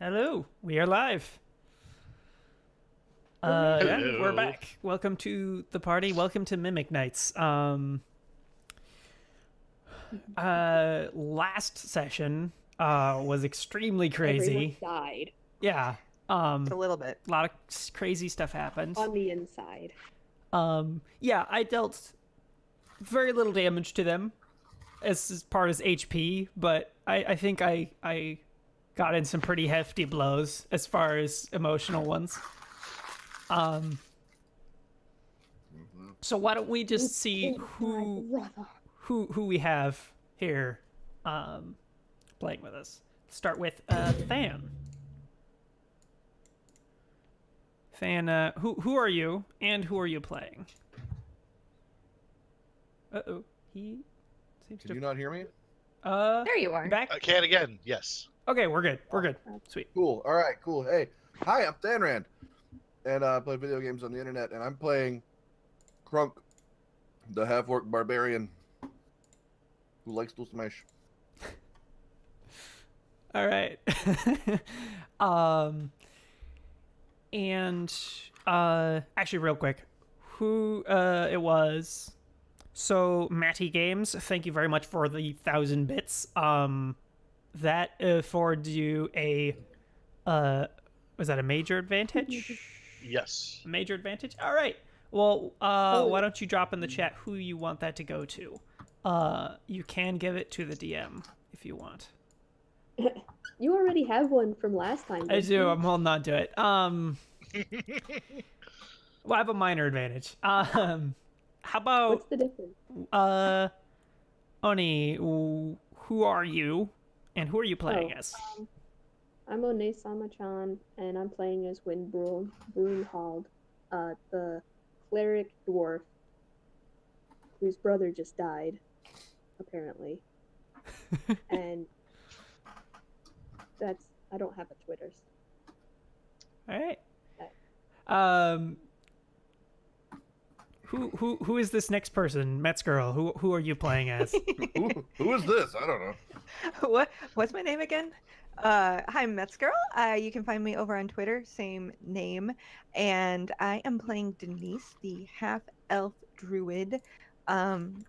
Hello, we are live. Yeah, we're Hello. back. Welcome to the party. Welcome to Mimic Nights. Last session was extremely Everyone crazy. died Yeah. A little bit. A lot of crazy stuff happened. on the inside. Yeah, I dealt very little damage to them as part as HP, but I think I got in some pretty hefty blows as far as emotional ones. So why don't we just see who we have here playing with us. Start with Than. Than, who are you and who are you playing? Uh-oh. He seems Can you not hear me? There you are. back. I can again. Yes. Okay, we're good. We're good. Sweet. Cool. All right, cool. Hey, hi, I'm Dan Rand, and I play video games on the internet, and I'm playing Crunk, the half-orc barbarian who likes to smash. All right. And actually real quick, who it was. So Matty Games, thank you very much for the 1,000 bits. That affords you a was that a major advantage? Yes. A major advantage? All right. Well, why don't you drop in the chat who you want that to go to? You can give it to the DM if you want. You already have one from last time. I didn't do. you? I'm holding on to it. Well, I have a minor advantage. How about What's the difference? Oni? Who are you, and who are you playing as? I'm One Sama-chan, and I'm playing as Brunhald, the cleric dwarf whose brother just died, apparently. And I don't have a Twitter. All right. Who is this next person? Met's girl. Who are you playing as? Who is this? I don't know. What's my name again? Hi, Mets Girl. You can find me over on Twitter, same name. And I am playing Denise, the half-elf druid. And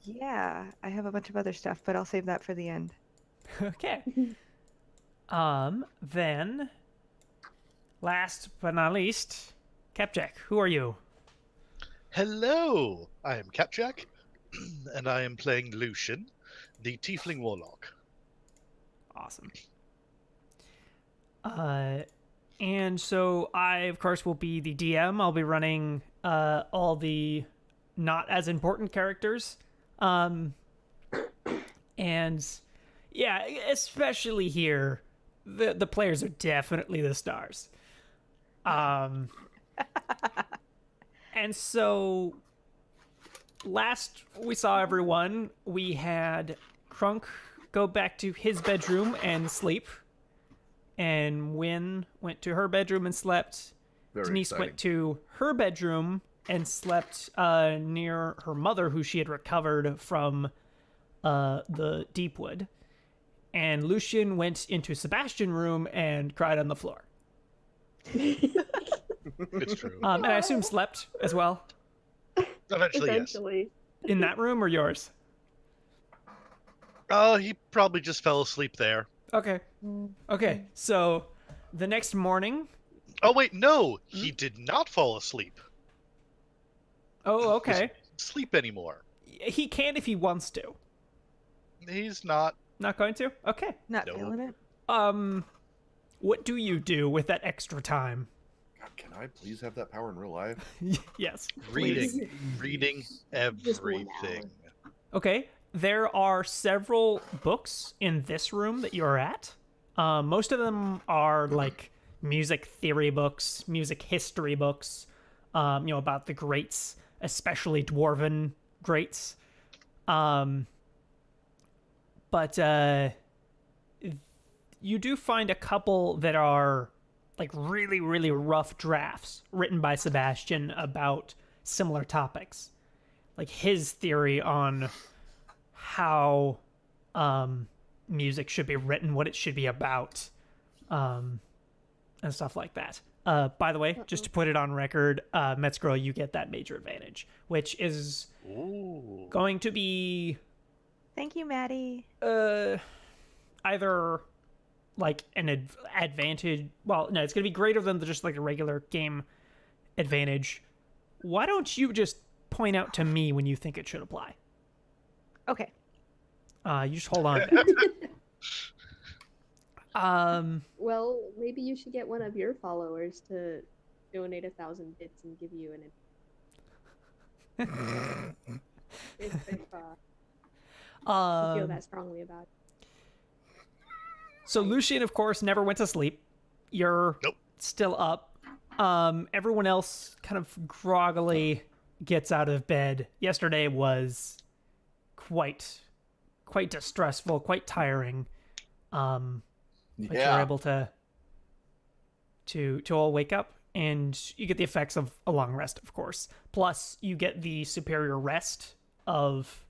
yeah, I have a bunch of other stuff, but I'll save that for the end. Okay. Then, last but not least, Capjack. Who are you? Hello. I am Capjack, and I am playing Lucian, the Tiefling Warlock. Awesome. And so I, of course, will be the DM. I'll be running all the not as important characters. And yeah, especially here, the players are definitely the stars. And so last we saw everyone, we had Crunk go back to his bedroom and sleep. And Wynn went to her bedroom and slept. Very Denise exciting. went to her bedroom and slept near her mother, who she had recovered from the Deepwood. And Lucian went into Sebastian's room and cried on the floor. It's true. And I assume slept as well. Eventually, yes. Eventually. In that room or yours? Oh, he probably just fell asleep there. Okay. Okay, so the next morning... Oh, wait, no. He did not fall asleep. Oh, okay. He doesn't sleep anymore. He can if he wants to. He's not. Not going to? Okay. Not No. feeling it. What do you do with that extra time? God, can I please have that power in real life? Yes. Reading. Reading Just 1 hour. everything. Okay. There are several books in this room that you're at. Most of them are like music theory books, music history books, about the greats, especially dwarven greats. But you do find a couple that are like really, really rough drafts written by Sebastian about similar topics. Like his theory on how music should be written, what it should be about, and stuff like that. By the way, just to put it on record, Mets Girl, you get that major advantage, which is Ooh. going to be Thank you, Maddie. either like an advantage. Well, no, it's going to be greater than just like a regular game advantage. Why don't you just point out to me when you think it should apply? Okay. You just hold on. Well, maybe you should get one of your followers to donate 1,000 bits and give you an if you feel that strongly about it. So Lucian, of course, never went to sleep. You're Nope. still up. Everyone else kind of groggily gets out of bed. Yesterday was quite distressful, quite tiring. But you're Yeah. able to all wake up, and you get the effects of a long rest, of course. Plus, you get the superior rest of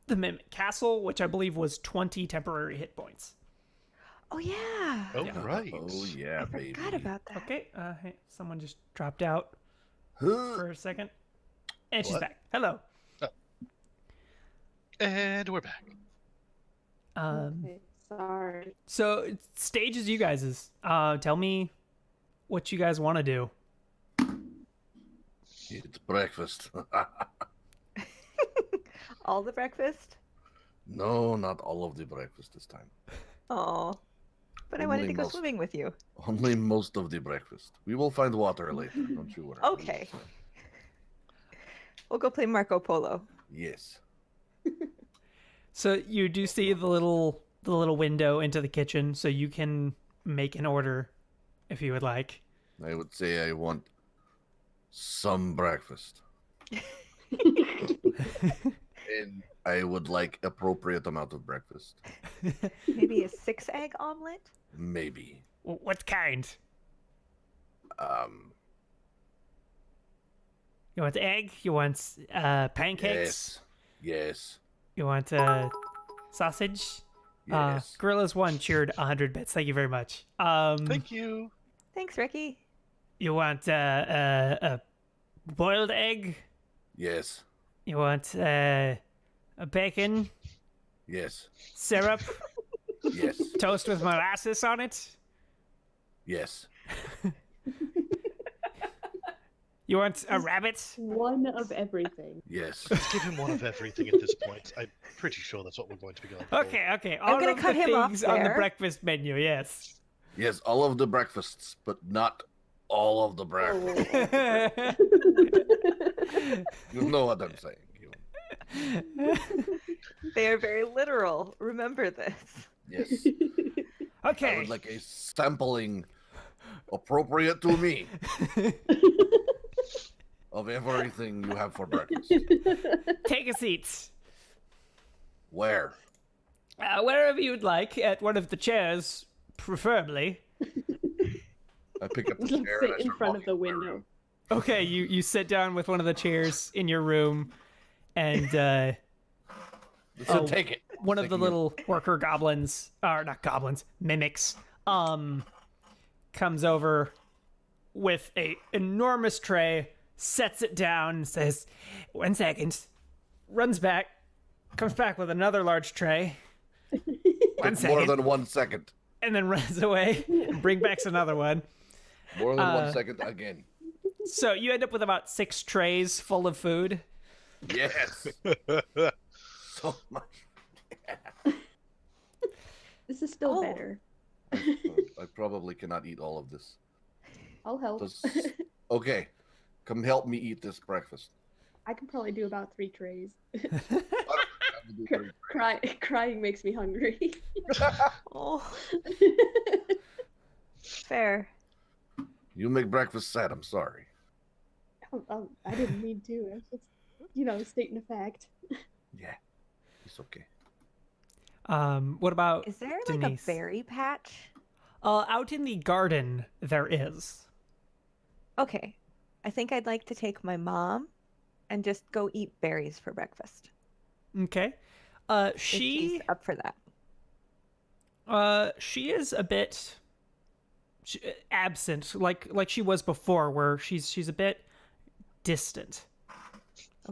the Mimic Castle, which I believe was 20 temporary hit points. Oh yeah. Oh, Yeah. right. Oh yeah, I baby. forgot about that. Okay, hey, someone just dropped out Huh. for a second. And she's What? back. Hello. And we're back. Okay, sorry. So stage is you guys's. Tell me what you guys want to do. It's breakfast. All the breakfast? No, not all of the breakfast this time. Oh. But I wanted Only to go most. swimming with you. Only most of the breakfast. We will find water later. Don't you worry. Okay. We'll go play Marco Polo. Yes. So you do see the little window into the kitchen, so you can make an order if you would like. I would say I want some breakfast. And I would like appropriate amount of breakfast. Maybe a 6-egg omelet? Maybe. What kind? Um. You want egg? You want pancakes? Yes. You want sausage? Yes. Gorillas 1 cheered 100 bits. Thank you very much. Thank you. Thanks, Ricky. You want a boiled egg? Yes. You want a bacon? Yes. Syrup? Yes. Toast with molasses on it? Yes. You want a rabbit? One of everything. Yes. Let's give him one of everything at this point. I'm pretty sure that's what we're going to be going for. Okay. All gonna of cut the him off things on the there. breakfast menu, yes. Yes. All of the breakfasts, but not all of the breakfast. You know what I'm saying. They are very literal. Remember this. Yes. I Okay. would like a sampling appropriate to me of everything you have for breakfast. Take a seat. Where? Wherever you'd like, at one of the chairs, preferably. I pick up the Let's chair sit and I in start front of walking the to my window. room. Okay, you sit down with one of the chairs in your room, and So Oh, take it. one of the Taking it. little worker goblins, or not goblins, mimics, comes over with a enormous tray, sets it down, and says, 1 second, runs back, comes back with another large tray, Like more second. than 1 second. and then runs away and bring back another one. More than 1 second again. So you end up with about 6 trays full of food. Yes. So much. This is still Oh. better. I probably cannot eat all of this. I'll help. Does- Okay. Come help me eat this breakfast. I can probably do about 3 trays. I will do three. Crying makes me hungry. Oh, fair. You make breakfast sad. I'm sorry. I didn't mean to. I was just, stating a fact. Yeah. It's okay. What about Is there like Denise? a berry patch? Out in the garden, there is. Okay. I think I'd like to take my mom and just go eat berries for breakfast. Okay. If She she's up for that. She is a bit absent, like she was before, where she's a bit distant.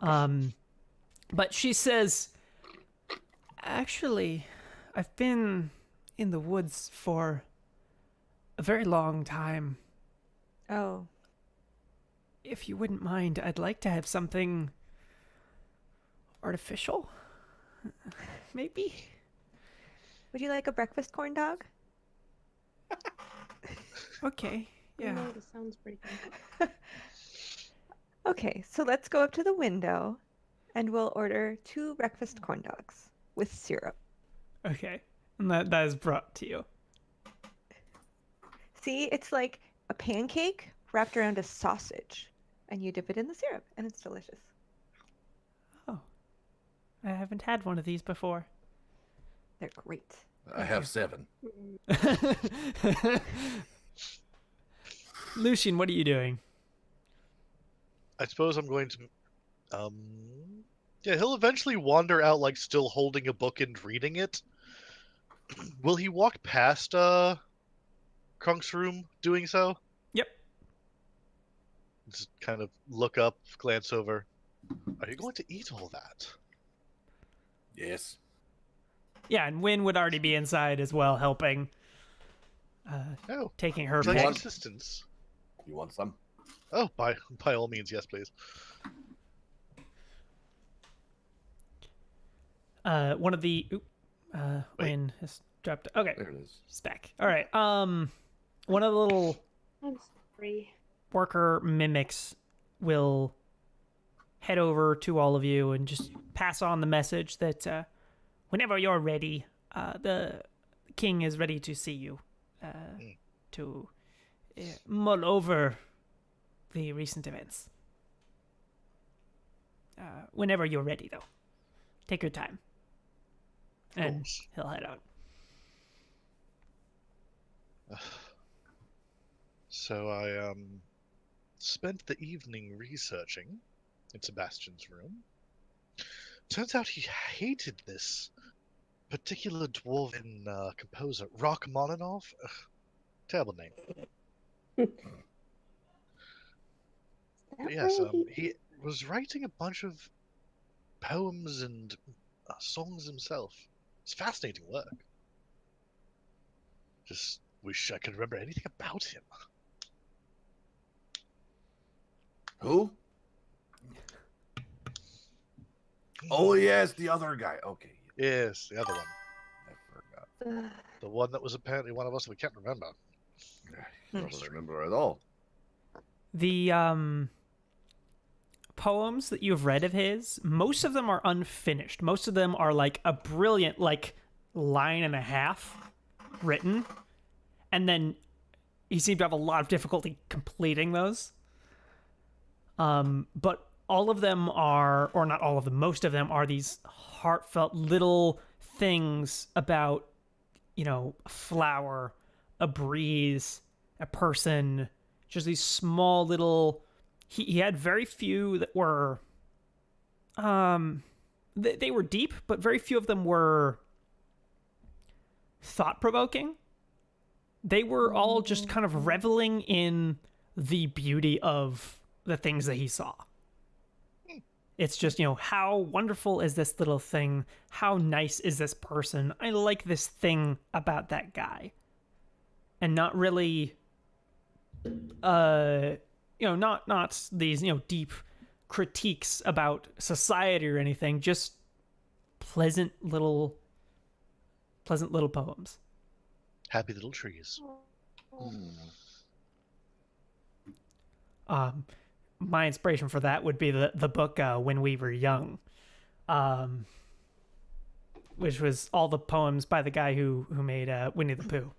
But she says, actually, I've been in the woods for a very long time. Oh, If you wouldn't mind, I'd like to have something artificial. Maybe? would you like a breakfast corn dog? Okay, yeah. No, this sounds pretty good. Okay, so let's go up to the window and we'll order 2 breakfast corn dogs with syrup. Okay. And that is brought to you. See, it's like a pancake wrapped around a sausage, and you dip it in the syrup, and it's delicious. Oh. I haven't had one of these before. They're great. I have 7. Lucian, what are you doing? I suppose I'm going to. Yeah, he'll eventually wander out, like still holding a book and reading it. Will he walk past Krunk's room doing so? Yep. Just kind of look up, glance over. Are you going to eat all that? Yes. Yeah, and Wynn would already be inside as well, helping. No. Taking her Would you like pick. assistance? You want some? Oh, by all means, yes, please. One of the Wait. Wynn has dropped. Okay, There it is. she's back. All right. One of the little I'm sorry. worker mimics will head over to all of you and just pass on the message that whenever you're ready, the king is ready to see you to mull over the recent events. Whenever you're ready, though. Take your time. And course. he'll head out. So I spent the evening researching in Sebastian's room. Turns out he hated this particular dwarven composer, Rachmaninoff. Ugh, terrible name. That But yes, really- he was writing a bunch of poems and songs himself. It's fascinating work. Just wish I could remember anything about him. Who? Oh, yes, the other guy. Okay. Yes, the other one. I forgot. The one that was apparently one of us that we can't remember. I don't remember at all. The poems that you've read of his, most of them are unfinished. Most of them are like a brilliant, like, line and a half written. And then he seemed to have a lot of difficulty completing those. But all of them are, or not all of them, most of them are these heartfelt little things about, you know, a flower, a breeze, a person, just these small little. He had very few that were, they were deep, but very few of them were thought-provoking. They were all just kind of reveling in the beauty of the things that he saw. It's just, you know, how wonderful is this little thing? How nice is this person? I like this thing about that guy. And not really, you know, not these, you know, deep critiques about society or anything, just pleasant little poems. Happy little trees. My inspiration for that would be the book When We Were Young, which was all the poems by the guy who made Winnie the Pooh.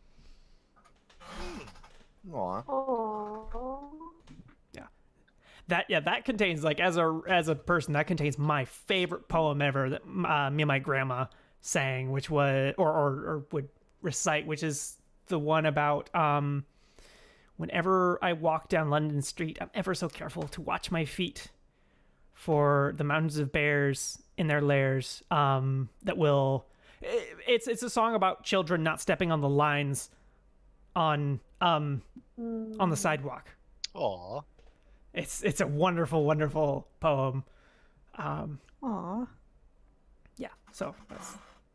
Aw. Aww. That contains, like, as a person, that contains my favorite poem ever that me and my grandma sang, which was or would recite, which is the one about whenever I walk down London Street, I'm ever so careful to watch my feet, for the mountains of bears in their lairs that will. it's a song about children not stepping on the lines on the sidewalk. Aw. It's a wonderful, wonderful poem. Aw. Yeah, so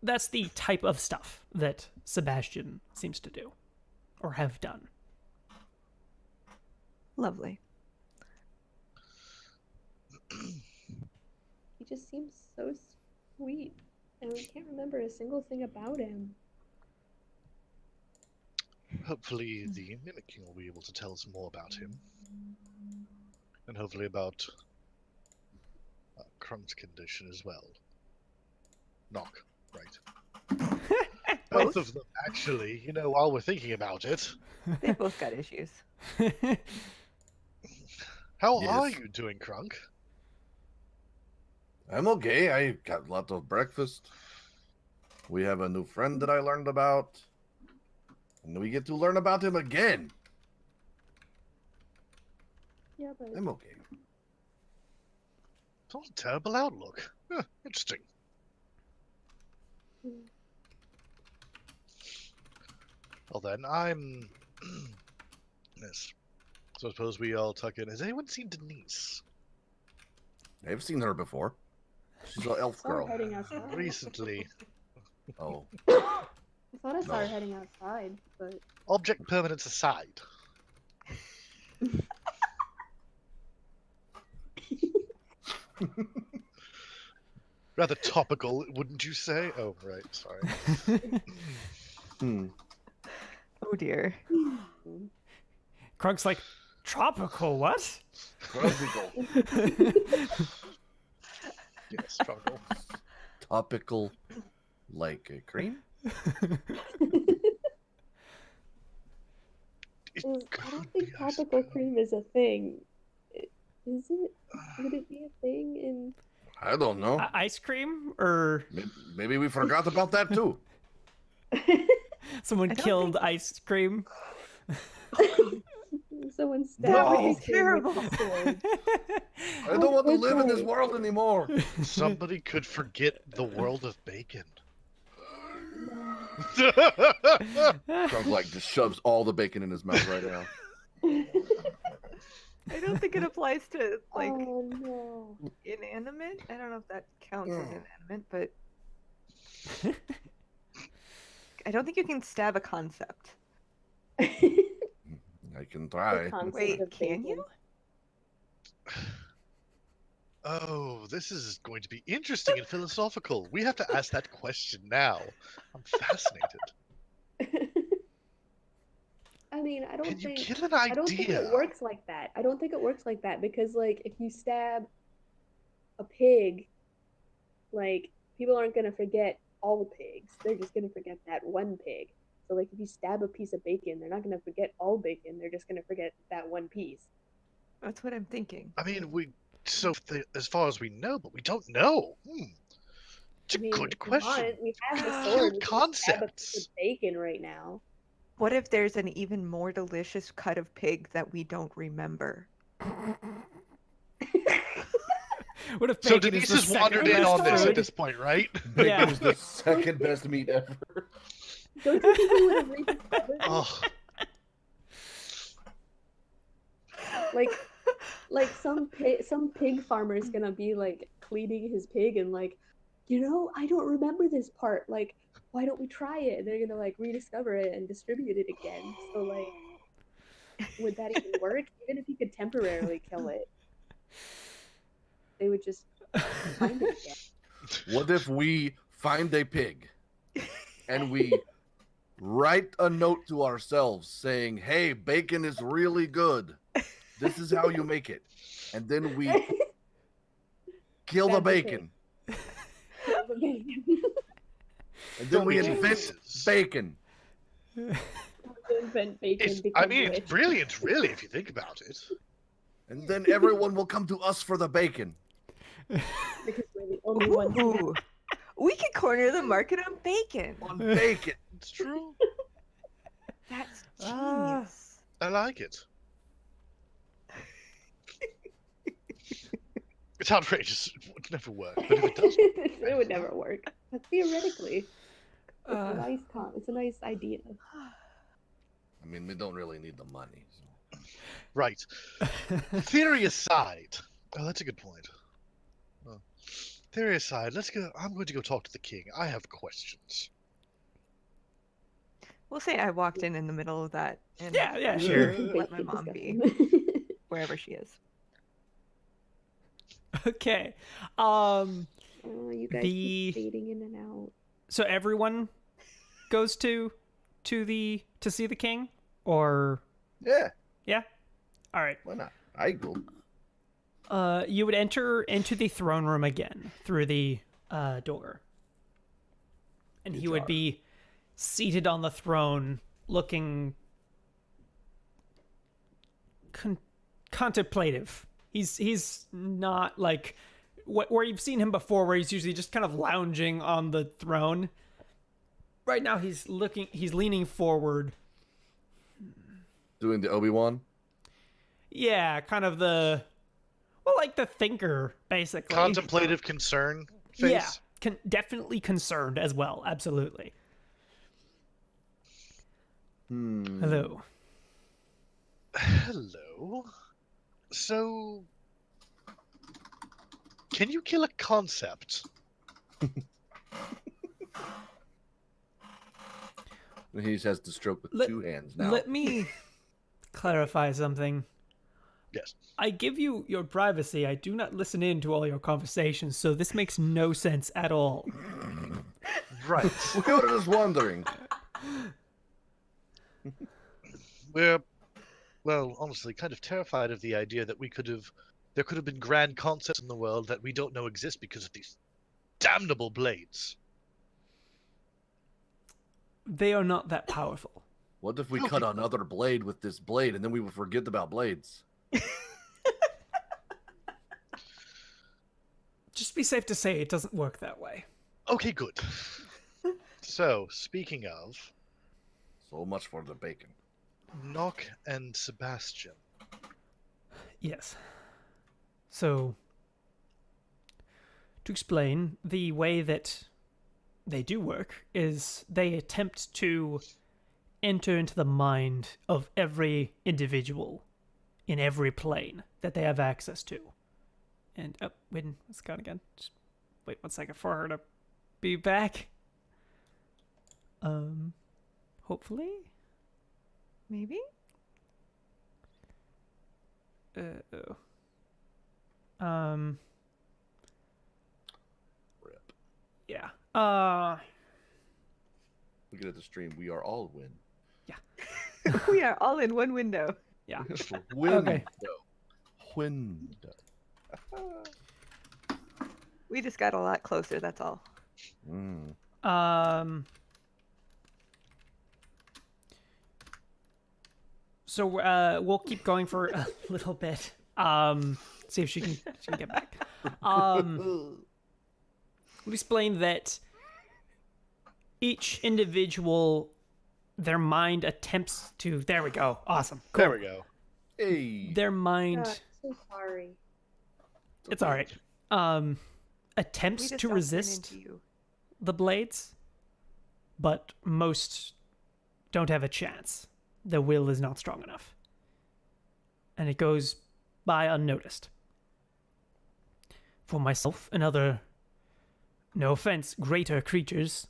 that's the type of stuff that Sebastian seems to do or have done. Lovely. He just seems so sweet, and I can't remember a single thing about him. Hopefully the Mimicking will be able to tell us more about him. And hopefully about Crunk's condition as well. Knock. Right. Both of them, actually. You know, while we're thinking about it. They both got issues. How Yes. are you doing, Crunk? I'm okay. I got lots of breakfast. We have a new friend that I learned about. And we get to learn about him again. Yeah, but I'm okay. It's not a terrible outlook. Huh, interesting. Well then, I'm... yes. So I suppose we all tuck in. Has anyone seen Denise? I've seen her before. She's an elf I saw her girl. heading outside. Recently. Oh. I thought I saw her No. heading outside, but Object permanence aside. Rather topical, wouldn't you say? Oh, right, sorry. Hmm. Oh dear. Krunk's like, tropical, what? Tropical. Yes, tropical. Topical. Like a cream? It I could don't be, think I topical suppose. cream is a thing. Is it? Would it be a thing in? I don't know. Ice cream? Or Maybe we forgot about that too. someone I don't killed think- ice cream? Someone No. stabbed That me was terrible. with a sword. I don't want to What live in this way? world anymore. Somebody could forget the world of bacon. Sounds like just shoves all the bacon in his mouth right now. I don't think it applies to like Oh no. inanimate. I don't know if that counts as inanimate, but I don't think you can stab a concept. I can try. The concept Wait, of can bacon. you? Oh, this is going to be interesting and philosophical. We have to ask that question now. I'm fascinated. I mean, I don't Can you think get an I don't think idea? it works like that. I don't think it works like that because like if you stab a pig, like people aren't gonna forget all pigs. They're just gonna forget that one pig. So like if you stab a piece of bacon, they're not gonna forget all bacon. They're just gonna forget that one piece. That's what I'm thinking. I mean, as far as we know, but we don't know. It's a I mean, good if you question. want, we have the Good sword. We can stab a piece concepts. of bacon right now. What if there's an even more delicious cut of pig that we don't remember? What if So bacon Denise is has the wandered second in on best this food? at this point, right? Bacon Yeah. is the second best meat ever. Don't you think we would have rediscovered this? Oh, Like some pig farmer's gonna be like cleaning his pig and like, I don't remember this part. Like, why don't we try it? And they're gonna like rediscover it and distribute it again. So like, would that even work? Even if you could temporarily kill it, they would just find it again. What if we find a pig and we write a note to ourselves saying, "Hey, bacon is really good. This is how you make it." And then we kill the Stab the pig. bacon. Kill the bacon. And then Don't we make invent faces. bacon. Invent bacon. I become mean, it's rich. brilliant, really, if you think about it. And then everyone will come to us for the bacon. Because we're the only ones. who Ooh, we could corner the market on bacon. On bacon. It's true. That's Ah. genius. I like it. It's outrageous. It would never work, but if it does, it would never work. But theoretically. It's a nice idea. I mean, we don't really need the money. So. Right. Theory aside. Oh, that's a good point. Well, theory aside, let's go. I'm going to go talk to the king. I have questions. We'll say I walked in the middle of that. And Yeah, sure. Let my mom be wherever she is. Okay. You guys keep fading in and out. So everyone goes to see the king, or Yeah, all right. why not? I go. You would enter into the throne room again through the door, and he would be seated on the throne, looking contemplative. He's not like where you've seen him before, where he's usually just kind of lounging on the throne. Right now, he's leaning forward, Doing the Obi-Wan. Yeah, kind of like the thinker, basically. Contemplative concern face. Yeah, definitely concerned as well. Absolutely. Hello. Hello. So, can you kill a concept? He just has to stroke with 2 hands now. Let me clarify something. Yes. I give you your privacy. I do not listen in to all your conversations, so this makes no sense at all. Right. We were just wondering. We're, well, honestly, kind of terrified of the idea that there could have been grand concepts in the world that we don't know exist because of these damnable blades. They are not that powerful. What if we cut another blade with this blade and then we would forget about blades? Just be safe to say it doesn't work that way. Okay, good. So, speaking of, So much for the bacon. Nock and Sebastian. Yes. So, to explain, the way that they do work is they attempt to enter into the mind of every individual in every plane that they have access to. And, wait, it's gone again. Just wait 1 second for her to be back. Hopefully? Maybe? Uh-oh. Rip. Yeah. Looking at the stream, we are all win. We are all in one window. Yeah. Window. Okay. Window. We just got a lot closer, that's all. So we'll keep going for a little bit. See if she can get back. We'll explain that each individual, their mind attempts to. There we go. Awesome. Cool. There we go. Hey. Their mind. God, so sorry. It's all right. We Attempts just to all turn resist into you. the blades, but most don't have a chance. The will is not strong enough, and it goes by unnoticed. For myself and other, no offense, greater creatures,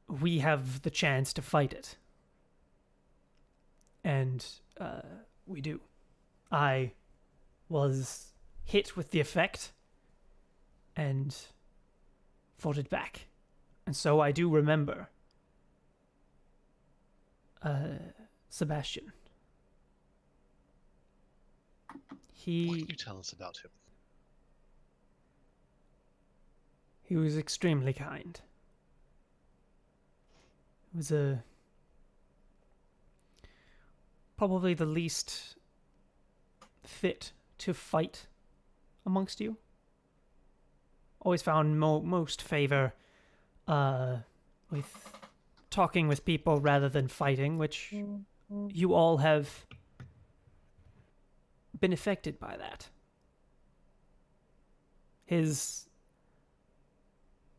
we have the chance to fight it. And we do. I was hit with the effect and fought it back. And so I do remember Sebastian. What He can you tell us about him? was extremely kind. He was probably the least fit to fight amongst you. Always found most favor with talking with people rather than fighting, which you all have been affected by that. His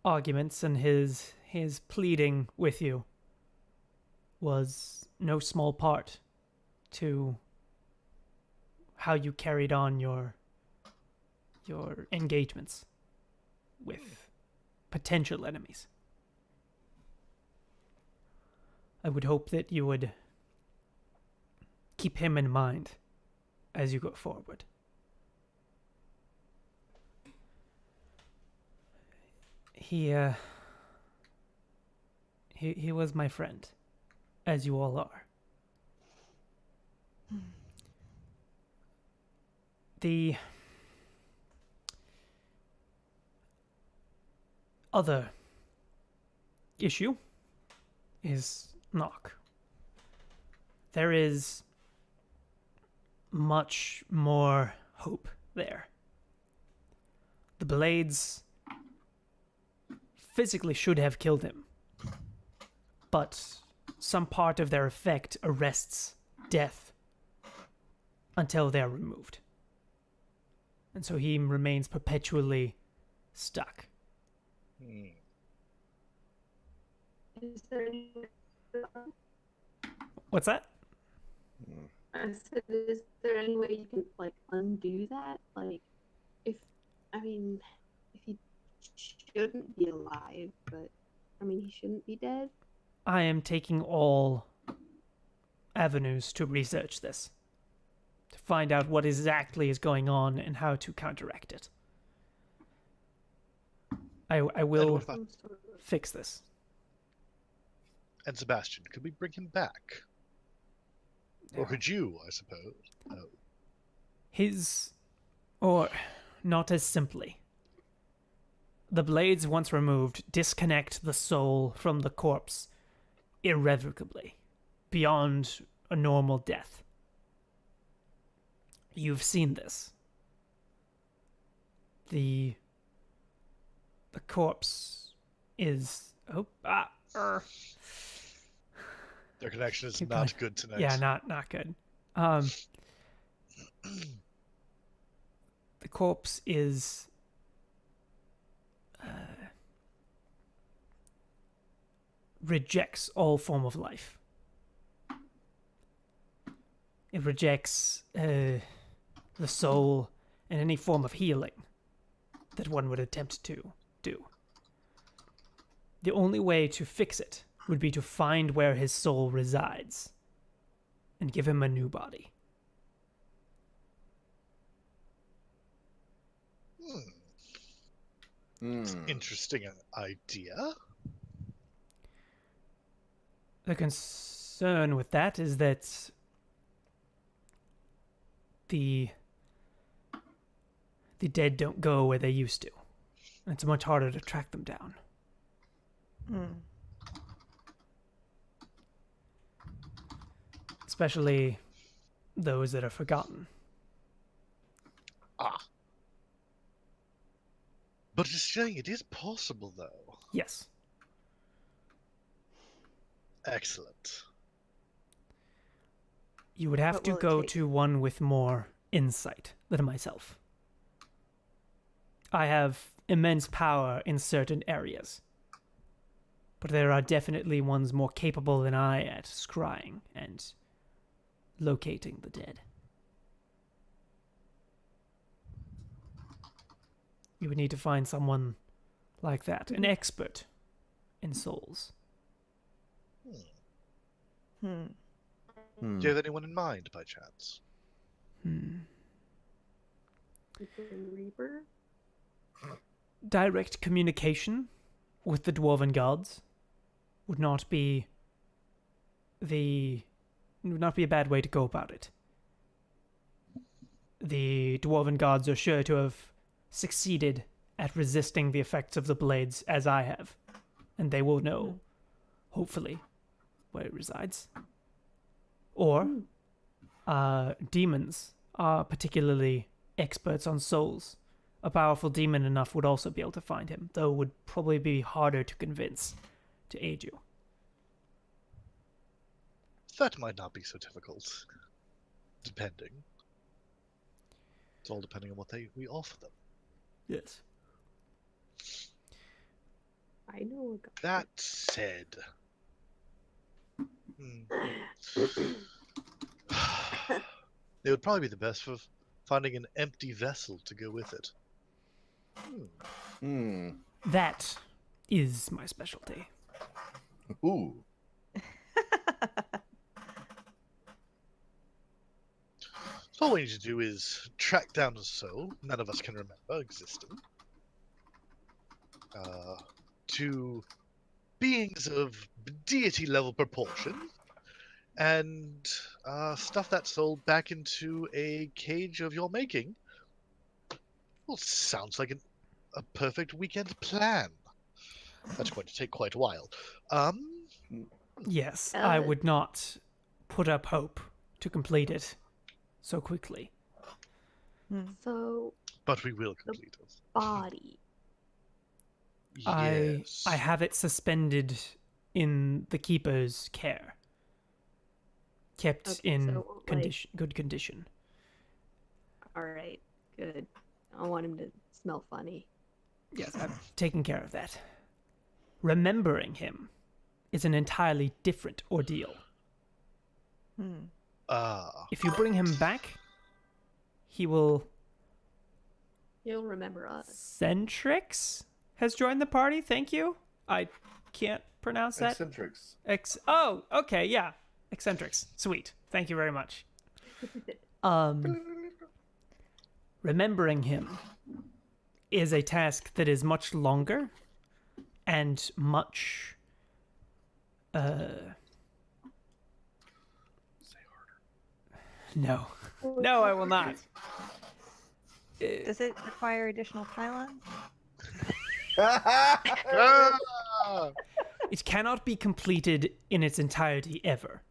arguments and his pleading with you was no small part to how you carried on your engagements with potential enemies. I would hope that you would keep him in mind as you go forward. He was my friend, as you all are. The other issue is Knock. There is much more hope there. The blades physically should have killed him, but some part of their effect arrests death until they're removed. And so he remains perpetually stuck. Is there any What's that? I said, is there any way you can like undo that? Like, if he shouldn't be alive, but he shouldn't be dead. I am taking all avenues to research this, to find out what exactly is going on and how to counteract it. I will what about- Some sort of fix this. And Sebastian, could we bring him back? Or could you, I suppose? Or not as simply. The blades, once removed, disconnect the soul from the corpse irrevocably, beyond a normal death. You've seen this. The corpse is... Their connection is Keep not going. good tonight. Yeah, not good. The corpse is rejects all form of life. It rejects the soul and any form of healing that one would attempt to do. The only way to fix it would be to find where his soul resides and give him a new body. Interesting idea. The concern with that is that the dead don't go where they used to. And it's much harder to track them down. Especially those that are forgotten. But it's saying it is possible, though. Yes. Excellent. You would have What to will it go take? to one with more insight than myself. I have immense power in certain areas, but there are definitely ones more capable than I at scrying and locating the dead. You would need to find someone like that, an expert in souls. Do you have anyone in mind, by chance? Reaper. Direct communication with the dwarven gods would not be a bad way to go about it. The dwarven gods are sure to have succeeded at resisting the effects of the blades as I have, and they will know, hopefully, where it resides. Or demons are particularly experts on souls. A powerful demon enough would also be able to find him, though it would probably be harder to convince to aid you. That might not be so difficult. Depending. It's all depending on what we offer them. Yes. I know a guy. That said, hmm, it would probably be the best for finding an empty vessel to go with it. That is my specialty. Ooh. So all we need to do is track down a soul none of us can remember existing. To beings of deity level proportions, and stuff that soul back into a cage of your making. Well, sounds like a perfect weekend plan. That's going to take quite a while. Yes, I would not put up hope to complete it so quickly. So But we will complete it. body. Yes. I have it suspended in the keeper's care, kept Okay, in so, like- good condition. All right, good. I don't want him to smell funny. Yes, I've taken care of that. Remembering him is an entirely different ordeal. If you bring him back, he will... He'll remember us. Centrix has joined the party, thank you. I can't pronounce that. Eccentrics. Oh, okay, yeah. Eccentrics. Sweet. Thank you very much. Remembering him is a task that is much longer and much No. No, I will not. Does it require additional pylons? Ah! It cannot be completed in its entirety ever.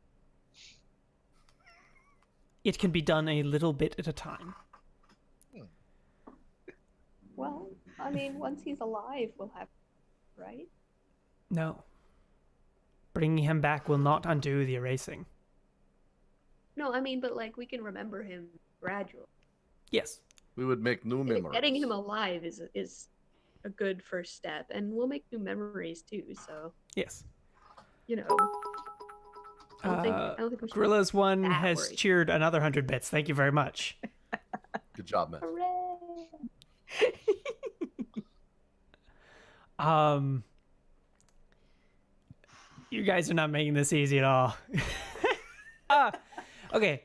It can be done a little bit at a time. Well, I mean, once he's alive, we'll have, right? No. Bringing him back will not undo the erasing. No, I mean, but like we can remember him gradually. Yes. We would make new memories. Getting him alive is a good first step, and we'll make new memories too. So Yes. you know, I don't think we should. be Gorilla's one that has worried. cheered another 100 bits. Thank you very much. Good job, man. Hooray! You guys are not making this easy at all. Okay.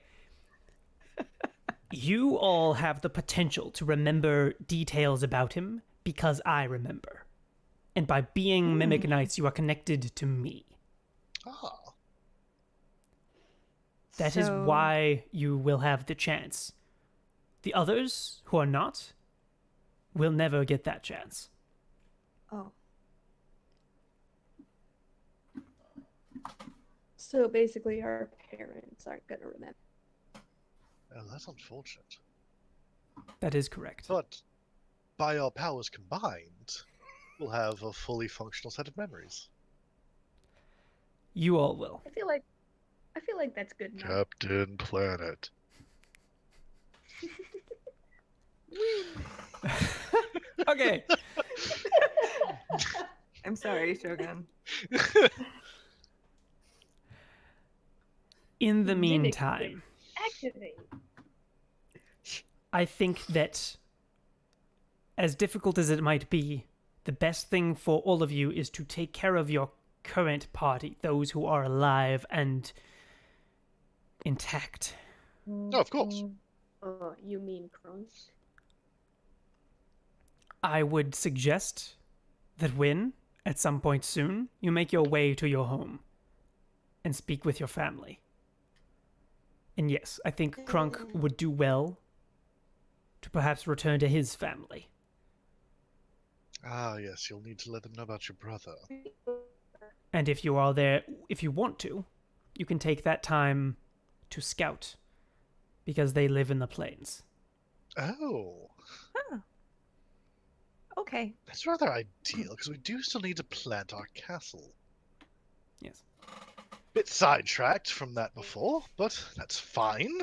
You all have the potential to remember details about him because I remember. And by being Mimic Knights, you are connected to me. Ah. That is why you will have the chance. The others who are not will never get that chance. Oh. So basically, our parents aren't gonna remember. Well, that's unfortunate. That is correct. But by our powers combined, we'll have a fully functional set of memories. You all will. I feel like that's good enough. Captain Planet. Okay. I'm sorry, Shogun. In the Mimic meantime, Activate. I think that as difficult as it might be, the best thing for all of you is to take care of your current party, those who are alive and intact. No, of course. Oh, you mean Crunk? I would suggest that when, at some point soon, you make your way to your home and speak with your family. And yes, I think Crunk would do well to perhaps return to his family. Ah, yes, you'll need to let them know about your brother. And if you are there, if you want to, you can take that time to scout, because they live in the plains. Oh, Okay. that's rather ideal, because we do still need to plant our castle. Yes. Bit sidetracked from that before, but that's fine.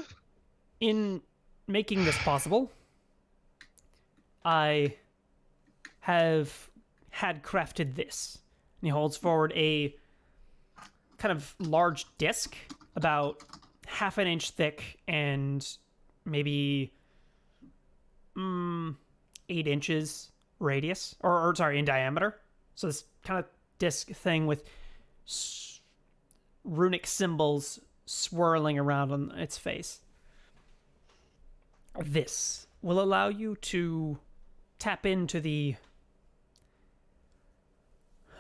In making this possible, I have had crafted this. he holds forward a kind of large disc, about half an inch thick and maybe 8 inches radius, or sorry, in diameter. So this kind of disc thing with runic symbols swirling around on its face. This will allow you to tap into the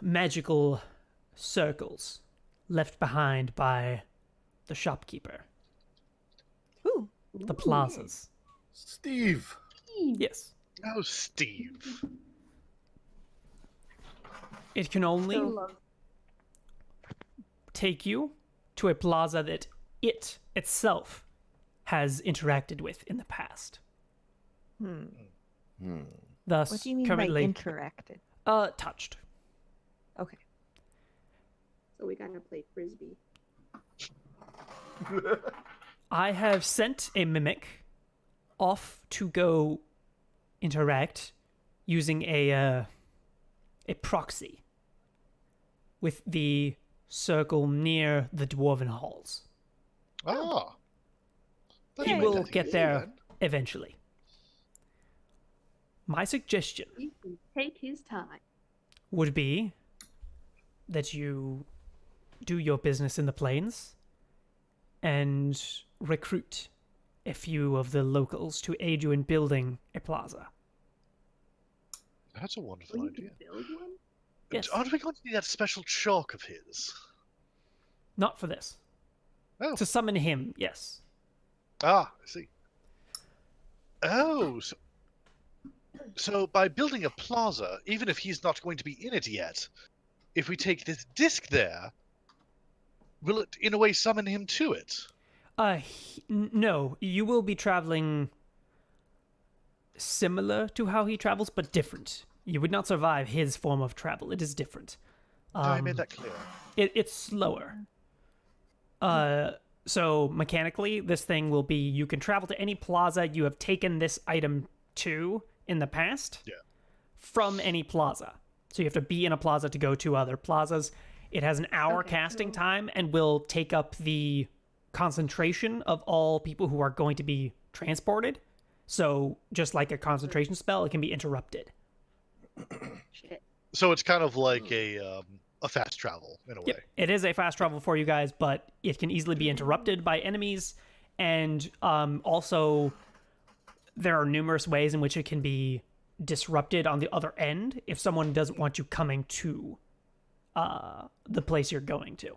magical circles left behind by the shopkeeper. Ooh. The plazas. Steve. Yes. Oh, Steve. It can only take you to a plaza that it itself has interacted with in the past. Thus, What do you mean currently, by interacted? touched. Okay. So we gotta play frisbee. I have sent a mimic off to go interact using a proxy with the circle near the dwarven halls. Ah. That He made will that get easy there then. eventually. My suggestion He can take his time. would be that you do your business in the plains and recruit a few of the locals to aid you in building a plaza. That's a wonderful Will you idea. build one? Yes. Aren't we going to need that special chalk of his? Not for this. Oh. To summon him, yes. Ah, I see. Oh, so by building a plaza, even if he's not going to be in it yet, if we take this disc there, will it in a way summon him to it? No, you will be traveling similar to how he travels, but different. You would not survive his form of travel. It is different. I made that clear. It's slower. So mechanically, this thing will be you can travel to any plaza you have taken this item to in the past. Yeah. From any plaza. So you have to be in a plaza to go to other plazas. It has an hour Okay, casting cool. time and will take up the concentration of all people who are going to be transported. So just like a concentration spell, it can be interrupted. Shit. So it's kind of like a fast travel in a way. Yep. It is a fast travel for you guys, but it can easily be interrupted by enemies, and also there are numerous ways in which it can be disrupted on the other end if someone doesn't want you coming to the place you're going to.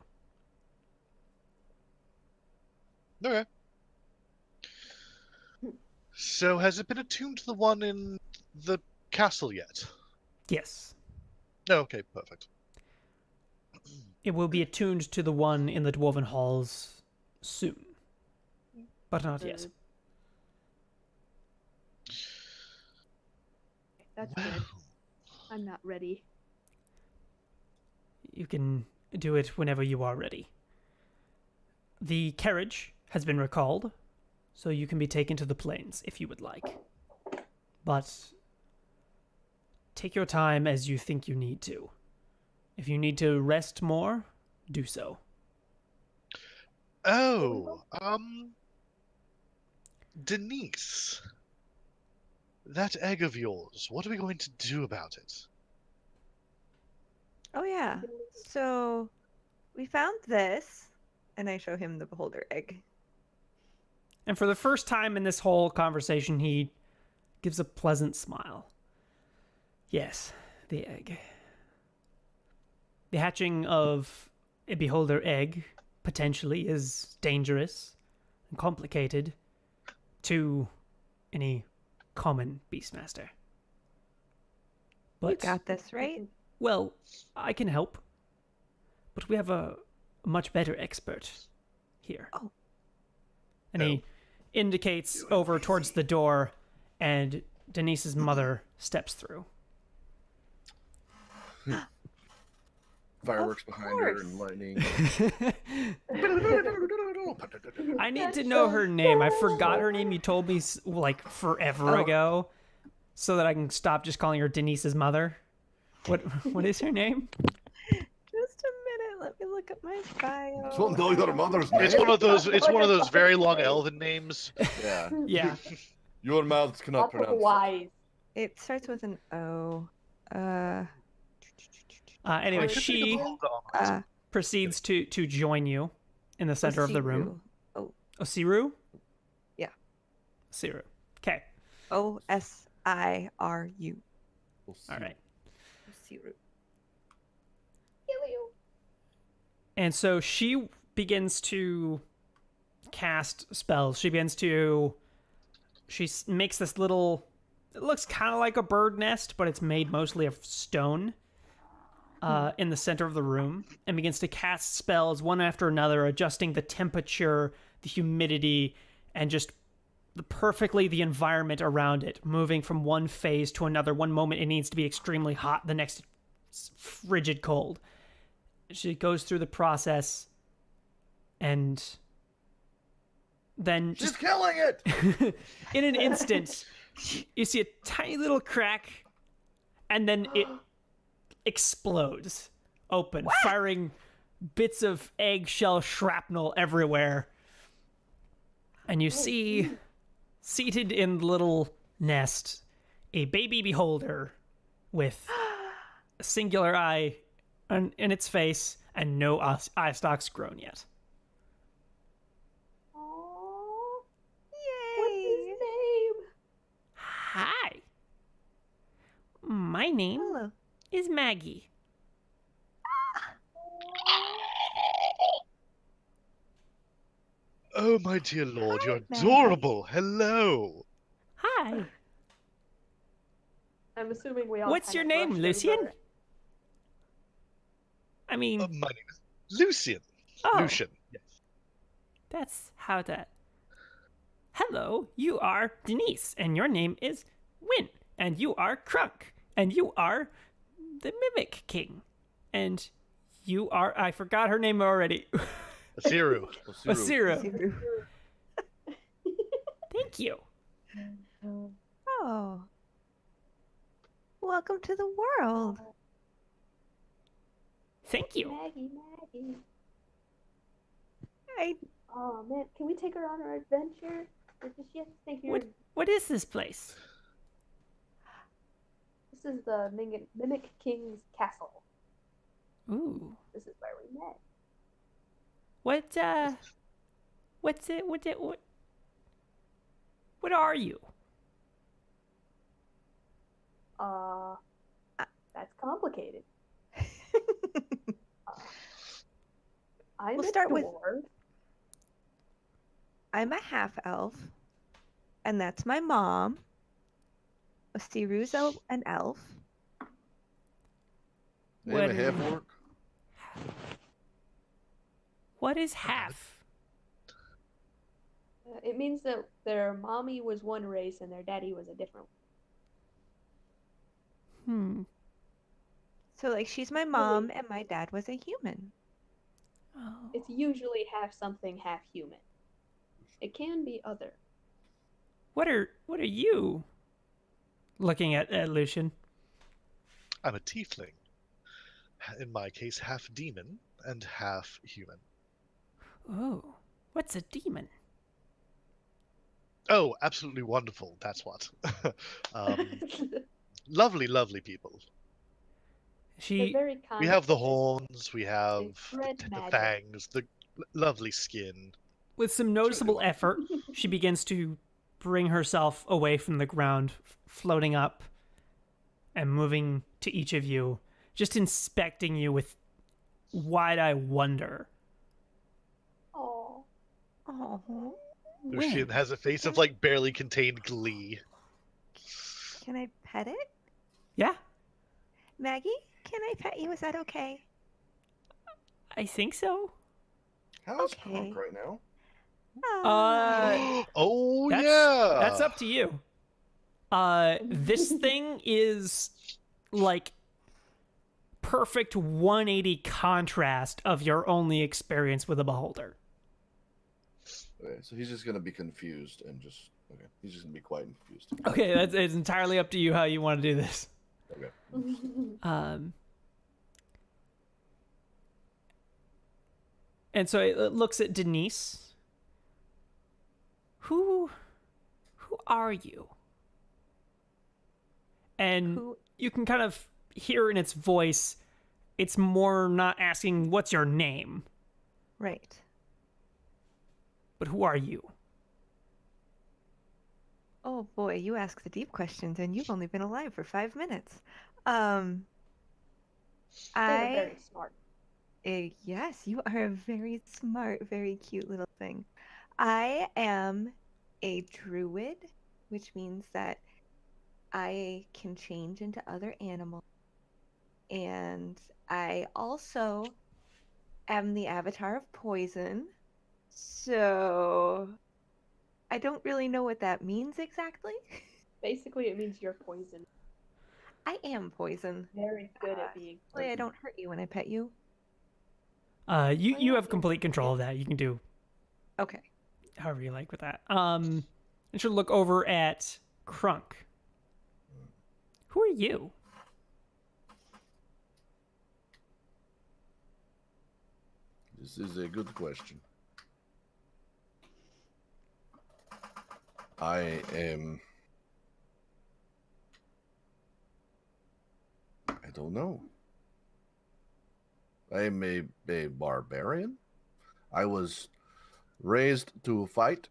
Okay. So has it been attuned to the one in the castle yet? Yes. Oh, okay, perfect. It will be attuned to the one in the Dwarven Halls soon. But not yet. That's good. I'm not ready. You can do it whenever you are ready. The carriage has been recalled, so you can be taken to the plains if you would like. But take your time as you think you need to. If you need to rest more, do so. Oh, Denise. That egg of yours, what are we going to do about it? Oh yeah. So we found this, and I show him the beholder egg. And for the first time in this whole conversation, he gives a pleasant smile. Yes, the egg. The hatching of a beholder egg, potentially, is dangerous and complicated to any common beastmaster. But, You got this, right? well, I can help. But we have a much better expert here. Oh. And he indicates over towards the door, and Denise's mother steps through. Fireworks behind her and course. lightning. I need to know her name. I forgot her name. You told me like forever ago, so that I can stop just calling her Denise's mother. What is her name? look at my bio. Don't know your mother's name. It's one of those. It's one of those very long elven names. Yeah. Yeah. Your mouths cannot Lots of pronounce. Y's. It starts with an O. Anyway, I could think of she all the omelets. proceeds to join you in the center of the room. Oh, Osiru? Yeah. Osiru. Okay. Osiru. We'll see. All right. Osiru. And so she begins to cast spells. She makes this little, it looks kind of like a bird nest, but it's made mostly of stone in the center of the room, and begins to cast spells one after another, adjusting the temperature, the humidity, and just the environment around it, moving from one phase to another. One moment it needs to be extremely hot, the next it's frigid cold. She goes through the process, and then She's killing it. in an instant, you see a tiny little crack, and then it explodes open, firing bits of eggshell shrapnel everywhere. And you see, seated in the little nest, a baby beholder with a singular eye in its face and no eye stalks grown yet. Aww. Yay! What's his name? Hi. My name Hello. is Maggie. Oh my dear lord, Hi, you're Maggie. adorable. Hello. Hi. I'm assuming we all. What's kind your of name, brushed Lucian? over- I mean, My name is Lucian. oh, Lucian. Yes. that's how that. Hello, you are Denise, and your name is Win, and you are Crunk, and you are the Mimic King, and you are. I forgot her name already. Asiru. Asira. Osiru. Thank you. Oh. Welcome to the world. Thank you. Maggie. I Oh man, can we take her on our adventure? Or does she have to stay here? What is this place? This is the Mimic King's castle. Ooh. This is where we met. What are you? That's complicated. I'm We'll a start with- dwarf. I'm a half elf, and that's my mom. Osiru's an elf. They have a half orc. What is half? It means that their mommy was one race and their daddy was a different one. So like she's my mom, and my dad was a human. Oh. It's usually half something, half human. It can be other. What are you looking at, Lucian? I'm a tiefling. In my case, half demon and half human. Oh, what's a demon? Oh, absolutely wonderful. That's what. Lovely, lovely people. They're very kind. We have the horns, we have spread the magic. fangs, the lovely skin. With some noticeable effort, she begins to bring herself away from the ground, floating up and moving to each of you, just inspecting you with wide-eyed wonder. Aw. Oh. Lucian has a face of like barely contained glee. Can I pet it? Yeah, Maggie, can I pet you? Is that okay? I think so. How is Okay. Crunk right now? Oh That's, yeah. That's up to you. This thing is like perfect 180 contrast of your only experience with a beholder. Okay, so he's just gonna be confused and just okay. He's just gonna be quiet and confused. Okay, it's entirely up to you how you want to do this. Okay. And so it looks at Denise. Who are you? And Who? you can kind of hear in its voice, it's more not asking, what's your name? Right. But who are you? Oh boy, you ask the deep questions, and you've only been alive for 5 minutes. They are I very smart. Yes, you are a very smart, very cute little thing. I am a druid, which means that I can change into other animals. And I also am the avatar of poison. So I don't really know what that means exactly. Basically, it means you're poison. I am poison. Very good at being Hopefully I poison. don't hurt you when I pet you. You Oh, you yeah, have complete control of that. You can do Okay. however you like with that. And she'll look over at Crunk. Who are you? This is a good question. I am. I don't know. I am a barbarian. I was raised to fight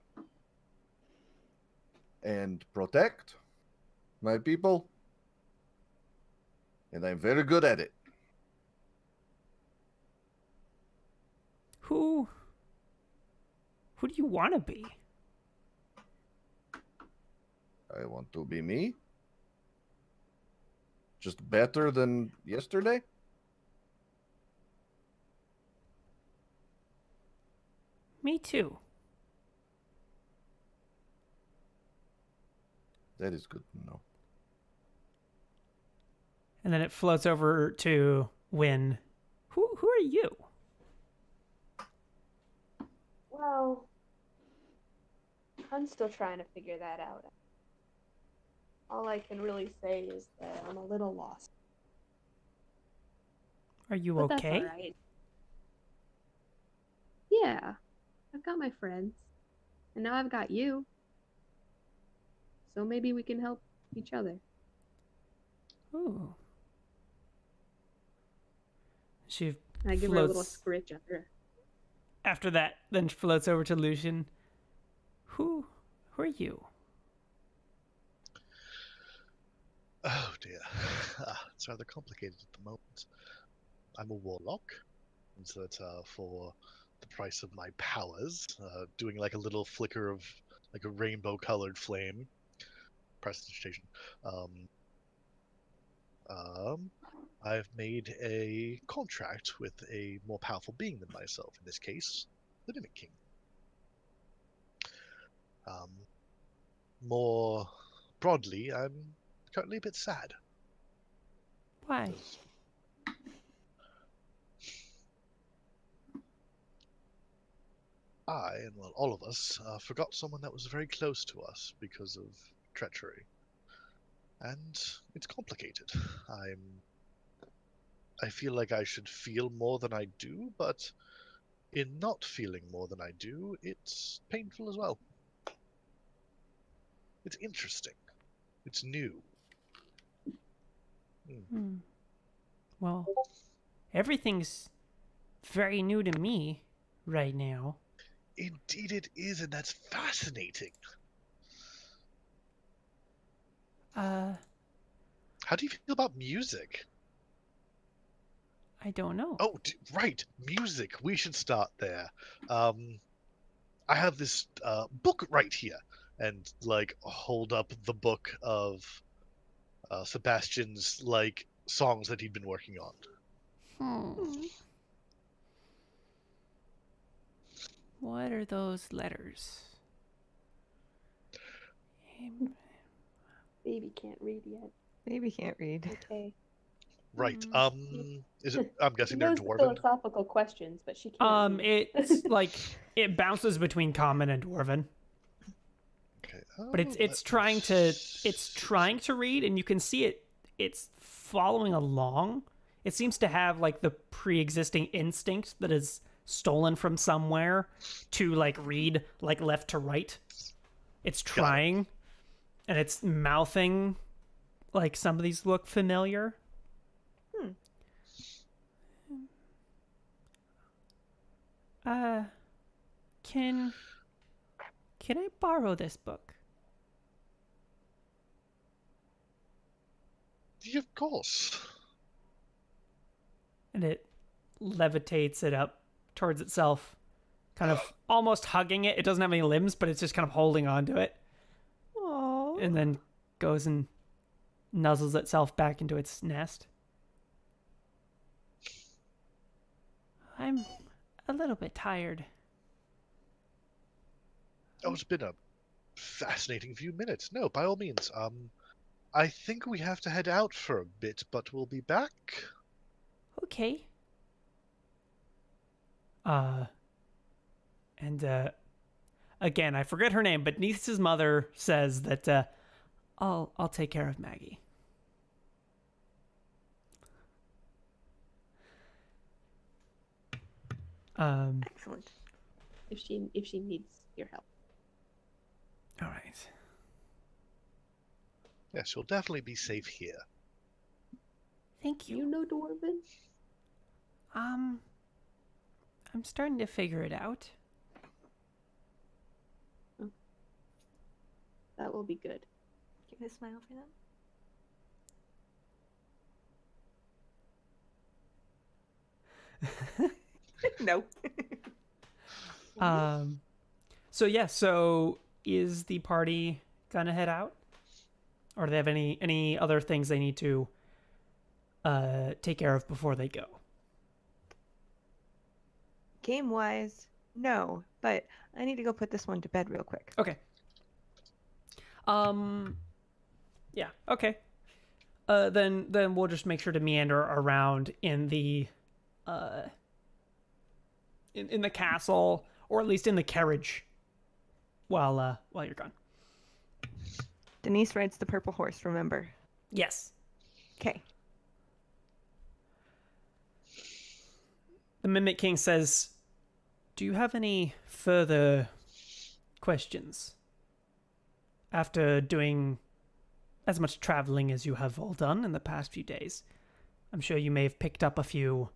and protect my people, and I'm very good at it. Who do you want to be? I want to be me. Just better than yesterday. Me too. That is good to know. And then it floats over to Win. Who are you? Well, I'm still trying to figure that out. All I can really say is that I'm a little lost. Are you But okay? that's alright. Yeah. I've got my friends. And now I've got you. So maybe we can help each other. Ooh. She I give her a little floats scritch under. after that, then floats over to Lucian. Who are you? Oh dear. It's rather complicated at the moment. I'm a warlock, and so that for the price of my powers, doing like a little flicker of like a rainbow-colored flame, prestidigitation. I've made a contract with a more powerful being than myself. In this case, the Mimic King. More broadly, I'm currently a bit sad. Why? I, and well, all of us, forgot someone that was very close to us because of treachery. And it's complicated. I feel like I should feel more than I do, but in not feeling more than I do, it's painful as well. It's interesting. It's new. Well, everything's very new to me right now. Indeed it is, and that's fascinating. Uh, How do you feel about music? I don't know. Oh, right, music. We should start there. I have this book right here, and like hold up the book of Sebastian's like songs that he'd been working on. What are those letters? Baby can't read yet. Maybe can't read. Okay. Right. Is it? I'm She guessing they're knows the dwarven. philosophical questions, but she can't read. It's like it bounces between common and dwarven. Okay. But it's trying to read, and you can see it's following along. It seems to have like the pre-existing instinct that is stolen from somewhere to like read like left to right. It's trying, and it's mouthing like some of these look familiar. Uh, can I borrow this book? Yeah, of course. And it levitates it up towards itself, kind of almost hugging it. It doesn't have any limbs, but it's just kind of holding on to it. Aww. And then goes and nuzzles itself back into its nest. I'm a little bit tired. Oh, it's been a fascinating few minutes. No, by all means. I think we have to head out for a bit, but we'll be back. Okay. Again, I forget her name, but Neith's mother says that I'll take care of Maggie. Excellent. If she needs your help. All right. Yes, you'll definitely be safe here. Thank You know Dwarven? I'm starting to figure it out. That will be good. Give me a smile for them. No. So is the party gonna head out? Or do they have any other things they need to take care of before they go? Game wise, no. But I need to go put this one to bed real quick. Okay. Yeah, okay. Then we'll just make sure to meander around in the in the castle, or at least in the carriage while you're gone. Denise rides the purple horse, remember? Yes. Okay. The Mimic King says, "Do you have any further questions? After doing as much traveling as you have all done in the past few days, I'm sure you may have picked up a few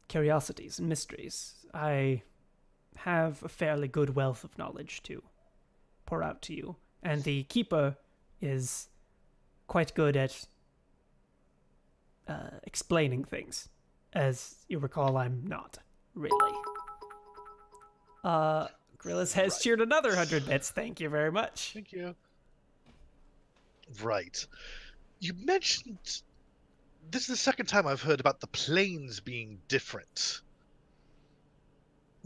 curiosities and mysteries. I have a fairly good wealth of knowledge to pour out to you, and the Keeper is quite good at explaining things. As you recall, I'm not, really." Grillis has cheered another 100 bits. Thank you very much. Thank you. Right. You mentioned... This is the second time I've heard about the planes being different.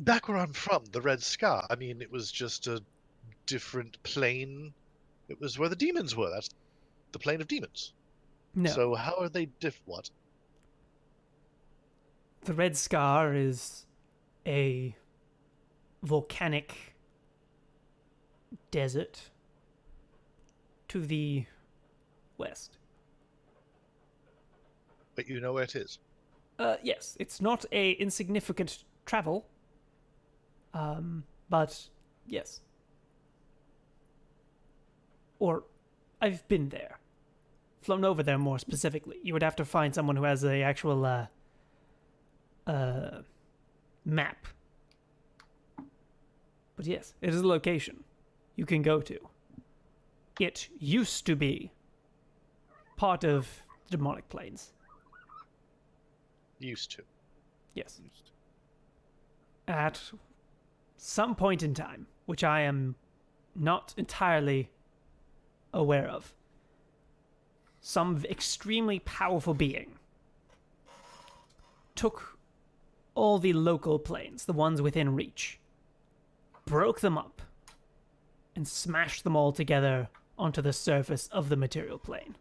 Back where I'm from, the Red Scar, I mean, it was just a different plane. It was where the demons were. That's the plane of demons. No. So how are they what? The Red Scar is a volcanic desert to the west. But you know where it is. Yes, it's not a insignificant travel. But yes. Or I've been there. Flown over there more specifically. You would have to find someone who has a actual map. But yes, it is a location you can go to. It used to be part of the demonic planes. Used to. Yes. At some point in time, which I am not entirely aware of, some extremely powerful being took all the local planes, the ones within reach, broke them up, and smashed them all together onto the surface of the material plane.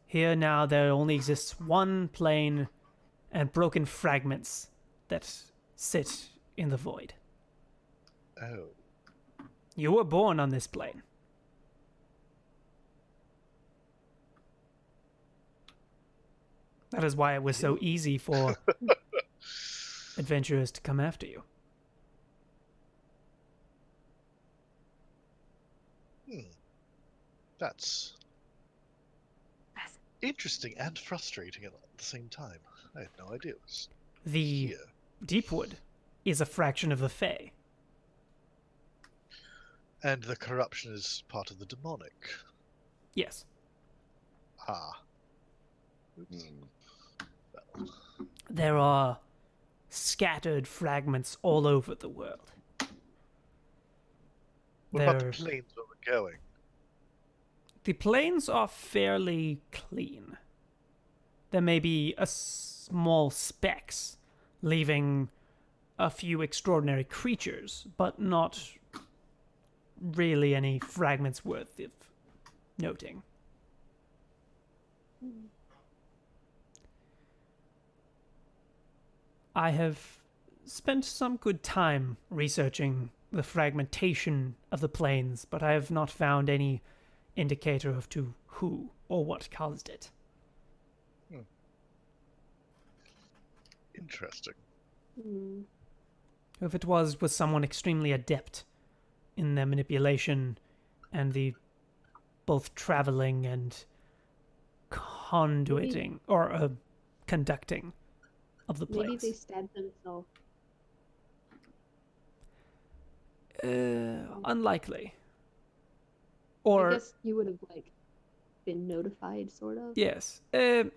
Here now there only exists one plane and broken fragments that sit in the void. Oh. You were born on this plane. That is why it was so easy for adventurers to come after you. That's interesting and frustrating at the same time. I had no idea it was The here. Deepwood is a fraction of the Fae. And the corruption is part of the demonic. Yes. Ah. Oops. There are scattered fragments all over the world. What about the There's- planes where we're going? The plains are fairly clean. There may be a small specks, leaving a few extraordinary creatures, but not really any fragments worth of noting. I have spent some good time researching the fragmentation of the plains, but I have not found any indicator of to who or what caused it. Interesting. Hmm. If it was someone extremely adept in their manipulation and the both traveling and conduiting or conducting of the Maybe planes. they stabbed themselves. Unlikely. I Or guess you would have like been notified, sort of. yes, it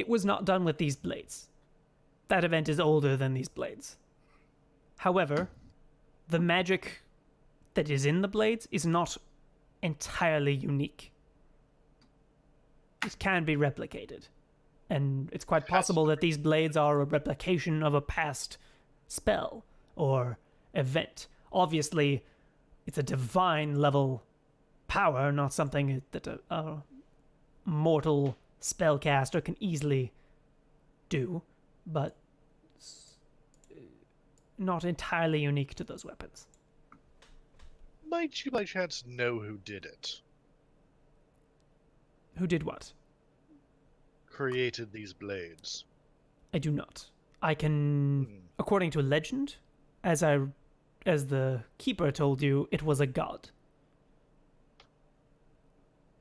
was not done with these blades. That event is older than these blades. However, the magic that is in the blades is not entirely unique. It can be replicated. And it's quite possible that these blades are a replication of a past spell or event. Obviously, it's a divine level power, not something that a mortal spellcaster can easily do, but not entirely unique to those weapons. Might you by chance know who did it? Who did what? Created these blades? I do not. I can, according to legend, as the keeper told you, it was a god.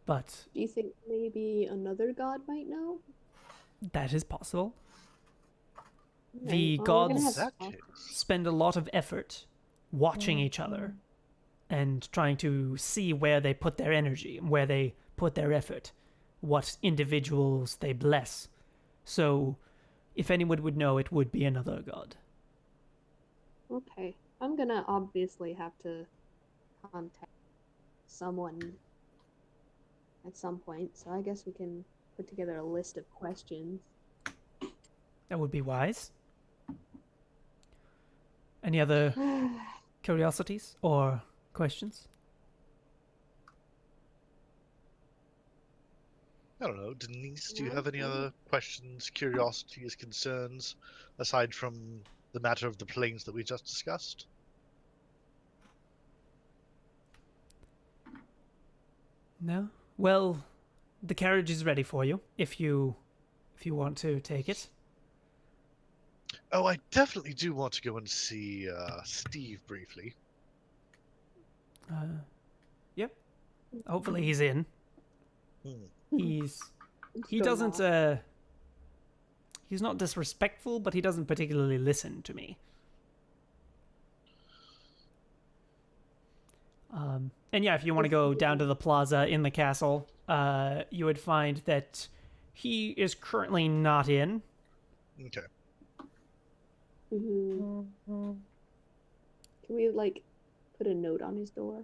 But Do you think maybe another god might know? that is possible. Okay, The well, we're gonna gods have to That talk. case. spend a lot of effort watching each other and trying to see where they put their energy, where they put their effort, what individuals they bless. So, if anyone would know, it would be another god. Okay, I'm gonna obviously have to contact someone at some point, so I guess we can put together a list of questions. That would be wise. Any other curiosities or questions? I don't know. Denise, do you have any other questions, curiosities, concerns, aside from the matter of the planes that we just discussed? No? Well, the carriage is ready for you if you want to take it. Oh, I definitely do want to go and see Steve briefly. Yep. Hopefully he's in. He Go doesn't now. he's not disrespectful, but he doesn't particularly listen to me. And yeah, if you want to go down to the plaza in the castle, you would find that he is currently not in. Okay. Can we like put a note on his door?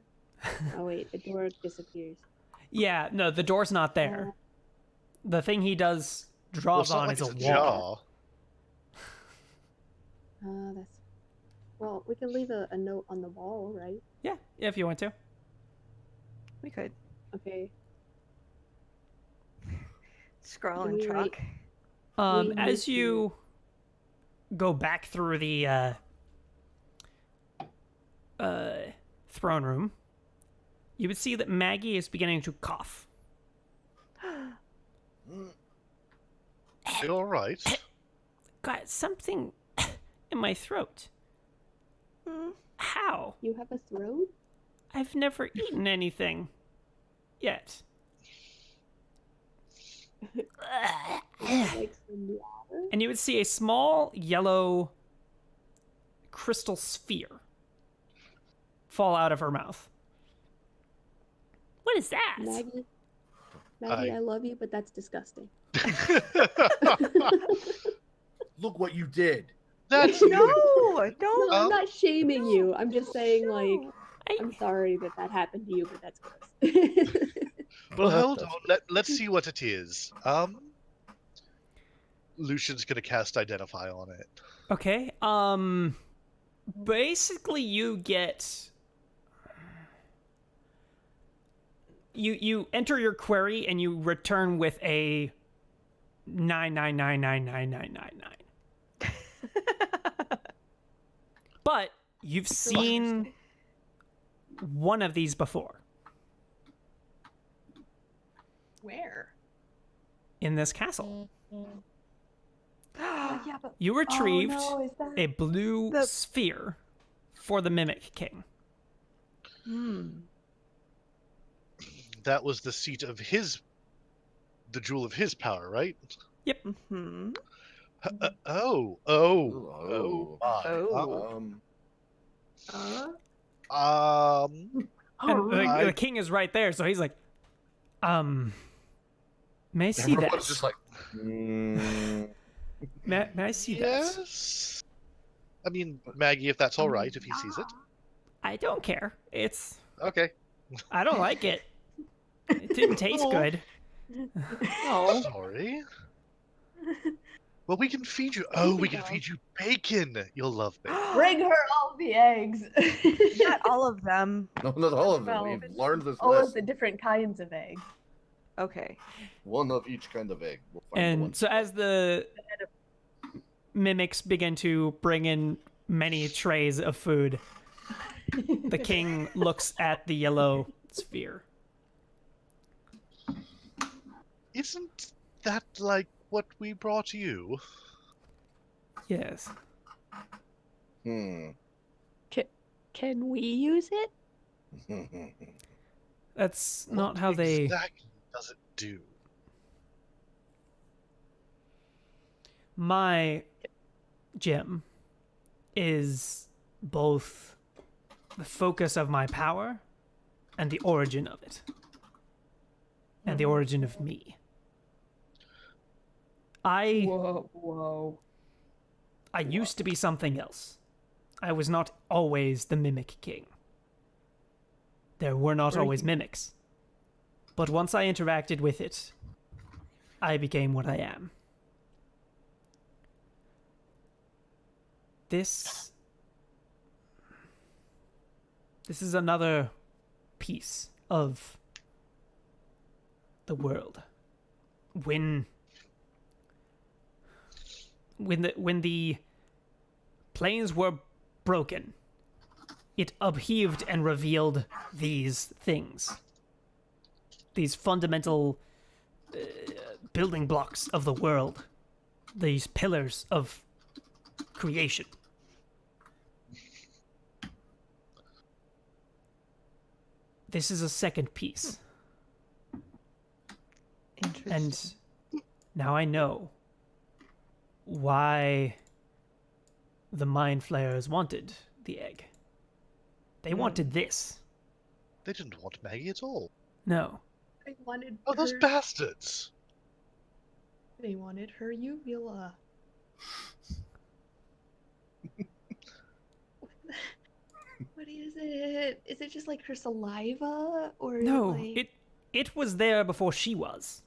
Oh wait, the door disappears. Yeah, no, the door's not there. The thing he does Well, draws it's not on like is a it's wall. That's well. We can leave a note on the wall, right? Yeah, if you want to. We could Okay. scroll Do and we chalk. We As need you go back through the throne room, you would see that Maggie is beginning to cough. You all right? Got something in my throat. How? You have a throat? I've never eaten anything yet. Like some water? And you would see a small yellow crystal sphere fall out of her mouth. What is that? Maggie, I love you, but that's disgusting. Look what you did. That's No, No, don't. I'm not shaming you. I'm just saying, like, No. I'm sorry that happened to you, but that's gross. Well, Well, hold that's- on. Let's see what it is. Lucian's gonna cast Identify on it. Okay. Basically you get you enter your query and you return with a 999999999. But you've seen one of these before Where? in this castle. Yeah, but You retrieved Oh, no, is that... a blue The- sphere for the Mimic King. That was the seat of the jewel of his power, right? Mm-hmm. Oh my. Oh. And I- the king is right there, so he's like, may I see that? Everyone's just like, May I see that? Yes. I mean, Maggie, if that's all right, if he sees it. I don't care. Okay. I don't like it. It didn't taste good. Oh. Sorry. Well, we can feed you. Oh, we can feed you bacon. You'll love bacon. Bring her all the eggs. Not all of them. no, not all of them. Well, We've learned this all of lesson. the different kinds of eggs. Okay. One of each kind of egg. We'll find the one. And so as the mimics begin to bring in many trays of food, the king looks at the yellow sphere. Isn't that like what we brought you? Yes. Hmm. Can we use it? That's What not how they... exactly does it do? My gem is both the focus of my power and the origin of it. And the origin of me. I Whoa. used to be something else. I was not always the Mimic King. There were not always mimics. But once I interacted with it, I became what I am. This is another piece of the world. When the planes were broken, it upheaved and revealed these things. These fundamental building blocks of the world. These pillars of creation. This is a second piece. Interesting. And now I know why the Mind Flayers wanted the egg. They wanted this. They didn't want Maggie at all. No. I wanted Oh, those her. bastards! They wanted her uvula. What is it? Is it just like her saliva, or No, like... it was there before she was.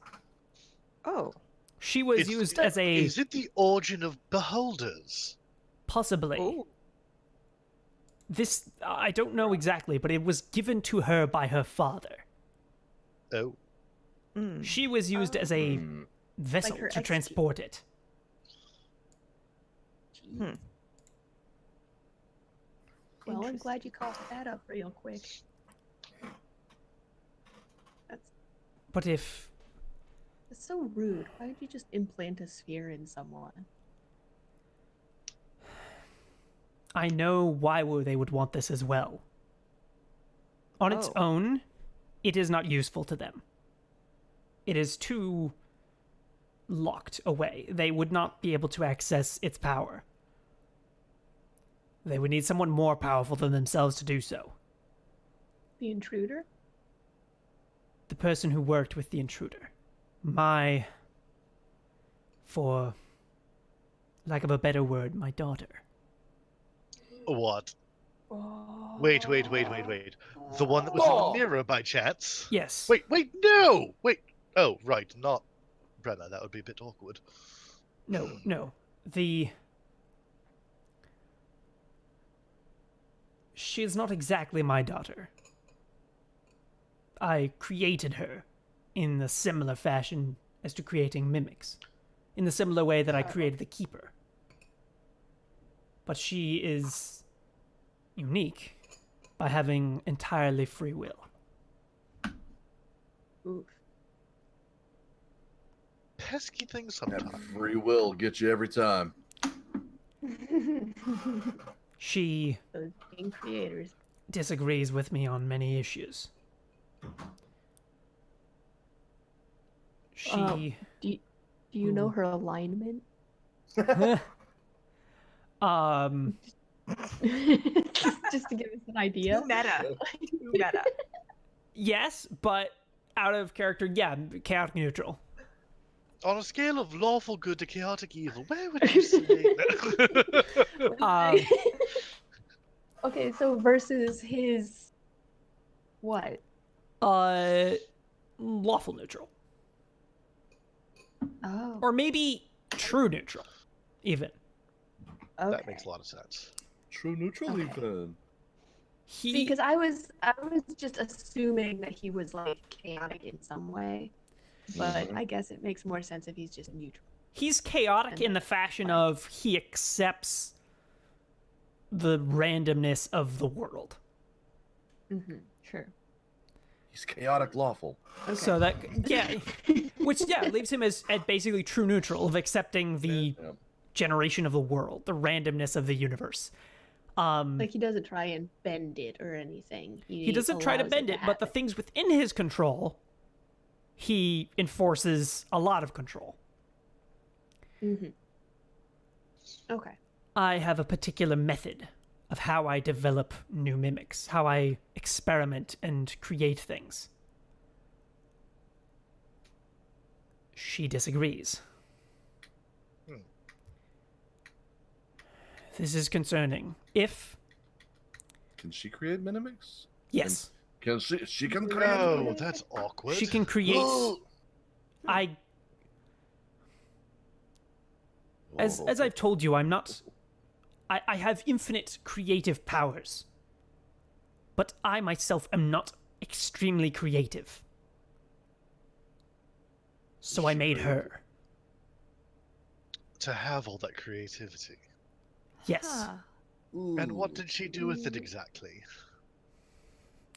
Oh. She was It's- used as a Is it the origin of beholders? possibly. Oh. This I don't know exactly, but it was given to her by her father. Oh. Mm. She was used as a Hmm. vessel her to ex-key. transport it. Hmm. Well, I'm glad you caught that up real quick. That's But if It's so rude. Why would you just implant a sphere in someone? I know why they would want this as well. On its Oh. own, it is not useful to them. It is too locked away. They would not be able to access its power. They would need someone more powerful than themselves to do so. The intruder? The person who worked with the intruder. For lack of a better word, my daughter. What? Oh. Wait. The one that was in the mirror by chance? Yes. Wait, no! Wait. Oh, right, not Brenna. That would be a bit awkward. No. She is not exactly my daughter. I created her in a similar fashion as to creating mimics. In the similar way that I created the Keeper. But she is unique by having entirely free will. Oof. Pesky thing That sometimes. free will gets you every time. She Those game creators. disagrees with me on many issues. She Do you know her alignment? just to give us an idea. Too meta. Too meta. yes, but out of character, yeah, chaotic neutral. On a scale of lawful good to chaotic evil, where would you say? Um, Okay, so versus his what? lawful neutral. Oh, Or maybe true neutral, even. okay. That makes a lot of sense. True neutral Okay. even. He See, because I was just assuming that he was like chaotic in some way, but Mhm. I guess it makes more sense if he's just neutral. he's chaotic And in the fashion of he accepts the randomness of the world. Mm-hmm. Sure. He's chaotic lawful. Okay. So that which leaves him as basically true neutral of accepting the Yeah. generation of the world, the randomness of the universe. Like he doesn't try and bend it or anything. He doesn't try to allows bend it, but the happen. things within his control, he enforces a lot of control. Mhm. Okay. I have a particular method of how I develop new mimics, how I experiment and create things. She disagrees. This is concerning. If Can she create mimics? yes, Can she? She can create. No, that's awkward. she can create. I as I've told you, I'm not. I have infinite creative powers, but I myself am not extremely creative. So I made her. To have all that creativity. Yes, Huh. And what did she do with it exactly?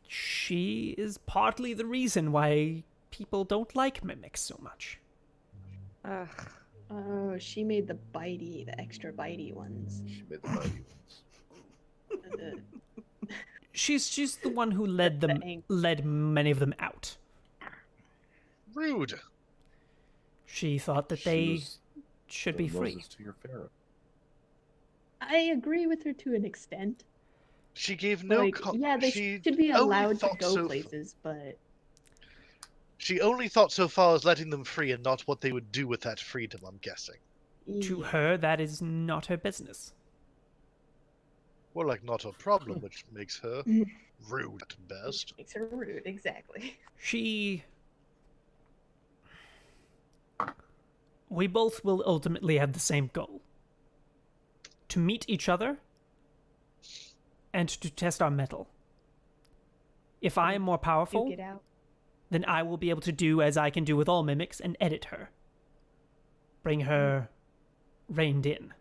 she is partly the reason why people don't like mimics so much. Ugh. Oh, she made the extra bitey ones. She made the mighty ones. She's the one who led The them ang- led many of them out. Rude. She thought that She they was should the be free. Moses to your Pharaoh. I agree with her to an extent. She gave no. Like, yeah, they she should be only allowed to thought go so places, but She only thought so far as letting them free and not what they would do with that freedom, I'm guessing. To yeah. her, that is not her business. Well, like, not a problem, which makes her rude at best. Makes her rude, exactly. We both will ultimately have the same goal. To meet each other and to test our mettle. If I am more powerful, Duke it out. then I will be able to do as I can do with all mimics and edit her. Bring her reined in.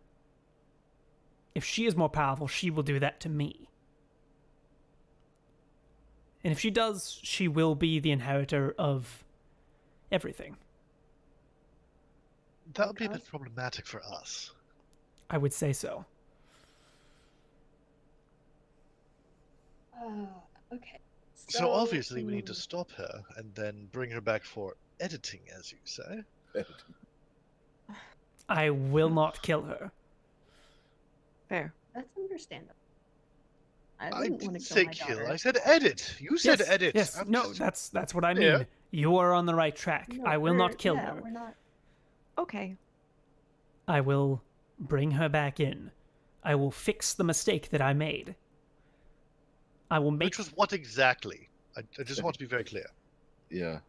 If she is more powerful, she will do that to me. And if she does, she will be the inheritor of everything. That would be a God. bit problematic for us. I would say so. Okay. So obviously we need to hmm, stop her and then bring her back for editing, as you say. I will not kill her. Fair. That's understandable. I I wouldn't want didn't to kill say my kill. daughter. I said edit. You said Yes, edit. yes. I'm No, just- that's what I Yeah. mean. You are on the right track. No, I will not we're- kill yeah, her. We're not. Okay. I will bring her back in. I will fix the mistake that I made. I will make. Which was what exactly? I just want to be very clear. Yeah.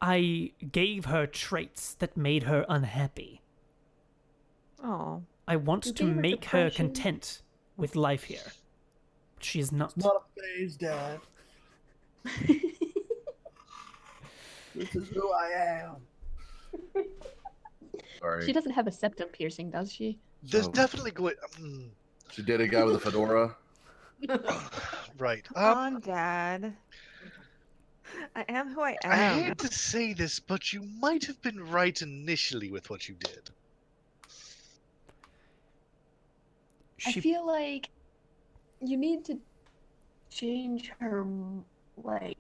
I gave her traits that made her unhappy. Oh. I want You to gave her make her depression. content with life here. But she is not. Not a phase, Dad. This is who I am. Sorry. She doesn't have a septum piercing, does she? There's Oh. definitely going. She did a guy with a fedora. Right. Come on, Dad. I am who I I am. hate to say this, but you might have been right initially with what you did. I She feel like you need to change her like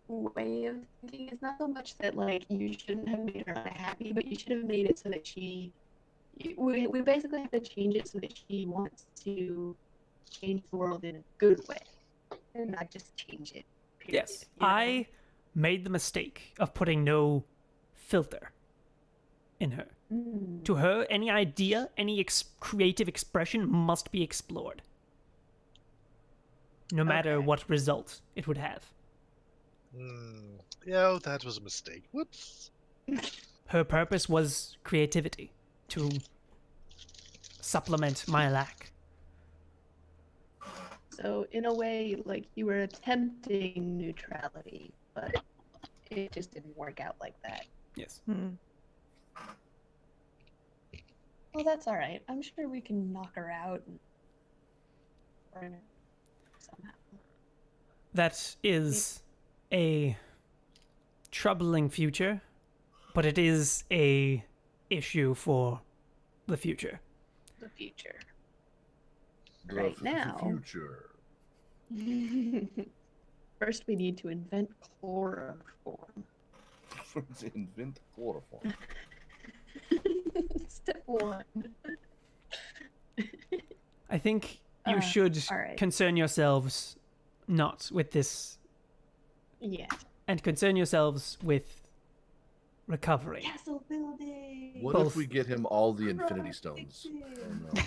way of thinking. It's not so much that like you shouldn't have made her unhappy, but you should have made it so that we basically have to change it so that she wants to change the world in a good way and not just change it. Period, Yes, you know? I made the mistake of putting no filter in her. Mm. To her, any idea, any creative expression must be explored. No matter Okay. what result it would have. Yeah, that was a mistake. Whoops. Her purpose was creativity, to supplement my lack. So in a way, like you were attempting neutrality, but it just didn't work out like that. Yes. Hmm. Well, that's all right. I'm sure we can knock her out and burn her somehow. That is a troubling future, but it is a issue for the future. The future. The Right now. Future. First, we need to invent chloroform. Invent chloroform. Step one. I think you should all right. concern yourselves not with this, Yeah. and concern yourselves with recovery. Castle building. What Both. if we get him all the Infinity Stones? Oh,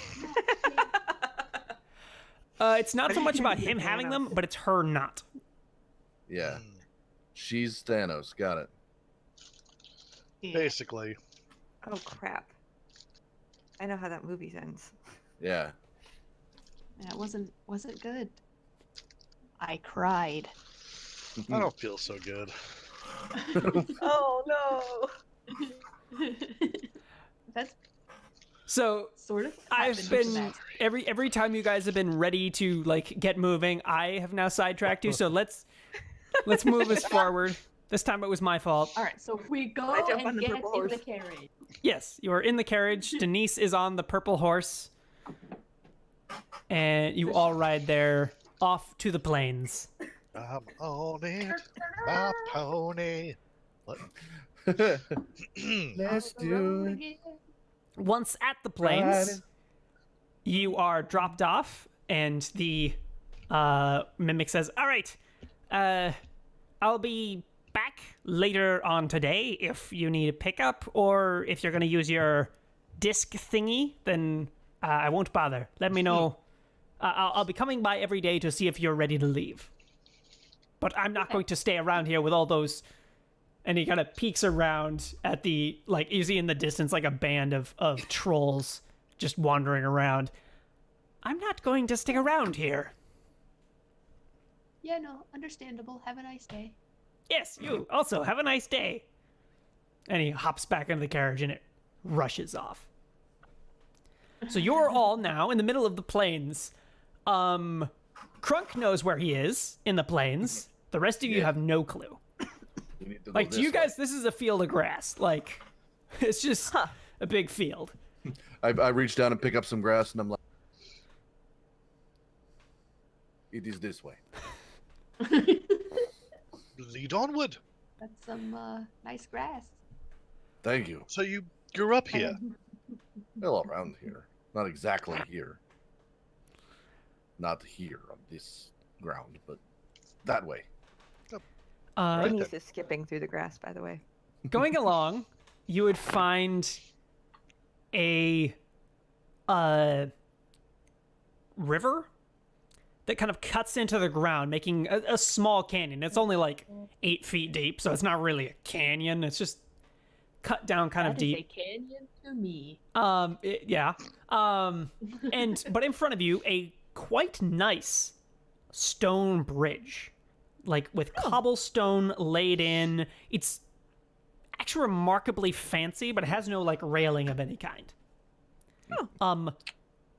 no. It's not so much about him having them, but it's her not. Yeah. Hmm, She's Thanos. Got it. Basically. Oh crap. I know how that movie ends. Yeah. That wasn't good. I cried. I don't feel so good. Oh no. That's So sort of. I've happened been to that. every time you guys have been ready to like get moving, I have now sidetracked you. So let's move us forward. This time it was my fault. All right, so we go I jump on and the get purple in horse. the carriage. Yes, you are in the carriage. Denise is on the purple horse, and you all ride there off to the plains. I'm on it, my pony. What? Let's do it. Once at the plains, you are dropped off, and the mimic says, "All right, I'll be back later on today if you need a pickup, or if you're going to use your disc thingy, then I won't bother. Let me know. I'll be coming by every day to see if you're ready to leave. But I'm not going to stay around here with all those." And he kind of peeks around at the, like, you see in the distance, like, a band of trolls just wandering around. "I'm not going to stick around here." Yeah, no, understandable. Have a nice day. "Yes, you also have a nice day." And he hops back into the carriage and it rushes off. So you're all now in the middle of the plains. Crunk knows where he is in the plains. The rest of you Yeah. have no clue. We need to go Like, to this you guys, way. this is a field of grass. Like, It's just a big field. I reach down and pick up some grass, and I'm like, it is this way. Lead onward. That's some nice grass. Thank you. So you grew up here. Well, around here. Not exactly here. Not here on this ground, but that way. Denise is skipping through the grass, by the way. Going along, you would find a river that kind of cuts into the ground, making a small canyon. It's only like 8 feet deep, so it's not really a canyon. It's just cut down kind of That is deep. a canyon to me. Yeah. But in front of you, a quite nice stone bridge, like with cobblestone laid in. It's actually remarkably fancy, but it has no like railing of any kind. I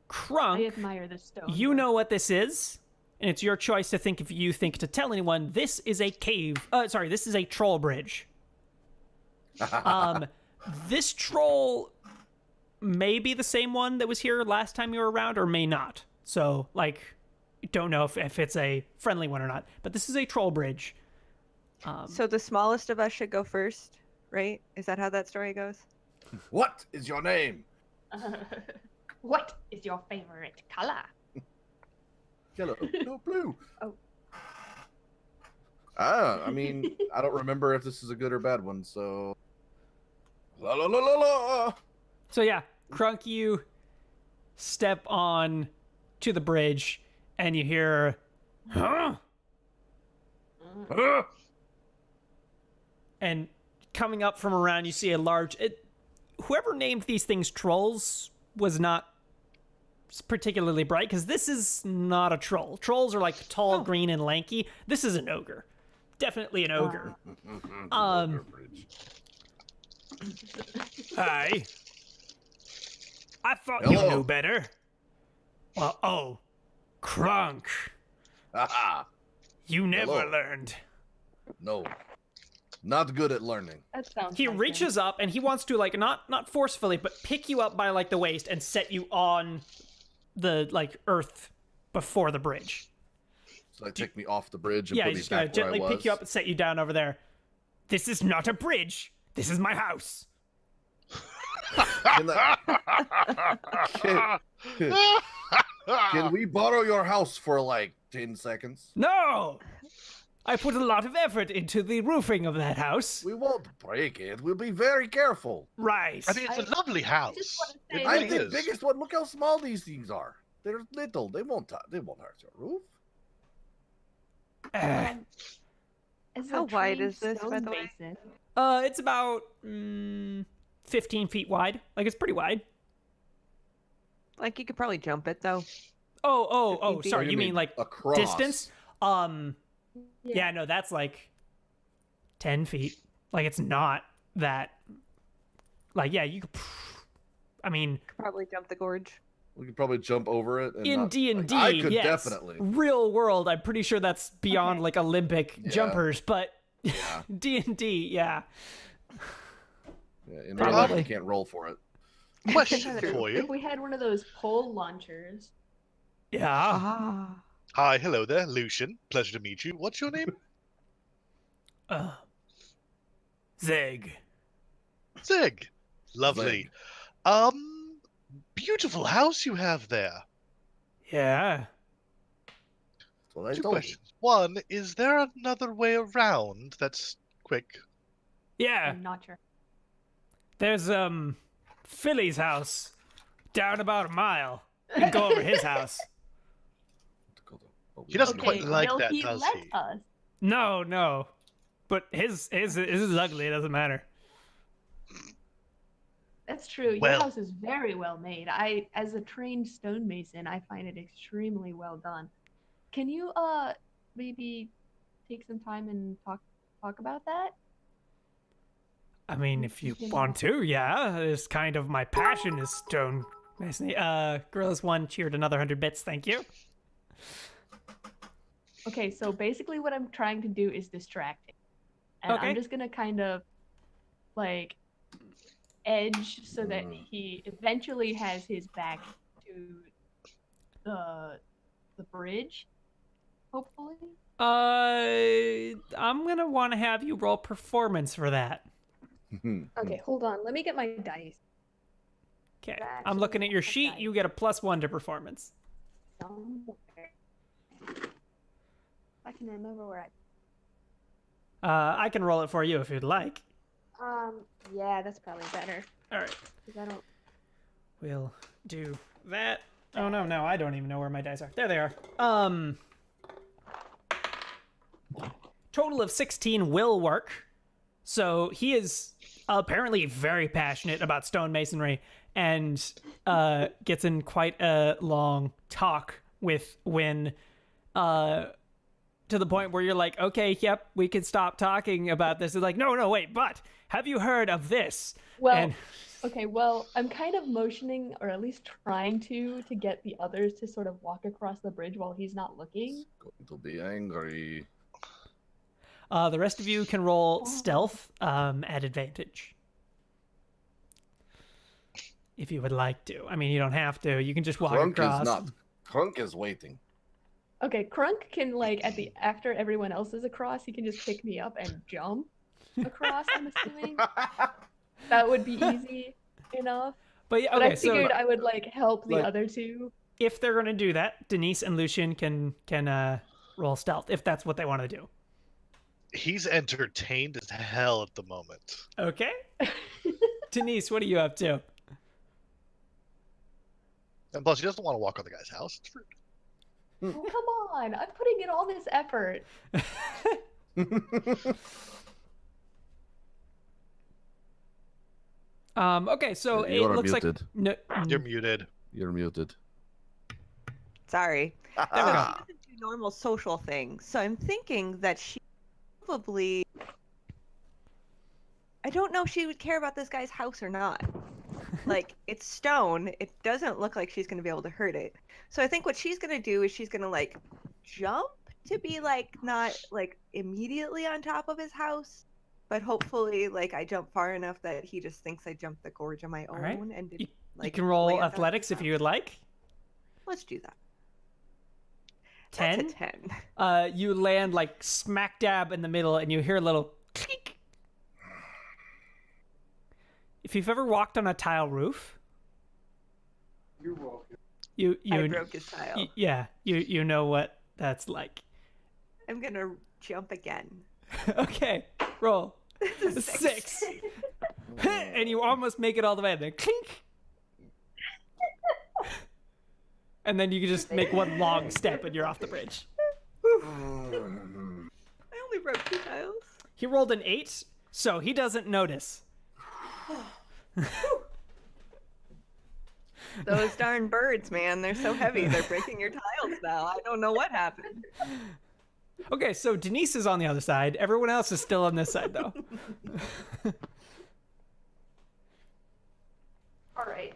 Crunk, admire the stone. you know what this is, and it's your choice to think if you think to tell anyone. This is a cave. This is a troll bridge. This troll may be the same one that was here last time you were around, or may not. So, like, don't know if it's a friendly one or not. But this is a troll bridge. So the smallest of us should go first, right? Is that how that story goes? What is your name? What is your favorite color? Yellow. No, blue. Oh. I mean, I don't remember if this is a good or bad one, so... La la la la la! So yeah, Crunk, you step on to the bridge, and you hear, huh? And coming up from around, you see a large... whoever named these things trolls was not particularly bright, because this is not a troll. Trolls are like tall, green, and lanky. This is an ogre. Definitely an ogre. Hi. I thought you Hello. knew better. Well, Crunk. Haha. You never Hello. learned. No. Not good at learning. That sounds He nice, reaches up and he wants to like not forcefully, but pick you up by like the waist and set you on the like earth before the bridge. So they take me off the bridge and Yeah, put he's me just gonna back where I gently was. pick you up and set you down over there. This is not a bridge. This is my house. Can, can we borrow your house for like 10 seconds? No! I put a lot of effort into the roofing of that house. We won't break it. We'll be very careful. Right. I mean, it's a lovely house. just wanna It say- I'm really the is. biggest one. Look how small these things are. They're little. They won't hurt your roof. As a How wide trained is this, by the way? stonemason, It's about 15 feet wide. Like, it's pretty wide. Like you could probably jump it though. Oh, 15 feet. sorry. You mean like across? distance? Yeah, no, that's like 10 feet. Like, it's not that. Like, yeah, you could. I mean, Probably jump the gorge. We could probably jump over it. And in not- D&D, like, I could yes. definitely. Real world, I'm pretty sure that's beyond like Olympic Yeah. jumpers, but Yeah. D&D, yeah. Yeah, in real life, Probably. you can't roll for it. Question for if you. we had one of those pole launchers, Yeah. Ah. Hi, hello there, Lucian. Pleasure to meet you. What's your name? Zeg. Zig. Lovely. Beautiful house you have there. Yeah. That's what I Two told you. questions. One, is there another way around that's quick? Yeah. I'm not sure. There's Philly's house down about a mile. You can go over his house. He doesn't Okay, quite like will that, he does let he? us? No. But his is ugly, it doesn't matter. That's true. Your Well- house is very well made. As a trained stonemason, I find it extremely well done. Can you maybe take some time and talk about that? I mean, if you Yeah. want to, yeah. It's kind of my passion is stone masonry. Gorillas 1 cheered another 100 bits, thank you. Okay, so basically what I'm trying to do is distract him. And Okay. I'm just gonna kind of like edge so that he eventually has his back to the bridge. Hopefully. I'm gonna want to have you roll performance for that. Okay, hold on. Let me get my dice. Okay. Actually, I'm looking at your I have sheet. dice. You get a +1 to performance. Somewhere. I can remember where I can roll it for you if you'd like. yeah, that's probably better. All right. Because I don't. We'll do that. Oh no, I don't even know where my dice are. There they are. Total of 16 will work. So he is apparently very passionate about stonemasonry and gets in quite a long talk with Wynn to the point where you're like, okay, yep, we can stop talking about this. It's like, no, wait, but have you heard of this? Well, And okay, well, I'm kind of motioning, or at least trying to get the others to sort of walk across the bridge while he's not looking. Going to be angry. the rest of you can roll stealth at advantage. If you would like to. I mean, you don't have to. You can just walk Crunk across. is not. Crunk is waiting. Okay, Crunk can like after everyone else is across, he can just pick me up and jump across. I'm assuming that would be easy enough. But yeah, But okay, I figured so I would like help the like- other two. if they're gonna do that, Denise and Lucian can roll stealth if that's what they want to do. He's entertained as hell at the moment. Okay. Denise, what are you up to? And plus, he doesn't want to walk on the guy's house. It's rude. Oh, come on, I'm putting in all this effort. Okay, so it You're looks muted. like You're muted. You're muted. Sorry. There we go. She doesn't do normal social things, so I'm thinking that she probably. I don't know if she would care about this guy's house or not. Like, it's stone. It doesn't look like she's going to be able to hurt it. So I think what she's going to do is she's going to, like, jump to be, like, not, like, immediately on top of his house. But hopefully, like, I jump far enough that he just thinks I jumped the gorge on my own. right. And did, You like, can roll land on athletics his if you would like. Let's do that. 10. That's a 10. You land like smack dab in the middle, and you hear a little clink. If you've ever walked on a tile roof, You're welcome. you I broke his tile. yeah, you know what that's like. I'm going to jump again. Okay, roll. It's a 6. And you almost make it all the way, and then clink. And then you can just make one long step and you're off the bridge. I only broke 2 tiles. He rolled an 8, so he doesn't notice. Those darn birds, man, they're so heavy. They're breaking your tiles now. I don't know what happened. Okay, so Denise is on the other side. Everyone else is still on this side, though. All right.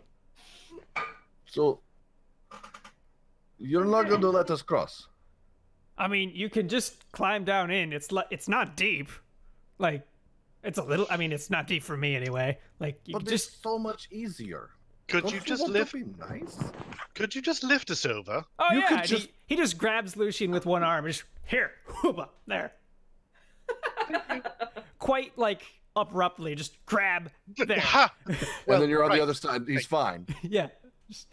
So, you're not going to let us cross. I mean, you can just climb down in. It's not deep. Like, it's a little. I mean, it's not deep for me anyway. Like, you But can it's just. so much easier. Could Don't you just want to lift? be nice? Could you just lift us over? Oh you yeah, could and just- he just grabs Lucian with one arm. And just here, whoopa, there. Quite like abruptly, just grab there. Ha! And Well, then you're on right. the other side. He's fine. Yeah, Just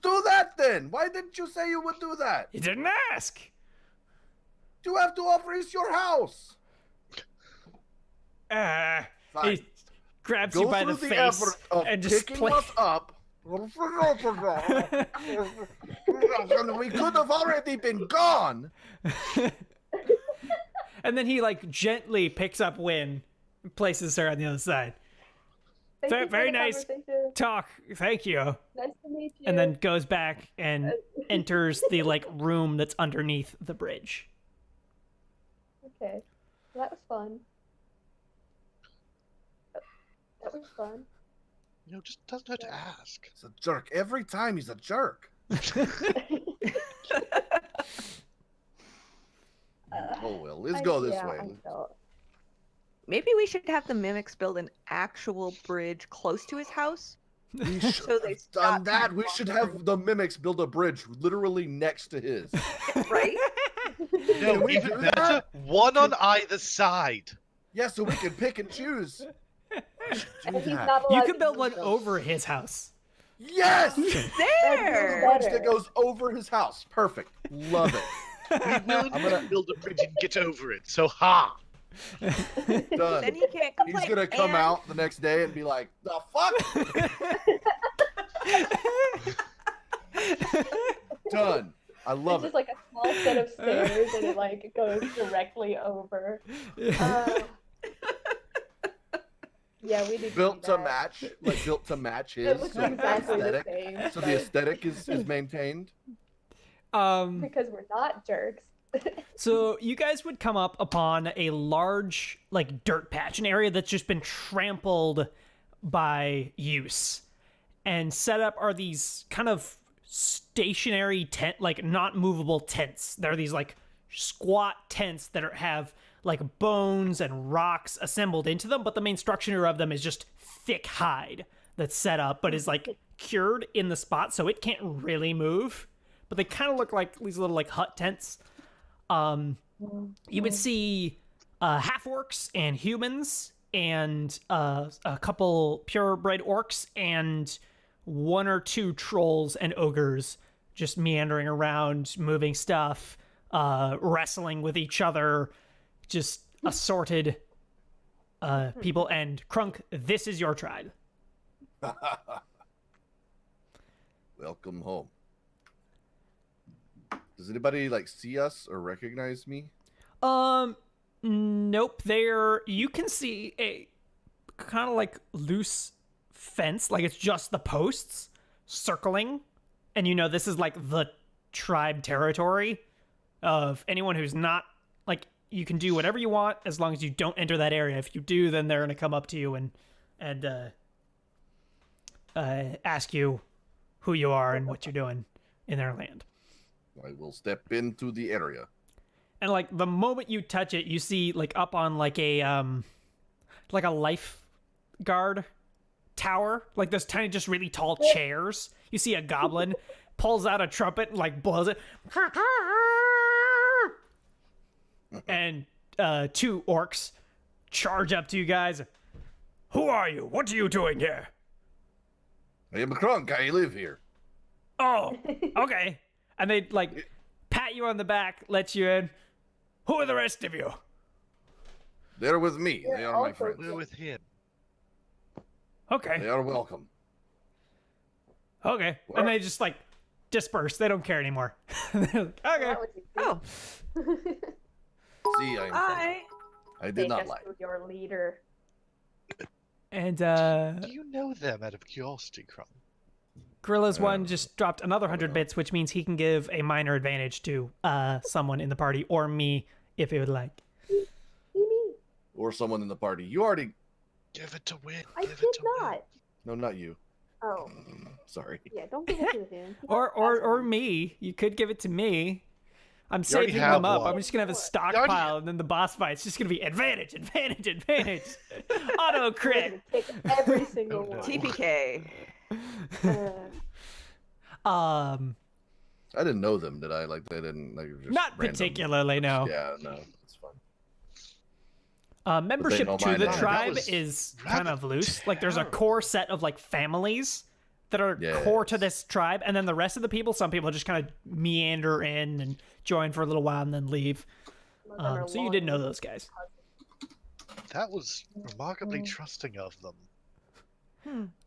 do that then. Why didn't you say you would do that? you didn't ask. You have to offer us your house. Fine. He grabs Go you by through the the face effort of and just picking play. us up. We could have already been gone. And then he like gently picks up Wynn and places her on the other side. Thank you for Very the nice. conversation. Talk, thank you. Nice to meet you. And then goes back and enters the like room that's underneath the bridge. Okay, well, that was fun. That was fun. You know, just doesn't have to ask. He's a jerk. Every time he's a jerk. Oh well, let's go this way. I felt. maybe we should have the mimics build an actual bridge close to his house. We should So they have stop done that. trying We to should walk have the mimics build a bridge literally next to his. Right? No, Can we even do better, that? one on either side. Yeah, so we can pick and choose. We should do And he's that. not You allowed could to build use one them. over his house. Yes! There! Bridge that goes over his house. Perfect. Love it. We will gonna- build a bridge and get over it. So ha! Done. Then he can't complain. He's gonna come and out the next day and be like, "The fuck?" Done. I It's love just it. like a small set of stairs, and it like goes directly over. Yeah, we did Built do to that. match, like built to match his It looks so exactly the aesthetic. same. So the but aesthetic is maintained. because we're not jerks. So you guys would come up upon a large, like, dirt patch, an area that's just been trampled by use. And set up are these kind of stationary tent, like, not movable tents. They're these, like, squat tents that have, like, bones and rocks assembled into them, but the main structure of them is just thick hide that's set up, but is, like, cured in the spot, so it can't really move. But they kind of look like these little, like, hut tents. You would see half-orcs and humans and a couple purebred orcs and one or two trolls and ogres just meandering around, moving stuff, wrestling with each other, just assorted people. And Krunk, this is your tribe. Welcome home. Does anybody like see us or recognize me? Nope. You can see a kind of like loose fence, like it's just the posts circling, and you know this is like the tribe territory of anyone who's not, like, you can do whatever you want as long as you don't enter that area. If you do, then they're gonna come up to you and ask you who you are and what you're doing in their land. I will step into the area. And like the moment you touch it, you see like up on like a lifeguard tower, like those tiny, just really tall chairs. You see a goblin pulls out a trumpet and like blows it, and two orcs charge up to you guys. Who are you? What are you doing here? I am a Krunk. I live here. Oh, okay. And they like pat you on the back, let you in. Who are the rest of you? They're with me. They are my also- friends. We're with him. Okay. They are welcome. Okay. And they just like disperse. They don't care anymore. They're like, okay. That was easy. Oh, See, I am friendly. I I did Take not us lie. to your leader. And Do you know them out of curiosity, Crumb? Gorilla's one just dropped another 100 bits, which means he can give a minor advantage to someone in the party or me if he would like. Me. Or someone in the party. You already. Give it to Win. I Give did it to Win. not. No, not you. Oh, Sorry. yeah, don't give it to him. Or me. You could give it to me. I'm You already saving have them up. one. I'm just gonna have a You already stockpile, and then the boss fight's just gonna be advantage, advantage, advantage, auto We're crit. gonna take every single Oh, no. one. TPK. Uh, I didn't know them, did I? Like, they didn't. Like, just Not random. particularly, no. Yeah, no. It's fine. Membership don't to mind the that. tribe That was is rather kind of loose. Like, there's a terrible. core set of like families that are core to Yes. this tribe, and then the rest of the people, some people just kind of meander in and join for a little while and then leave. some of them are So you didn't know long those guys. That was remarkably trusting of them.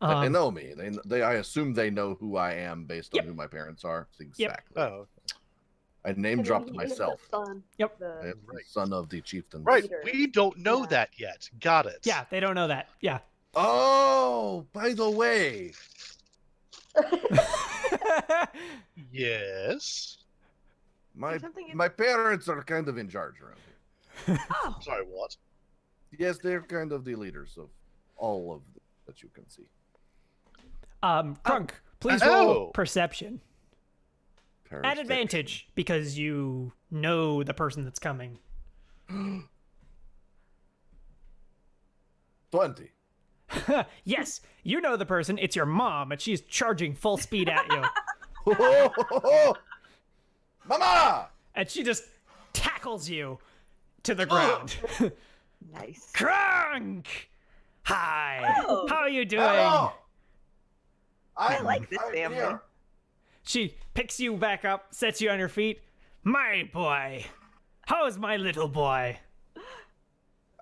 They know me. They. I assume they know who I am based on Yep. who my parents are. Exactly. Oh, I name And then dropped he is the myself. son, Yep. the- I am the Right. son of the chieftain. right. Leader. We don't know Yeah. that yet. Got it. Yeah, they don't know that. Yeah. Oh, by the way, Yes. my something in- my parents are kind of in charge around here. Oh, Sorry, what? Yes, they're kind of the leaders of all of them that you can see. Krunk, please Oh. roll perception. At Perception. advantage because you know the person that's coming. 20. Yes, you know the person. It's your mom, and she's charging full speed at you. Mama! And she just tackles you to the ground. Nice. Krunk! Hi. Oh. How are you doing? Hello! I like this I'm family. here. She picks you back up, sets you on your feet. My boy. How's my little boy?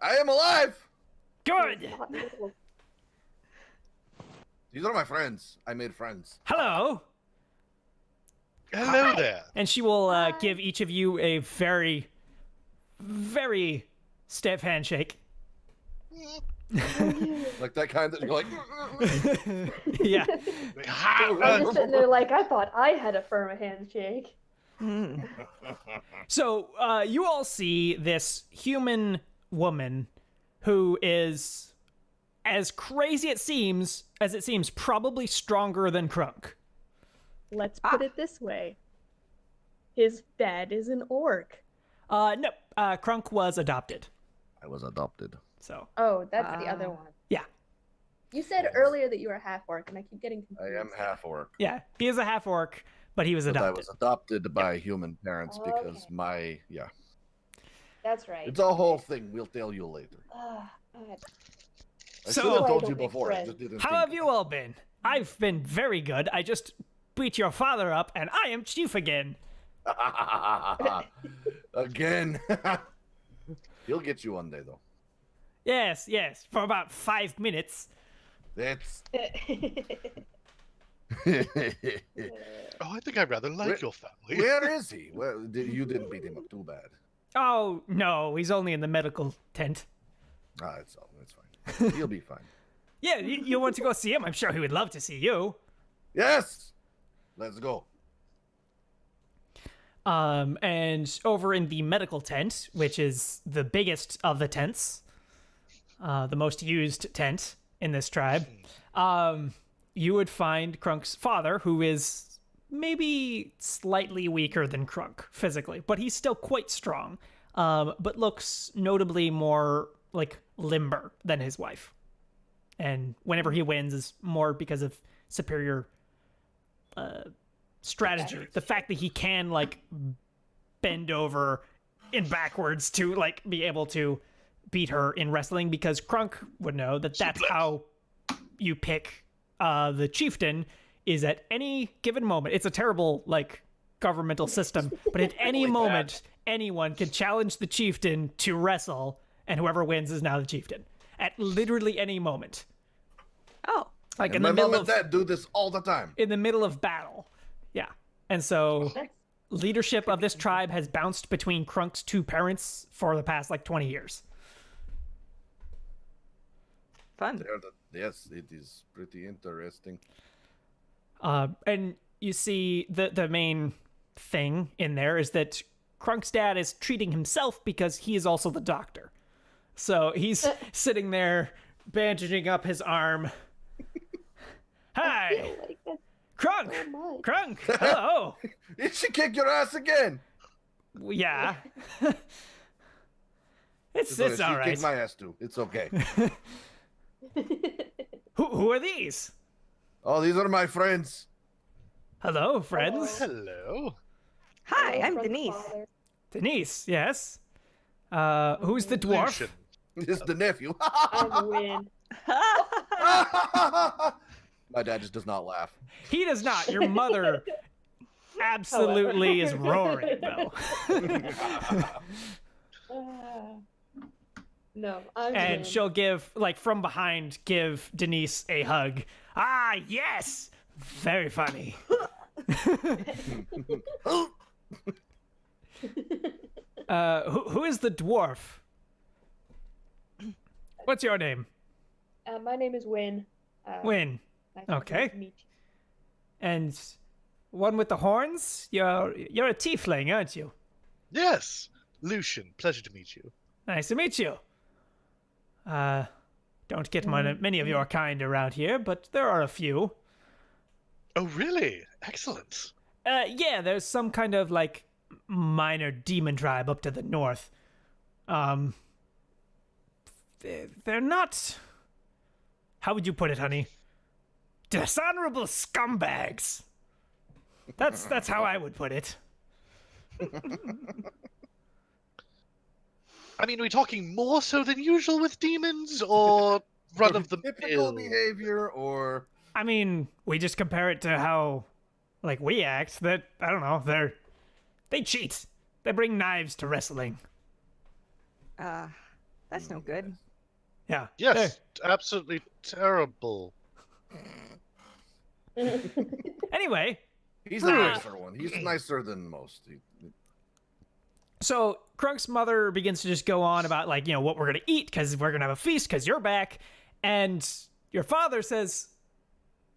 I am alive! Good. Not little. These are my friends. I made friends. Hello. Hello there. And she will give each of you a very, very stiff handshake. Like that kind that you're like, Yeah. I'm just sitting there like, I thought I had a firm handshake. So you all see this human woman who is as crazy as it seems, probably stronger than Krunk. Let's put it this way. His dad is an orc. No, Krunk was adopted. I was adopted. So Oh, that's the other one. yeah, You said earlier that you were half orc, and I keep getting I confused. am half orc. yeah, he is a half orc, but he was But I adopted. was adopted by human parents because Okay. my That's right. It's a whole thing. We'll tell you later. God. I So- should have Why told don't you make before. I friends? just didn't How think have of you all been? I've been very good. I just beat your father up, and I am chief again. it. Again. He'll get you one day though. Yes, for about 5 minutes. That's Oh, I think I rather like Where- your family. where is he? Well, you didn't beat him up too bad. Oh, no, he's only in the medical tent. Ah, it's fine. He'll be fine. Yeah, you want to go see him? I'm sure he would love to see you. Yes. Let's go. And over in the medical tent, which is the biggest of the tents, the most used tent in this tribe, you would find Krunk's father, who is maybe slightly weaker than Krunk physically, but he's still quite strong, but looks notably more like limber than his wife. And whenever he wins is more because of superior strategy. The fact that he can like bend over in backwards to like be able to beat her in wrestling, because Krunk would know that that's how you pick the chieftain, is at any given moment. It's a terrible like governmental system, but at any moment anyone can challenge the chieftain to wrestle, and whoever wins is now the chieftain at literally any moment. Oh, Like And in my the mom middle and of dad do this all the time. in the middle of battle. Yeah. And so leadership of this tribe has bounced between Krunk's two parents for the past like 20 years. fun. Yes, it is pretty interesting. And you see the main thing in there is that Krunk's dad is treating himself because he is also the doctor. So he's sitting there bandaging up his arm. Hi, Like that Krunk! so much. Krunk! Hello! Did she kick your ass again? Yeah. it's She all right. kicked my ass too. It's okay. Who are these? Oh, these are my friends. Hello, friends. Hello. Hi, I'm From Denise. father. Denise, yes. Who's the dwarf? Lucian. This is the nephew. I'm Win. My dad just does not laugh. He does not. Your mother absolutely is roaring, though. No, I'm And Win. she'll give, like, from behind, give Denise a hug. Ah, yes! Very funny. Who is the dwarf? What's your name? My name is Win. Win. Nice to Okay. meet you. And one with the horns? You're a tiefling, aren't you? Yes. Lucian. Pleasure to meet you. Nice to meet you. Don't get many of your kind around here, but there are a few. Oh, really? Excellent. Yeah, there's some kind of like minor demon tribe up to the north. They're not how would you put it, honey? Dishonorable scumbags. That's how I would put it. I mean, are we talking more so than usual with demons, or run of the Typical mill? behavior, or I mean, we just compare it to how, like, we act. That I don't know. They cheat. They bring knives to wrestling. That's no good. Yeah. Yes, absolutely terrible. Anyway, he's the nicer one. He's nicer than most. so Crunk's mother begins to just go on about, like, what we're gonna eat because we're gonna have a feast because you're back, and your father says,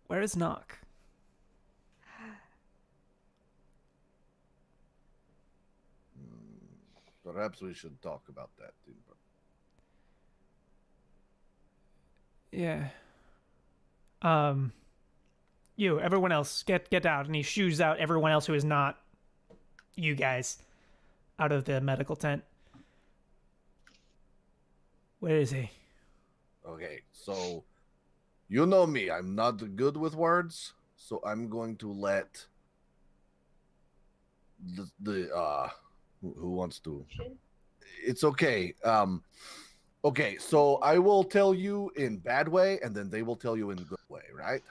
"Where is Knock?" Perhaps we should talk about that. Yeah. You, everyone else, get out. And he shoos out everyone else who is not you guys out of the medical tent. Where is he? Okay, so you know me. I'm not good with words, so I'm going to let who wants to. It's okay. Okay, so I will tell you in bad way, and then they will tell you in good way, right?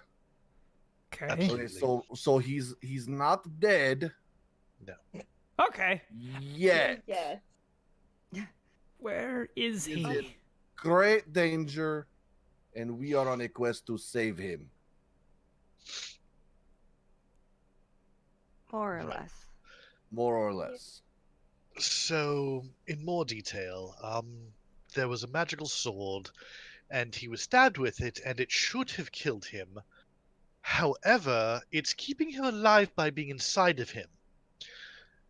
Okay. Absolutely. Okay, so he's not dead Okay. yet. Yeah. Where is He is he? in great danger, and we are on a quest to save him. More or Right. less. More or less. So, in more detail, there was a magical sword, and he was stabbed with it, and it should have killed him. However, it's keeping him alive by being inside of him.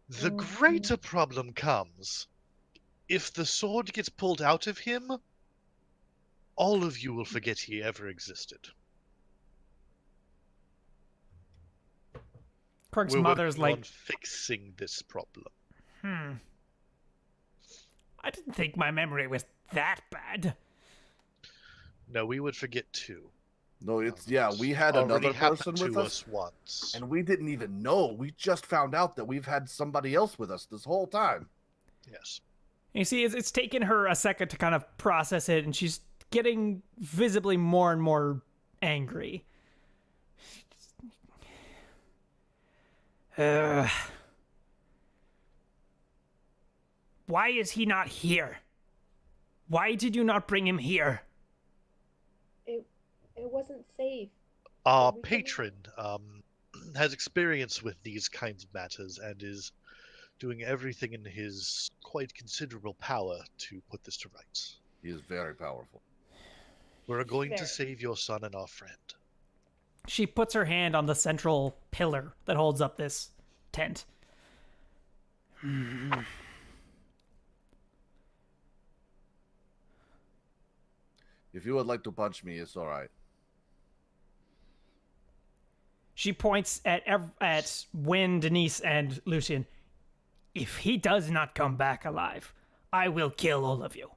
The greater problem comes if the sword gets pulled out of him, all of you will forget he ever existed. Crunk's We're mother's working like, on fixing this problem. I didn't think my memory was that bad. No, we would forget too. No, it's we had Already another person happened with to us, once. and we didn't even know. We just found out that we've had somebody else with us this whole time. Yes. You see, it's taken her a second to kind of process it, and she's getting visibly more and more angry. Why is he not here? Why did you not bring him here? It wasn't safe. Our we couldn't- patron has experience with these kinds of matters and is doing everything in his quite considerable power to put this to rights. He is very powerful. We're going to Very. save your son and our friend. She puts her hand on the central pillar that holds up this tent. If you would like to punch me, it's all right. She points at Wynn, Denise, and Lucian. If he does not come back alive, I will kill all of you.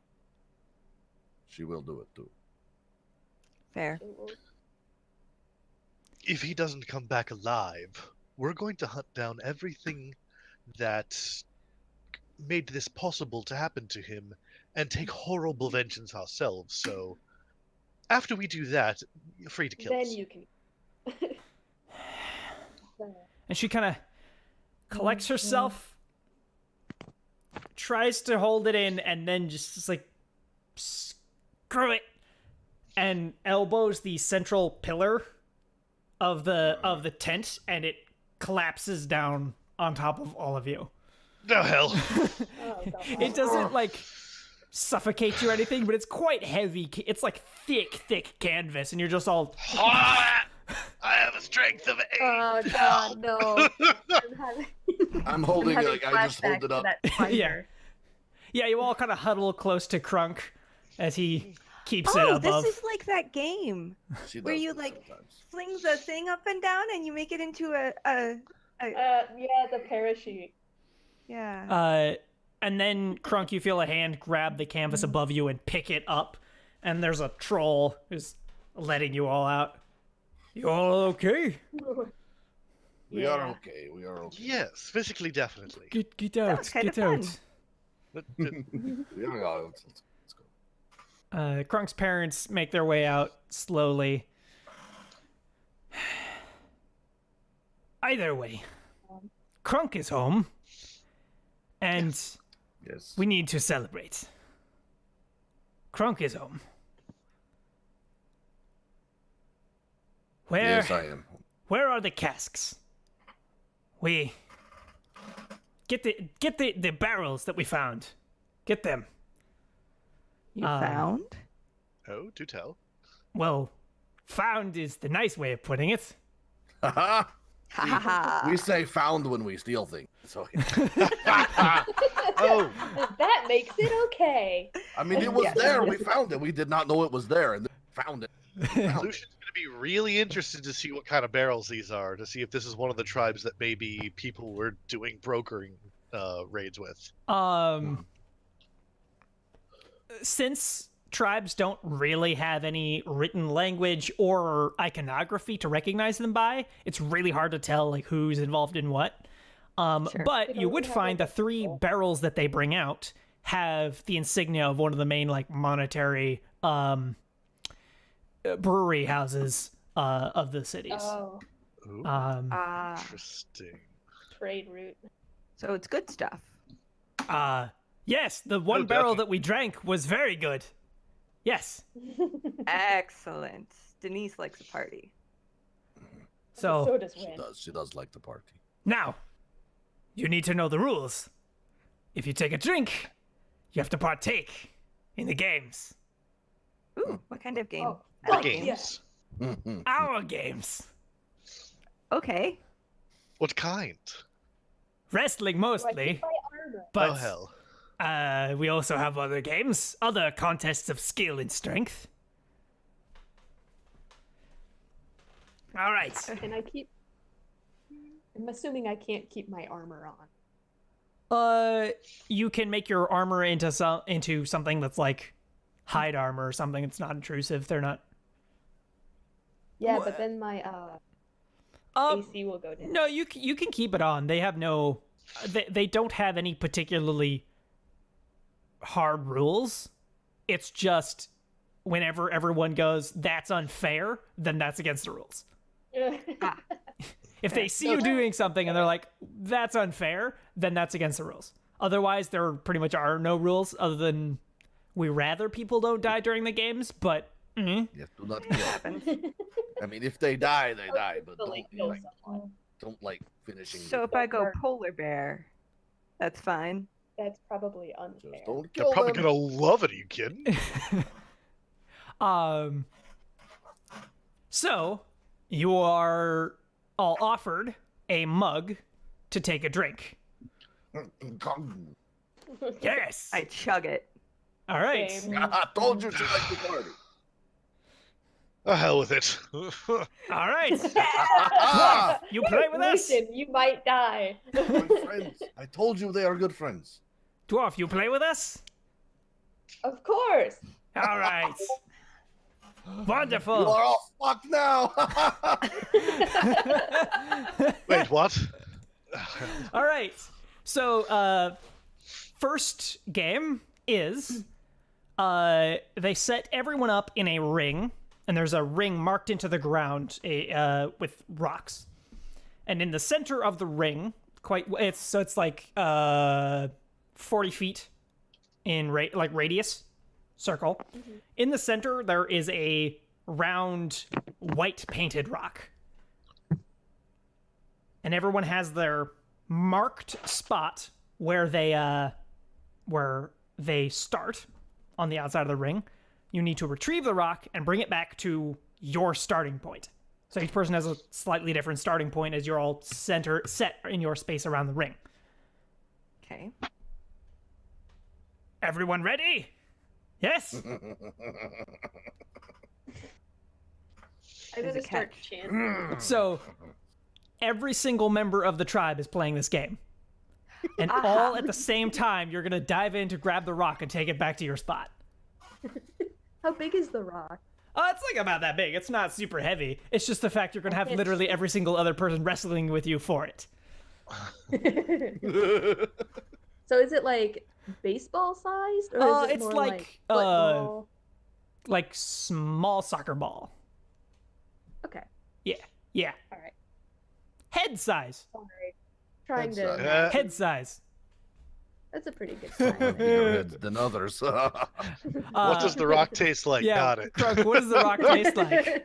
She will do it too. Fair. If he doesn't come back alive, we're going to hunt down everything that made this possible to happen to him and take horrible vengeance ourselves. So, after we do that, you're free to kill Then us. you can. And she kind of collects herself, tries to hold it in, and then just like, screw it, and elbows the central pillar of the tent, and it collapses down on top of all of you. No hell. Oh, God. It doesn't like suffocate you or anything, but it's quite heavy. It's like thick canvas, and you're just all. I have a strength of 8. Oh God, no! I'm having- I'm holding I'm it having like I just hold flashbacks it to up. that fighter. Yeah, you all kind of huddle close to Crunk as he keeps it Oh, above. this is like that game She where does you this like sometimes. fling the thing up and down and you make it into a Yeah, the parachute. yeah. And then Crunk, you feel a hand grab the canvas above you and pick it up, and there's a troll who's letting you all out. You all okay? We are okay. We are okay. Yes, physically, definitely. Get out. was kinda Get out. fun. But, We are, let's go. Krunk's parents make their way out slowly. Either way, Krunk is home, and Yes. we need to celebrate. Krunk is home. Yes, I am. Where are the casks? We get the barrels that we found. Get them. You found? oh, do tell. Well, found is the nice way of putting it. Haha. Ha ha ha. We say found when we steal things. So Oh, That makes it okay. I mean, it was Yes. there. We found it. We did not know it was there, and then we found it. Lucian's going to be really interested to see what kind of barrels these are, to see if this is one of the tribes that maybe people were doing brokering raids with. Since tribes don't really have any written language or iconography to recognize them by, it's really hard to tell like who's involved in what. Sure. But They you don't would have, find the like, a three symbol. barrels that they bring out have the insignia of one of the main like monetary brewery houses of the cities. Oh, Ooh, Ah, interesting. trade route. so it's good stuff. Yes, the one barrel definitely. that we drank was very good. Yes. Excellent. Denise likes a party. So So does She Win. does. She does like the party. now, you need to know the rules. If you take a drink, you have to partake in the games. Ooh, what kind of game? Oh, I like Games? yeah. Our games. Okay. What kind? Wrestling Do I mostly, keep my armor? but oh, hell. we also have other games, other contests of skill and strength. All right. Can I keep? I'm assuming I can't keep my armor on. You can make your armor into something that's like hide armor or something. It's not intrusive. They're not. Yeah, but then my AC will go down. No, you can keep it on. They have no. They don't have any particularly hard rules. It's just whenever everyone goes, that's unfair, then that's against the rules. If they see you doing something and they're like, that's unfair, then that's against the rules. Otherwise, there pretty much are no rules other than we rather people don't die during the games, but Yes, do not kill. I mean, if they die, they die, but To, like, don't kill like, someone. don't like finishing. So if I go polar bear, that's fine. That's probably Just unfair. don't They're kill probably them. going to love it, are you kidding? So you are all offered a mug to take a drink. Yes. I chug it. All right. Same. I told you she liked the party. The hell with it. All right. Ah, You play with us? Lucian, you might die. good friends. I told you they are good friends. Dwarf, you play with us? Of course. All right. You Wonderful. are all fucked now. Wait, what? All right. So, first game is they set everyone up in a ring, and there's a ring marked into the ground with rocks. And in the center of the ring, it's like 40 feet in radius circle. In the center, there is a round white painted rock. And everyone has their marked spot where they start on the outside of the ring. You need to retrieve the rock and bring it back to your starting point. So each person has a slightly different starting point as you're all set in your space around the ring. Okay. Everyone ready? Yes? I'm There's gonna a start catch. chanting. So every single member of the tribe is playing this game. And all at the same time, you're going to dive in to grab the rock and take it back to your spot. How big is the rock? It's like about that big. It's not super heavy. It's just the fact you're gonna have literally every single other person wrestling with you for it. So is it like baseball sized, or is it It's more like, football? Like small soccer ball. Okay, Yeah. all right. Head size. Sorry, trying to. That's, imagine. Head size. That's a pretty good size. Bigger heads than others. What does the rock taste like? Yeah, Got it. Crunk, what does the rock taste like?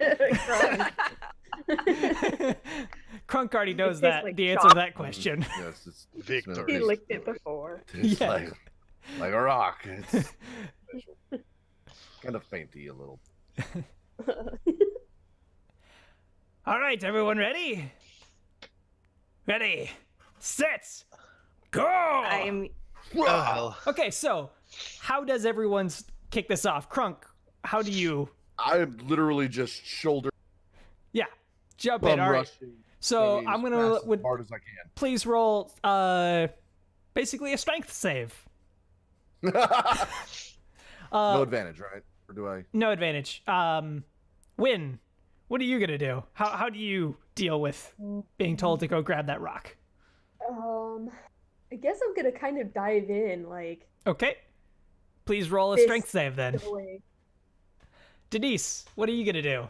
Crunk. Crunk already knows tastes that like the answer to that question. Yes, it's Victory. He licked it before. Tastes Yeah. like a rock. It's special. Kind of fainty a little. All right, everyone ready? Ready, set, go! I'm Oh, hell. Okay, so how does everyone kick this off? Crunk, how do you? I'm literally just shoulder Yeah, jump in. All right. rushing. So as I'm gonna fast, as hard as I please roll basically a strength save. can. No advantage, right? Or do I? No advantage. Win. What are you gonna do? How do you deal with being told to go grab that rock? I guess I'm gonna kind of dive in, like. Okay. Please roll a Fist strength save then. Away. Denise, what are you gonna do?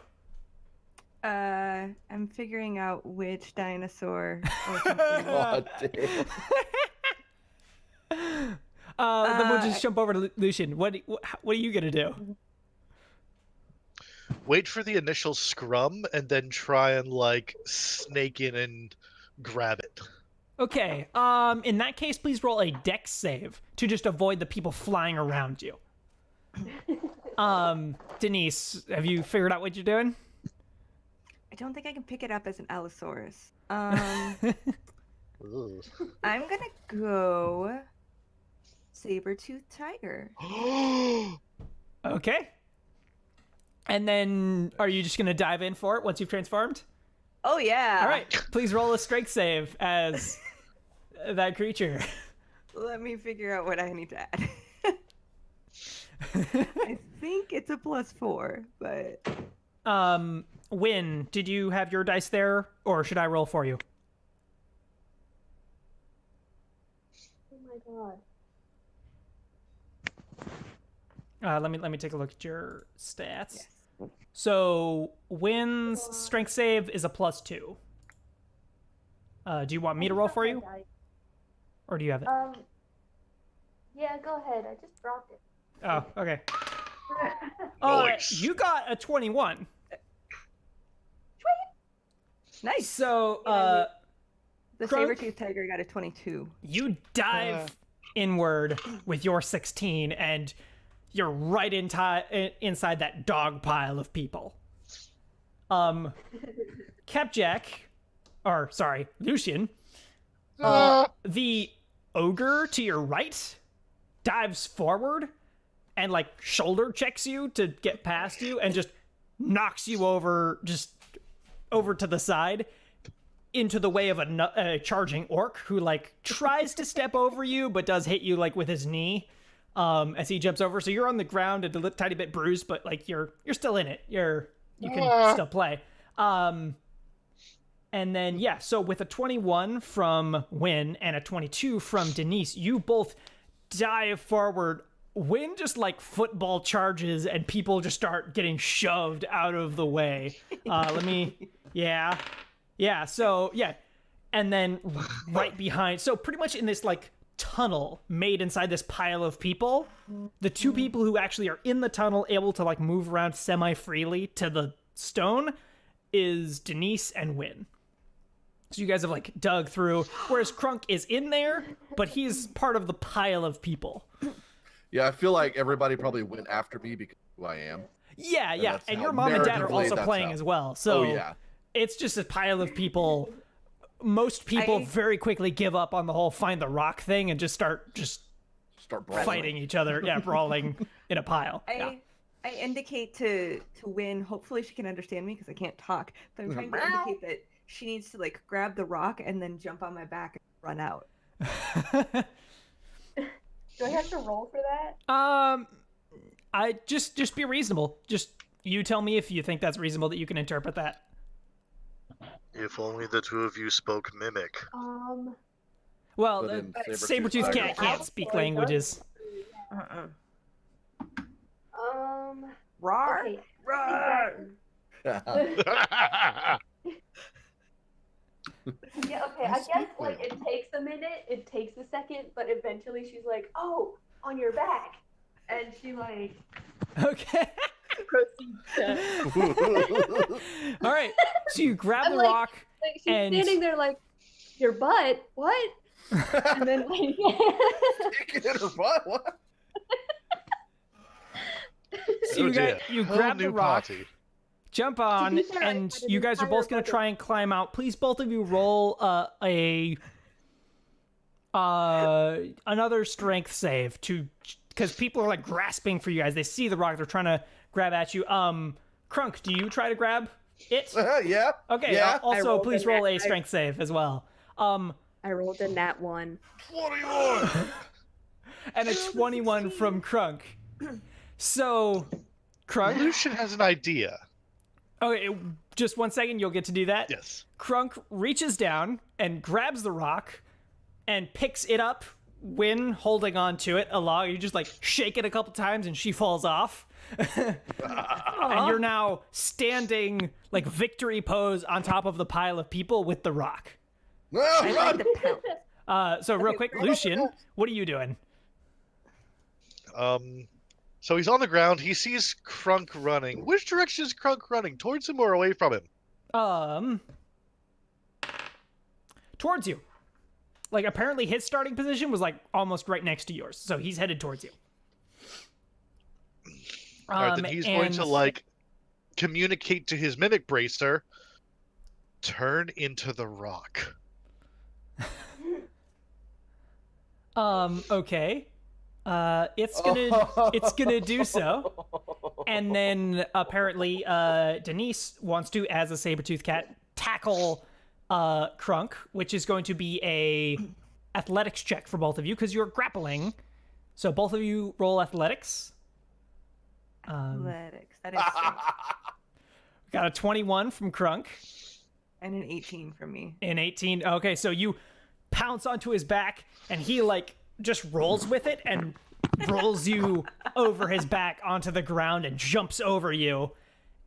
I'm figuring out which dinosaur or something. Oh, damn. Then we'll just jump over to Lucian. What are you gonna do? Wait for the initial scrum and then try and like snake in and grab it. Okay. In that case, please roll a dex save to just avoid the people flying around you. Denise, have you figured out what you're doing? I don't think I can pick it up as an Allosaurus. Ugh. I'm gonna go saber-toothed tiger. Okay. And then, are you just gonna dive in for it once you've transformed? Oh yeah. All right. Please roll a strength save as that creature. Let me figure out what I need to add. I think it's a +4, but Win, did you have your dice there, or should I roll for you? Oh my god. Let me take a look at your stats. Yes. So Win's strength save is a +2. Do you want me to roll for you, or do you have it? Yeah, go ahead. I just dropped it. Oh, okay. Nice. You got a 21. Nice. So The Crunk? saber-toothed tiger got a 22. you dive inward with your 16, and you're right inside that dog pile of people. Capjack, or sorry, Lucian, the ogre to your right dives forward and like shoulder checks you to get past you and just knocks you over to the side into the way of a charging orc who like tries to step over you but does hit you like with his knee as he jumps over. So you're on the ground a tiny bit bruised, but like you're still in it. You can still play. And then yeah, so with a 21 from Win and a 22 from Denise, you both dive forward. Win just like football charges and people just start getting shoved out of the way. So and then right behind, so pretty much in this like tunnel made inside this pile of people, the two people who actually are in the tunnel able to like move around semi-freely to the stone is Denise and Win. So you guys have like dug through, whereas Crunk is in there, but he's part of the pile of people. Yeah, I feel like everybody probably went after me because of who I am. Yeah, that's and how your mom and dad are narratively also that's playing how. as well. So Oh yeah. it's just a pile of people. Most people very quickly give up on the whole find the rock thing and just start Brawling. fighting each other. Yeah, brawling in a pile. I indicate to Win, hopefully she can understand me because I can't talk, but I'm trying to indicate that she needs to like grab the rock and then jump on my back and run out. Do I have to roll for that? I just be reasonable. Just You tell me if you think that's reasonable that you can interpret that. If only the two of you spoke mimic. Well, But in Sabretooth Tiger can't voice. speak languages. Uh-uh. Rar. Okay. Rar. Yeah. Yeah, okay. I guess like it takes a minute, it takes a second, but eventually she's like, "Oh, on your back," and she like Okay. proceeds to. All right. So you grab I'm the like- rock. Like, she's And- standing there like, "Your butt? What?" And then like. Taking it or what? So you Whole grab the new rock, party. jump on, fair, I and had an you guys are entire both going to budget. try and climb out. Please, both of you roll another strength save because people are like grasping for you guys. They see the rock. They're trying to grab at you. Crunk, do you try to grab it? Yeah. Okay. Yeah. Also, rolled please a roll a nat- strength save as well. I rolled a nat 1. 21. And a 21 from Crunk. So, Crunk. Lucian has an idea. Okay, just 1 second. You'll get to do that. Yes. Crunk reaches down and grabs the rock and picks it up when holding on to it along. You just like shake it a couple times and she falls off. And you're now standing like victory pose on top of the pile of people with the rock. No, I like run! the pout. So real quick, Lucian, what are you doing? So he's on the ground. He sees Crunk running. Which direction is Crunk running? Towards him or away from him? Towards you. Like apparently his starting position was like almost right next to yours, so he's headed towards you. All right, then he's going to like communicate to his mimic bracer. Turn into the rock. Okay. It's gonna do so. And then apparently Denise wants to, as a saber-toothed cat, tackle Crunk, which is going to be a athletics check for both of you because you're grappling. So both of you roll athletics. Athletics. That is Got a 21 from Crunk. and an 18 from me. An 18. Okay, so you pounce onto his back and he like just rolls with it and rolls you over his back onto the ground and jumps over you.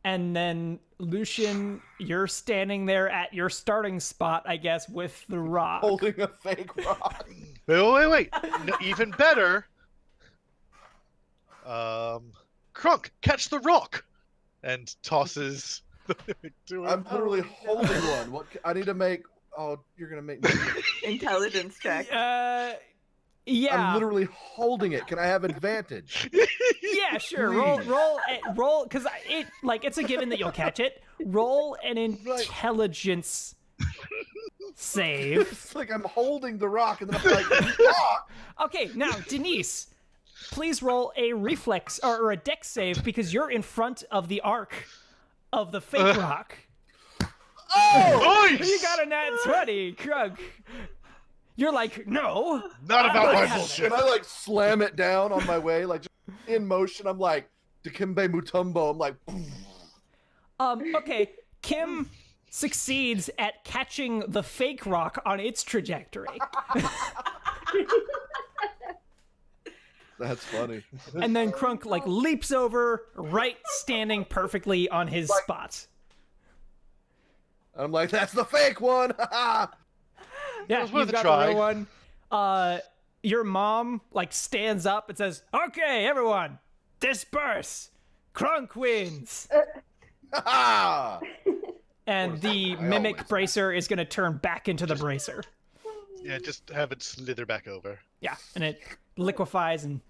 And then Lucian, you're standing there at your starting spot, I guess, with the rock. Holding a fake rock. Wait. No, even better. Crunk, catch the rock, and tosses. to him. I'm literally holding one. What? I need to make. Oh, you're gonna make me. Intelligence check. Yeah. I'm literally holding it. Can I have advantage? Yeah, sure. Please. Roll, because it's a given that you'll catch it. Roll an intelligence save. It's like I'm holding the rock, and then I'm like, rock. Okay, now Denise, please roll a reflex or a dex save because you're in front of the arc of the fake rock. Oh! Nice! You got a nat 20, Krug. You're like, no. Not I'm about not my having bullshit. Can I like slam it down on my way, like just in motion? I'm like Dikembe Mutombo. I'm like, Okay, Kim succeeds at catching the fake rock on its trajectory. that's funny. And then Crunk like leaps over, right standing perfectly on his spot. I'm like, that's the fake one. Yeah, was worth you've a got try. the real one. Your mom like stands up and says, "Okay, everyone, disperse. Crunk wins." And the I mimic always bracer is gonna turn back into the bracer. Yeah, just have it slither back over. Yeah, and it liquefies and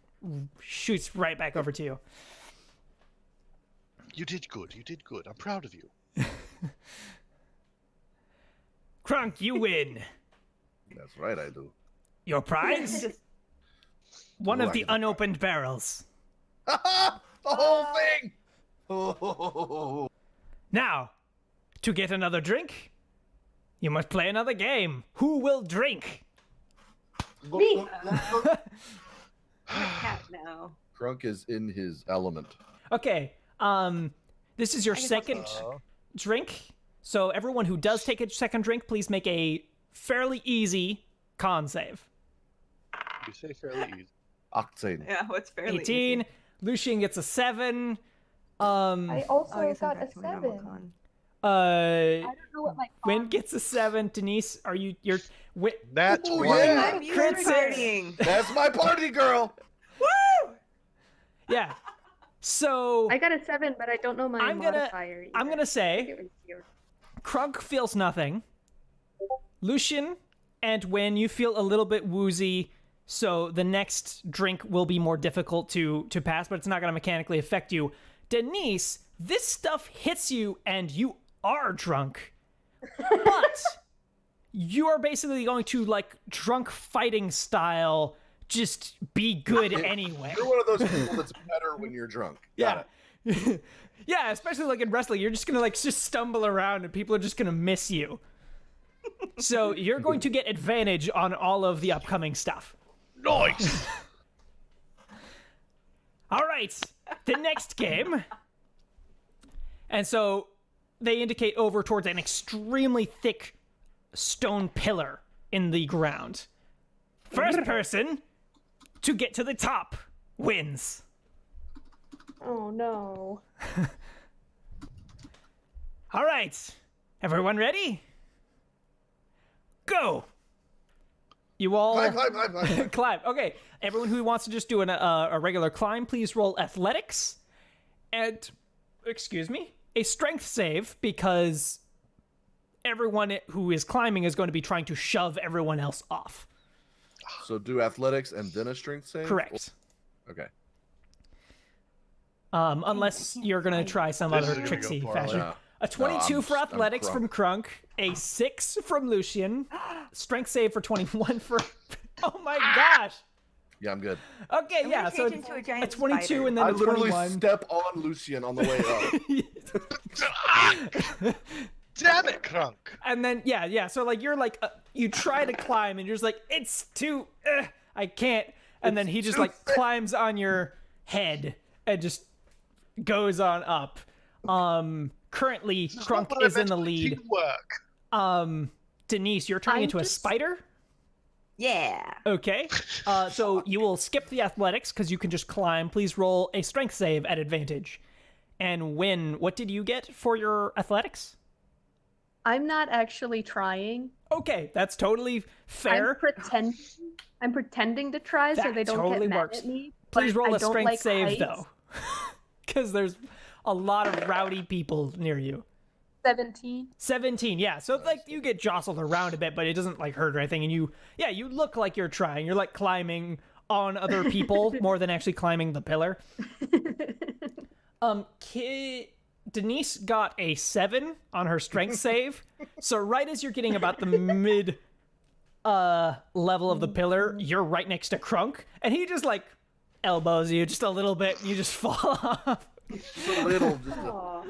shoots right back over to you. You did good. You did good. I'm proud of you. Crunk, you win. That's right, I do. Your prize? One Ooh, of I the get the unopened barrels. The whole thing. Oh. Now, to get another drink, you must play another game. Who will drink? Me. Cat now. Crunk is in his element. Okay, This is your guess I'll second drink. So everyone who does take a second drink, please make a fairly easy con save. You say fairly easy. Octane. Yeah, what's fairly 18. easy? Lucian gets a 7. I also Oh, I guess I'm got a back to my normal 7. con. I don't know what my Win con gets a 7. Denise, you're Nat Oh, 20. yeah. I'm used Crit to six. partying. That's my party girl. Woo! yeah. So I got a 7, but I don't know my I'm gonna modifier. I'm either. gonna I think say it was 0. Krunk feels nothing. Lucian and Win, you feel a little bit woozy, so the next drink will be more difficult to pass, but it's not going to mechanically affect you. Denise, this stuff hits you and you are drunk. But you are basically going to, like, drunk fighting style, just be good anyway. You're one of those people that's better when you're drunk. Got it. Yeah, especially like in wrestling, you're just gonna like just stumble around and people are just gonna miss you. So you're going to get advantage on all of the upcoming stuff. Nice. All right, the next game. And so they indicate over towards an extremely thick stone pillar in the ground. First person to get to the top wins. Oh no. All right, everyone ready? Go. You all Climb. climb. Okay, everyone who wants to just do a regular climb, please roll athletics and, excuse me, a strength save, because everyone who is climbing is going to be trying to shove everyone else off. So do athletics and then a strength save? Correct. Okay. Unless you're going to try some This is other gonna go tricksy far fashion. Yeah. A 22 I'm for athletics Krunk. from Krunk, a 6 from Lucian, strength save for 21 for... Oh my gosh! Yeah, I'm good. Okay, I'm yeah, gonna so change into a a giant 22 spider. and then I a literally 21. step on Lucian on the way up. Damn it, Krunk. And then, yeah, so like you're like, you try to climb and you're just like, it's too, I can't. And then he just too like thick. climbs on your head and just goes on up. Currently, Krunk is in the lead. Teamwork. Denise, you're turning I'm into a just- spider? Yeah. Okay. So you will skip the athletics because you can just climb. Please roll a strength save at advantage. And Win, what did you get for your athletics? I'm not actually trying. Okay, that's totally fair. I'm pretending to try so That they don't totally get mad works. at me. Please but roll I a don't strength like save, heights. though. Because there's a lot of rowdy people near you. 17. 17, yeah. So, like, you get jostled around a bit, but it doesn't, like, hurt or anything. And you look like you're trying. You're, like, climbing on other people more than actually climbing the pillar. Denise got a 7 on her strength save. So right as you're getting about the mid level of the pillar, you're right next to Krunk, and he just like elbows you just a little bit, and you just fall off. Just a little. Aw.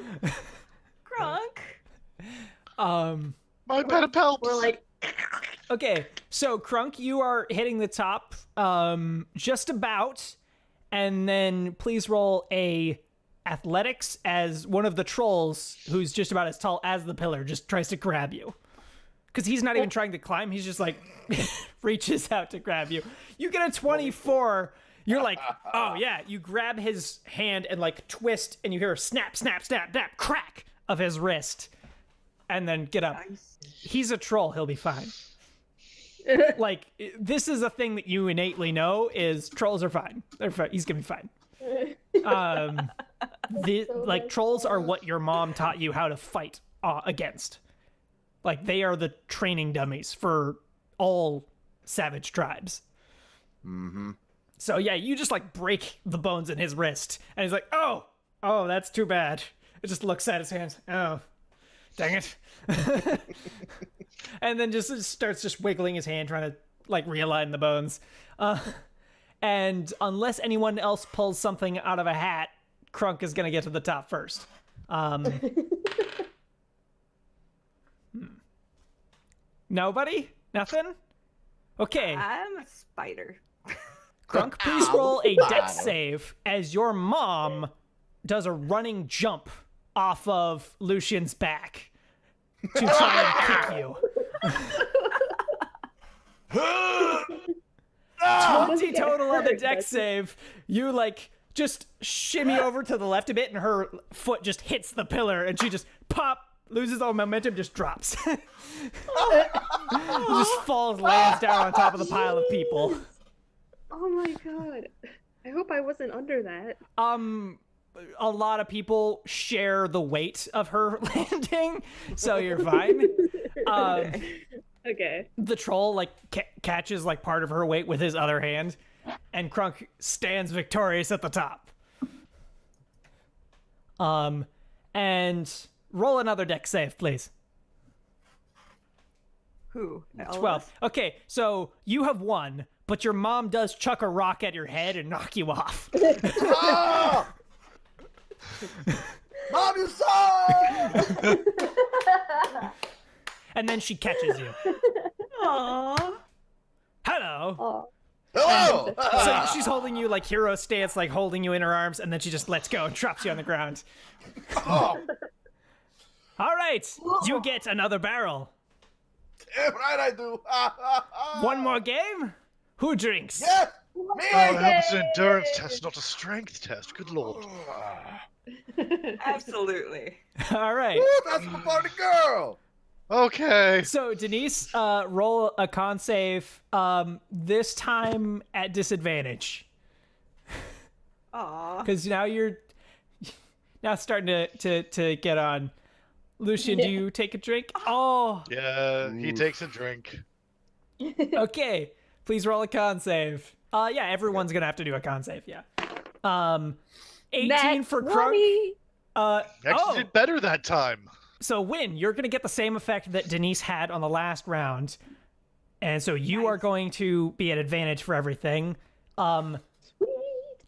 Krunk. My pedipalps. We're like, Okay, so Krunk, you are hitting the top, just about, and then please roll a athletics as one of the trolls who's just about as tall as the pillar just tries to grab you. Because he's not even trying to climb, he's just like reaches out to grab you. You get a 24. You're like, oh yeah. You grab his hand and like twist, and you hear a snap, snap, snap, snap, crack of his wrist, and then get up. Nice. He's a troll. He'll be fine. Like, this is a thing that you innately know is trolls are fine. They're fine. He's gonna be fine. Like trolls are what your mom taught you how to fight against. Like they are the training dummies for all savage tribes. Mm-hmm. So yeah, you just like break the bones in his wrist, and he's like, "Oh, that's too bad." It just looks at his hands. Oh, dang it! And then just starts just wiggling his hand, trying to like realign the bones. And unless anyone else pulls something out of a hat, Krunk is gonna get to the top first. Nobody? Nothing? Okay. I'm a spider. Krunk, please roll a dex save as your mom does a running jump off of Lucian's back to try and kick you. 20 total on the deck save. You like just shimmy over to the left a bit, and her foot just hits the pillar, and she just loses all momentum, just drops. Just falls, lands down on top of the pile of people. Oh my god. I hope I wasn't under that. A lot of people share the weight of her landing, so you're fine. Okay. The troll like catches like part of her weight with his other hand, and Crunk stands victorious at the top. And roll another deck save, please. Who? All of 12. us? Okay, so you have won, but your mom does chuck a rock at your head and knock you off. Ah! Mom, you suck! And then she catches you. Aww. Hello. Oh. Hello! So she's holding you like hero stance, like holding you in her arms, and then she just lets go and drops you on the ground. Oh, All right, you get another barrel. damn right I do. One more game? Who drinks? Yes! Me! Oh, I hope it's an endurance test, not a strength test. Good lord. Absolutely. All right. Ooh, that's the party girl! Okay. So Denise, roll a con save. This time at disadvantage, Aww. because now you're starting to get on. Lucian, do you take a drink? Oh, Yeah, he Oof. takes a drink. okay. Please roll a con save. Yeah, everyone's gonna have to do a con save. Yeah. 18 That's for Crunk. 20. Actually did better that time. So Win, you're gonna get the same effect that Denise had on the last round, and so you are going to be at advantage for everything.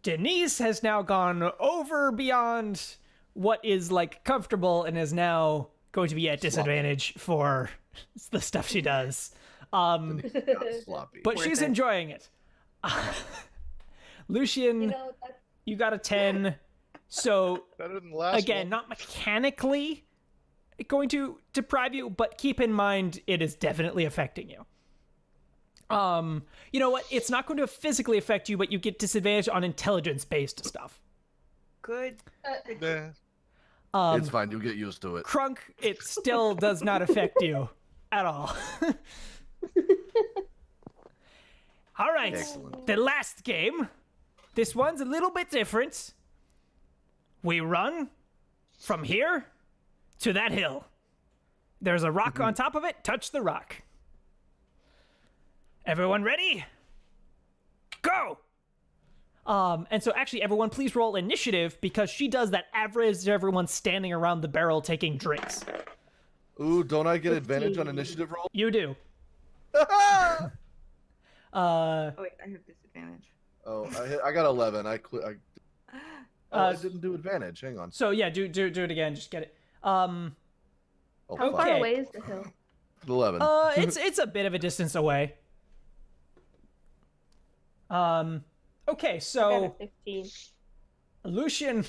Denise has now gone over beyond what is like comfortable and is now going to be at disadvantage for the stuff she does. Got sloppy. But Worth she's it. enjoying it. Lucian, You know, that's you got a 10. So Better than the last again, one. not mechanically going to deprive you, but keep in mind it is definitely affecting you. You know what? It's not going to physically affect you, but you get disadvantage on intelligence-based stuff. Good. Yeah. It's fine, you'll get used to it. Crunk, it still does not affect you at all. All right, Excellent. the last game. This one's a little bit different. We run from here to that hill. There's a rock on top of it. Touch the rock. Everyone ready? Go! And so actually, everyone, please roll initiative because she does that average everyone standing around the barrel taking drinks. Ooh, don't I get advantage on 15. initiative roll? You do. Oh wait, I have disadvantage. Oh, I got 11. I didn't do advantage. Hang on. So yeah, do it again. Just get it. Oh, How fuck. far Okay. away is the hill? 11. It's a bit of a distance away. Okay, I got a so 15. Lucian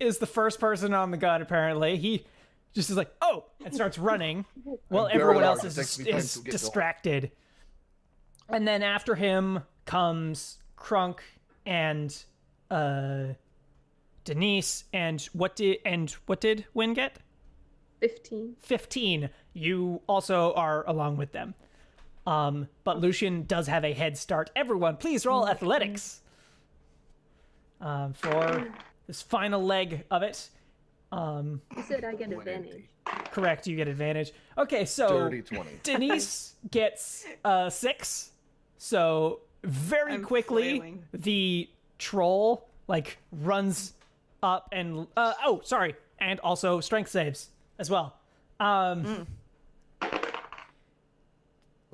is the first person on the gun. Apparently, he just is like, oh, and starts running. While I'm very everyone large. else It is takes me time is to get going. distracted. And then after him comes Crunk and Denise. And what did Win get? 15. 15. You also are along with them. But Lucian does have a head start. Everyone, please roll athletics for this final leg of it. You said I get advantage. Correct, you get advantage. Okay, so Dirty 20. Denise gets 6. So very I'm quickly, flailing. the troll like runs up and and also strength saves as well.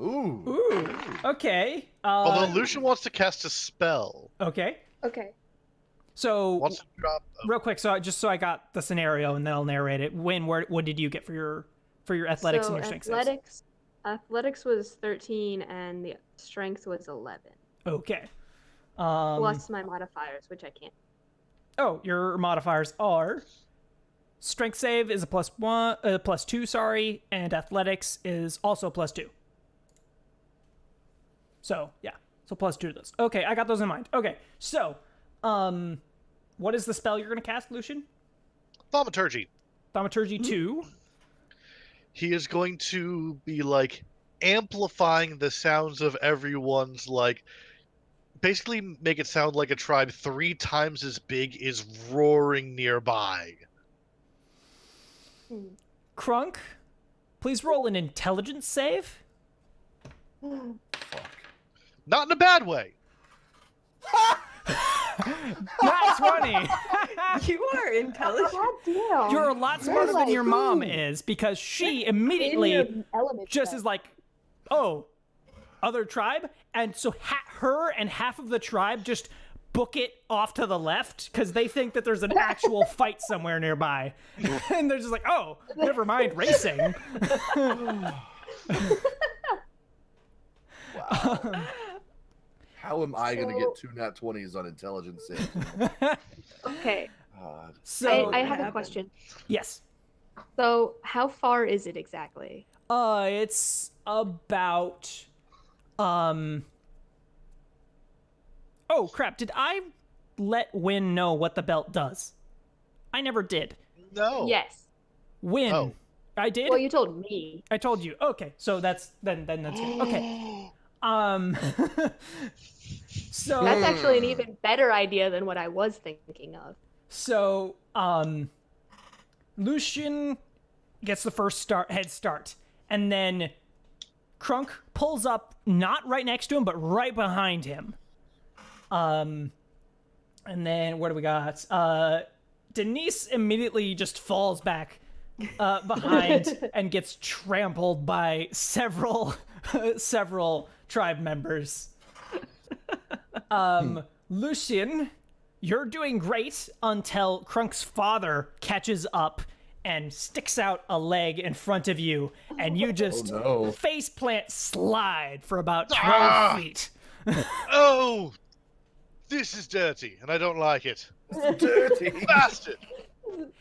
Ooh. Ooh, okay. Although Lucian wants to cast a spell. Okay. Okay. So Wants to drop. real quick, so I got the scenario and then I'll narrate it. What did you get for your athletics So and your strength saves? athletics was 13 and the strength was 11. Okay. Plus my modifiers, which I can't. Oh, your modifiers are. strength save is a +2, sorry, and athletics is also +2. So, yeah. So +2 to those. Okay, I got those in mind. Okay, so, what is the spell you're going to cast, Lucian? Thaumaturgy. Thaumaturgy 2. He is going to be like amplifying the sounds of everyone's, like, basically make it sound like a tribe 3 times as big is roaring nearby. Crunk, please roll an intelligence save. Not in a bad way. Not 20. You are intelligent. God damn. You're a lot smarter than your mom is, because she immediately In your element just set. is like, oh, other tribe? And so her and half of the tribe just book it off to the left because they think that there's an actual fight somewhere nearby. And they're just like, oh, never mind racing. How am I going to So- get 2 nat 20s on intelligence saves? Okay, God. So, I have a happened? question. yes. So, how far is it exactly? It's about, oh crap, did I let Win know what the belt does? I never did. No. Yes. Win. Oh. I did? Well, you told me. I told you. Okay, so that's then that's good. Okay. So That's actually an even better idea than what I was thinking of. so Lucian gets the first head start, and then Crunk pulls up not right next to him, but right behind him. And then what do we got? Denise immediately just falls back behind and gets trampled by several tribe members. Lucian, you're doing great until Crunk's father catches up and sticks out a leg in front of you, and you just no. face plant slide for about 12 feet. Oh, this is dirty, and I don't like it. Dirty. Bastard!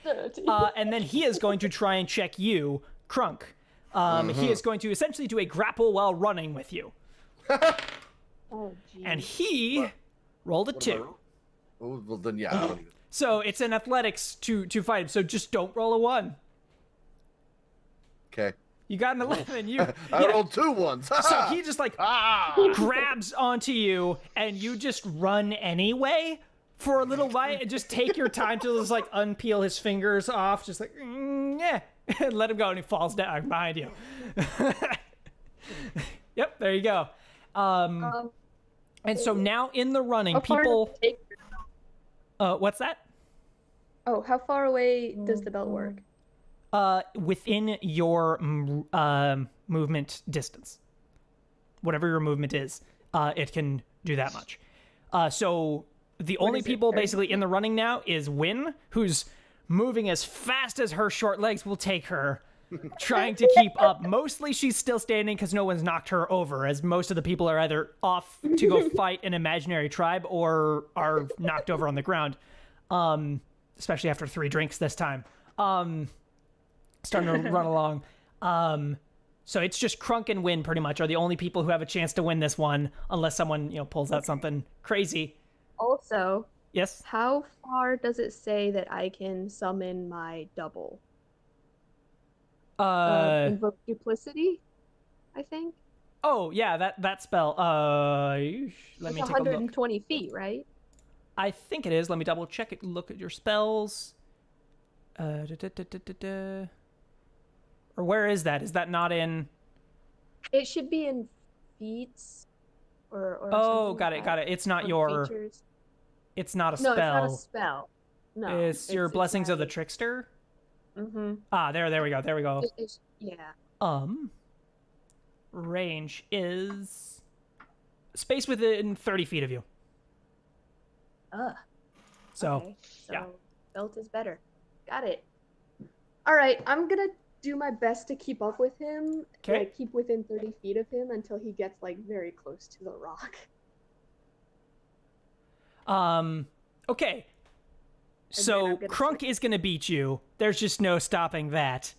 Dirty. And then he is going to try and check you, Crunk. He is going to essentially do a grapple while running with you. Oh, geez. And he rolled a 2. Oh, well, then, yeah. I don't even... So it's an athletics to fight him. So just don't roll a 1. Okay. You got an 11. You I rolled 2 ones. So he just like Ah! grabs onto you, and you just run anyway for a little while, and just take your time to just like unpeel his fingers off, just like yeah, and let him go, and he falls down behind you. Yep, there you go. And so now in the running, how far does people. it take- What's that? Oh, how far away does the belt work? Within your movement distance, whatever your movement is, it can do that much. So the only is it, people 30? basically in the running now is Win, who's moving as fast as her short legs will take her, trying to keep up. Mostly she's still standing because no one's knocked her over, as most of the people are either off to go fight an imaginary tribe or are knocked over on the ground, especially after 3 drinks this time. Starting to run along. So it's just Crunk and Win pretty much are the only people who have a chance to win this one, unless someone, pulls out something crazy. Also, Yes? how far does it say that I can summon my double? Invoke duplicity, I think. Oh, yeah, that spell. Let It's me take a look. 120 feet, right? I think it is. Let me double check it. Look at your spells. Or where is that? Is that not in? It should be in feats or Oh, something got like it, that. got it. It's not Or your. features. It's not a No, spell. it's not a spell. No, It's your blessings of the trickster. Mm-hmm. Ah, there we go. There we go. Yeah. Range is space within 30 feet of you. So, Okay. So yeah. belt is better. Got it. All right, I'm gonna do my best to keep up with him. 'Kay. Like keep within 30 feet of him until he gets like very close to the rock. Okay. So I'm gonna Crunk is going to beat you. There's just no stopping that.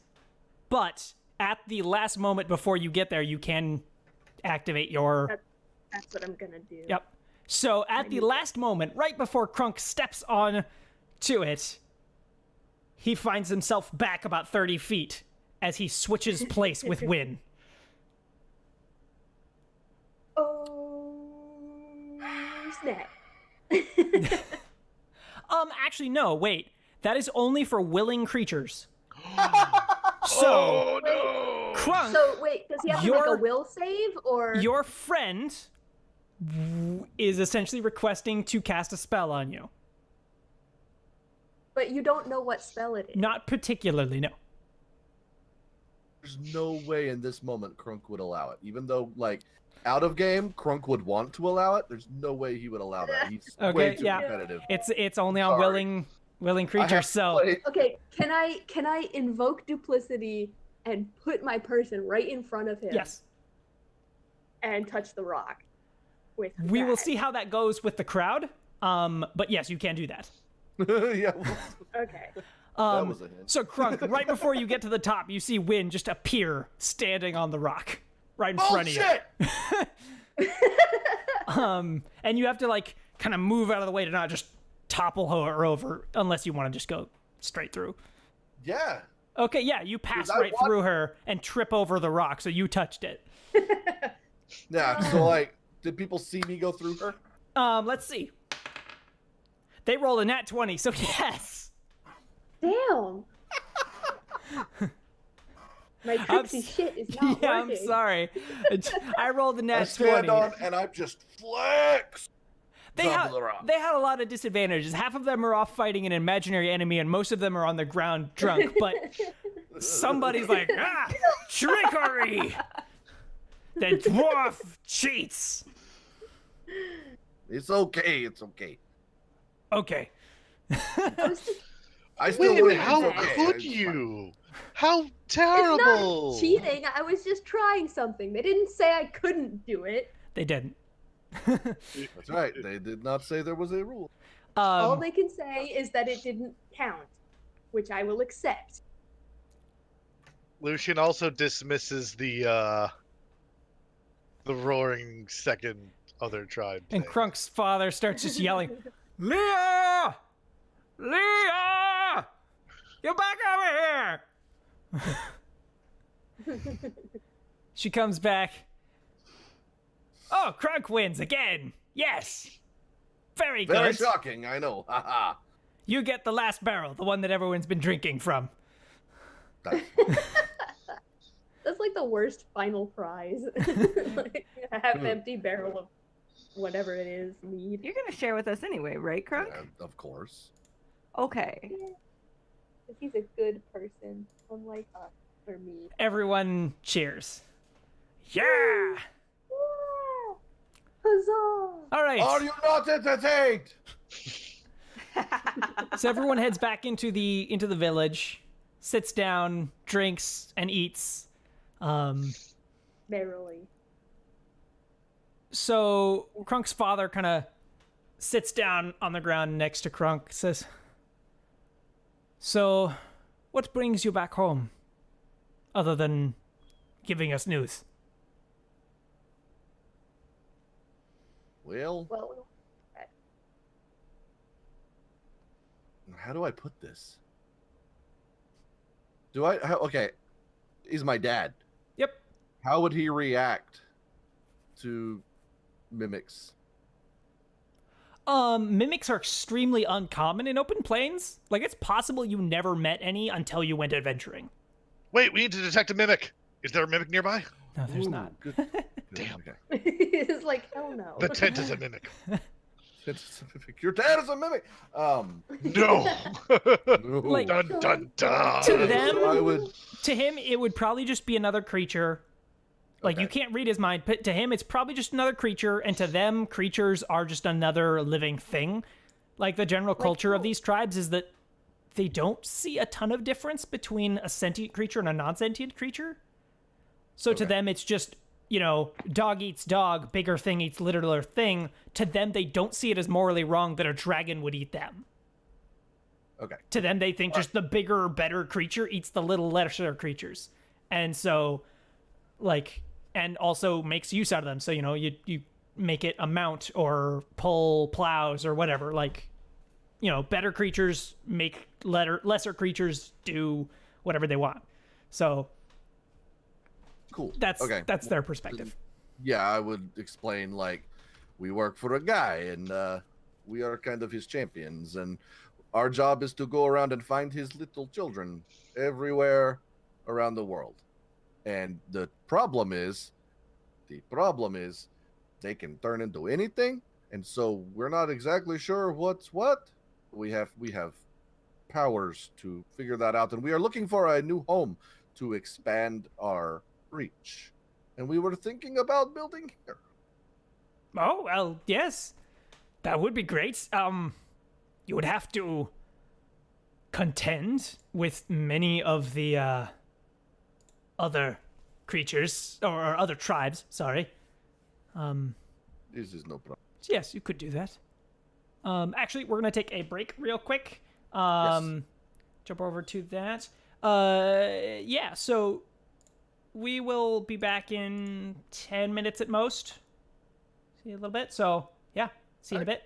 But at the last moment before you get there, you can activate your... That's what I'm gonna do. Yep. So at the last moment, right before Crunk steps on to it, he finds himself back about 30 feet as he switches place with Win. Oh, snap. Actually, no, wait. That is only for willing creatures. So, Oh no! Crunk, So wait, does he have to make a will save or? your friend is essentially requesting to cast a spell on you. But you don't know what spell it is. Not particularly, no. There's no way in this moment Crunk would allow it. Even though, like, out of game, Crunk would want to allow it. There's no way he would allow that. He's way too competitive. It's only on Sorry. willing I creatures, have so played- Okay, can I invoke duplicity and put my person right in front of him? yes. And touch the rock. With We will that? see how that goes with the crowd. But yes, you can do that. Yeah, Okay. that was a hint. So Crunk, right before you get to the top, you see Win just appear standing on the rock right in front of you. And you have to like kind of move out of the way to not just topple her over, unless you want to just go straight through. Yeah. Okay, yeah, you pass I right want- through her and trip over the rock, so you touched it. Yeah, so like, did people see me go through her? Let's see. They rolled a nat 20, so yes. Damn. My tricksy shit is not Yeah, working. I'm sorry. I rolled a I nat stand 20. on and I just flex. They top had, of the rock. they had a lot of disadvantages. Half of them are off fighting an imaginary enemy, and most of them are on the ground drunk. But somebody's like, trickery! The dwarf cheats! It's okay. It's okay. Okay. I still Win, win. how It's okay. could It's fine. you? How It's terrible! not cheating. I was just trying something. They didn't say I couldn't do it. They didn't. That's right. They did not say there was a rule. All they can say is that it didn't count, which I will accept. Lucian also dismisses the roaring second other tribe. And thing. Crunk's father starts just yelling, Leah! Leah! You're back over here! She comes back. Oh, Crunk wins again! Yes! Very good. Very shocking, I know. Haha. You get the last barrel, the one that everyone's been drinking from. That's That's like the worst final prize. Like a half-empty barrel of whatever it is, mead. You're gonna share with us anyway, right, Crunk? of course. Okay. Because he's a good person, unlike us, or me. Everyone cheers. Yeah! Yeah! Huzzah! All right. Are you not entertained? So everyone heads back into the village, sits down, drinks, and eats. Merrily. So Crunk's father kind of sits down on the ground next to Crunk, says, "So, what brings you back home, other than giving us news?" Well, Well, how do I put this? Okay, he's my dad. Yep. How would he react to mimics? Mimics are extremely uncommon in open plains. Like, it's possible you never met any until you went adventuring. Wait, we need to detect a mimic. Is there a mimic nearby? No, there's Ooh, not. Good. Damn. Okay. it's like, hell no. The tent is a mimic. Your dad is a mimic. No. No. Like- Dun dun dun. To them, So I would. to him, it would probably just be another creature. Like, you Okay. can't read his mind, but to him, it's probably just another creature, and to them, creatures are just another living thing. Like, the general culture of these tribes is that they don't see a ton of difference between a sentient creature and a non-sentient creature. So to Okay. them, it's just, you know, dog eats dog, bigger thing eats littler thing. To them, they don't see it as morally wrong that a dragon would eat them. Okay. To them, they think just the bigger, better creature eats the little lesser creatures, and so, like, and also makes use out of them. So you make it a mount or pull plows or whatever. Like, better creatures make lesser creatures do whatever they want. So Cool. that's Okay. their perspective. Yeah, I would explain like we work for a guy and we are kind of his champions, and our job is to go around and find his little children everywhere around the world. And the problem is they can turn into anything, and so we're not exactly sure what's what. We have powers to figure that out, and we are looking for a new home to expand our reach. And we were thinking about building here. Oh, well, yes. That would be great. You would have to contend with many of the other creatures or other tribes, sorry. This is no problem. Yes, you could do that. Actually, we're going to take a break real quick. Yes. Jump over to that. Yeah, so we will be back in 10 minutes at most. See you a little bit. So, yeah, see you in a bit.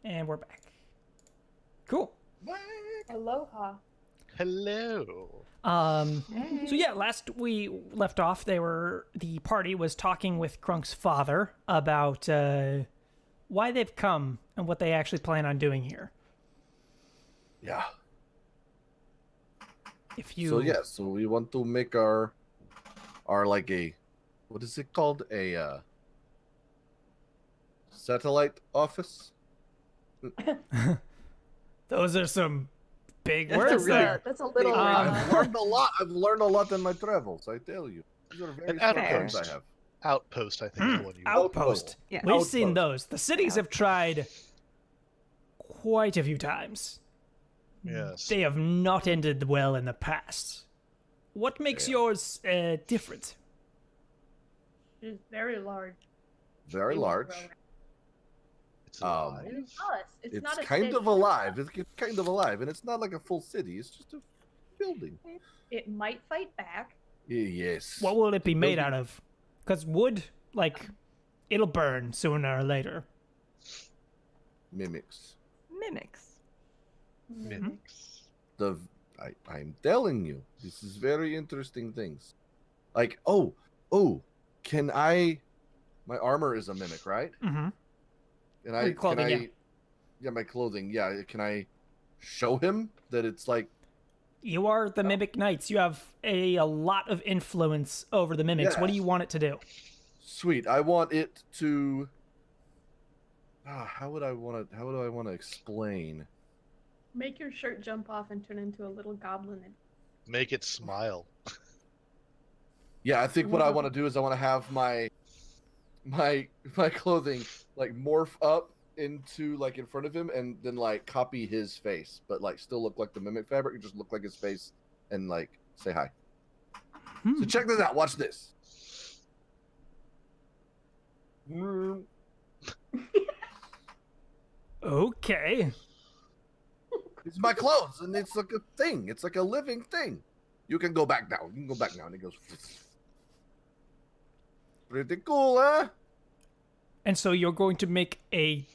And we're back. Cool. Aloha. Hello. So yeah, last we left off, the party was talking with Krunk's father about why they've come and what they actually plan on doing here. Yeah. If you So we want to make our like a, what is it called? A satellite office? those are some big That's words a really- there. That's a little. I've learned a lot. I've learned a lot in my travels, I tell you. These are very An smart outpost. terms I have. Outpost, I think, is the one you Outpost. Yeah. We've Outpost. seen those. The cities have tried quite a few times. Yes. They have not ended well in the past. What makes Yeah. yours different? It's very large. Very They won't large. grow it. It's Um, alive. It's us. It's It's not a kind city. of alive. It's kind of alive, and it's not like a full city. It's just a building. It might fight back. Yes. What will it be made Building- out of? Because wood, like, it'll burn sooner or later. Mimics. Mimics. Mimics. I'm telling you, this is very interesting things. Like, can I? My armor is a mimic, right? Mm-hmm. And Your clothing, can I? Yeah, my clothing. Yeah, can I show him that it's like? You are the Mimic Knights. You have a lot of influence over the mimics. What do Yes. you want it to do? Sweet. I want it to. How do I want to explain? Make your shirt jump off and turn into a little goblin. Make it smile. Yeah, I think what I want to do is I want to have my clothing like morph up into like in front of him and then like copy his face, but like still look like the mimic fabric and just look like his face and like say hi. Hmm. So check this out. Watch this. Okay. It's my clothes, and it's like a thing. It's like a living thing. You can go back now. You can go back now, and it goes. Pretty cool, huh? And so you're going to make a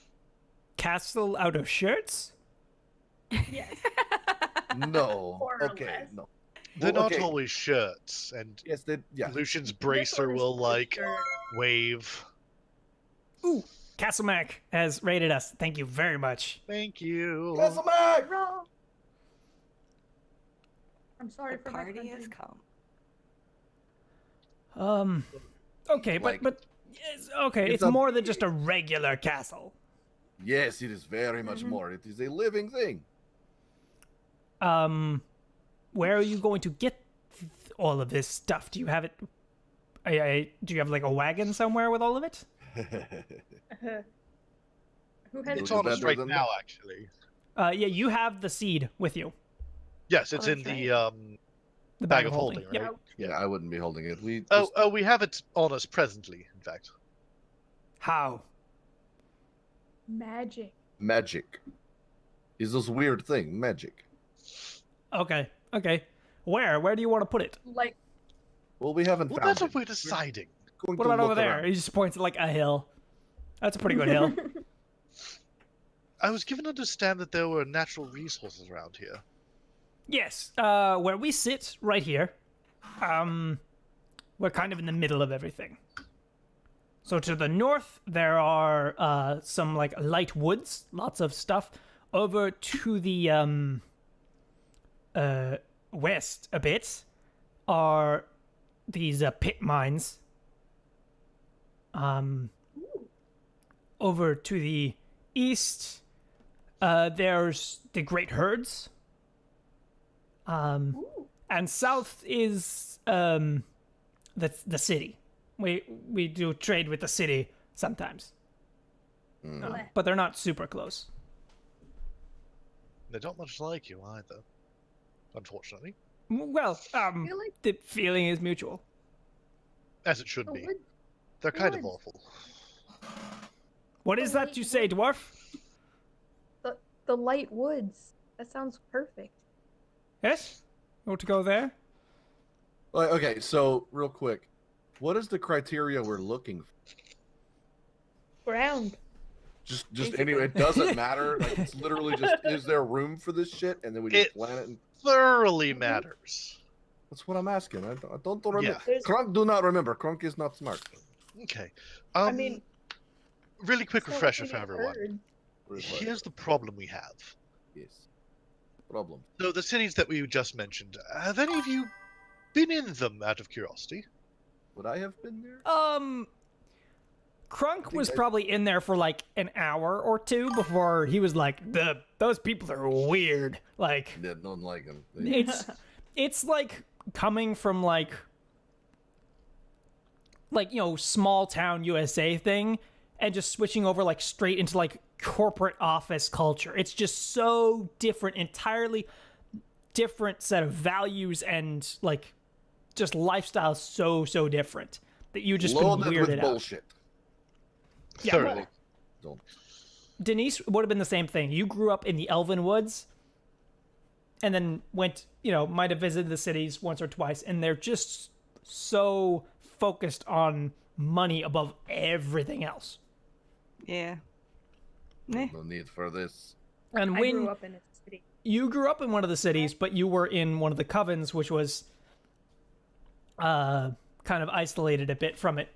castle out of shirts? Yes. No. More or Okay. less. No. They're Well, not okay. always shirts, and Yes, they. Yeah. Lucian's This bracer one is will the like shirt. wave. Ooh, Castle Mac has rated us. Thank you very much. Thank you. Castle Mac! Hurrah! I'm sorry The for my party has country. come. Okay, Like- but yes, okay, It's it's a- more than just a regular castle. Yes, it is very much more. It is a living thing. Where are you going to get all of this stuff? Do you have it? Do you have like a wagon somewhere with all of it? Who has It's Look on us better right than now, actually. Yeah, you have the seed with you. Yes, it's Oh, in that's the bag of holding, right? Yep. Yeah, I wouldn't be holding it. We. Oh, just- oh, we have it on us presently. In fact, How? magic? Magic. Is this weird thing? Magic. Okay. Where do you want to put it? Like Well, we haven't well, found that's it. what we're deciding. Going What to about over look there? around. He just points at like a hill. That's a pretty good hill. I was given to understand that there were natural resources around here. Yes, where we sit right here, we're kind of in the middle of everything. So to the north, there are some like light woods, lots of stuff. Over to the west a bit are these pit mines. Over to the east, there's the great herds. And south is the city. We do trade with the city sometimes, but they're not super close. They're not much like you either, unfortunately, Well, I feel like the feeling is mutual. as it should the be. wood. They're kind of woods. awful. What is that you say, dwarf? The light woods. That sounds perfect. Yes, you want to go there? Okay, so real quick, what is the criteria we're looking for? Ground. Just anyway, it doesn't matter. Like it's literally just, is there room for this shit? And then we just It plan it. And thoroughly matters. that's what I'm asking. I don't remember. Yeah. There's- Crunk do not remember. Crunk is not smart. Okay. I mean, really quick it's not like refresher we for get everyone. heard. Here's the problem we have. Yes. Problem. So the cities that we just mentioned, have any of you been in them out of curiosity? Would I have been there? Crunk was I- probably in there for like an hour or two before he was like, those people are weird. Like, Yeah, don't like him. it's like coming from like small town USA thing and just switching over like straight into like corporate office culture. It's just so different, entirely different set of values and like just lifestyle so different that you just been Loaded weirded with out. bullshit. Yeah. Thoroughly. Don't. Denise would have been the same thing. You grew up in the Elven Woods and then went, might have visited the cities once or twice, and they're just so focused on money above everything else. Yeah. Meh. No need for this. And I when grew up in a city. you grew up in one of the cities, but you were in one of the covens, which was kind of isolated a bit from it.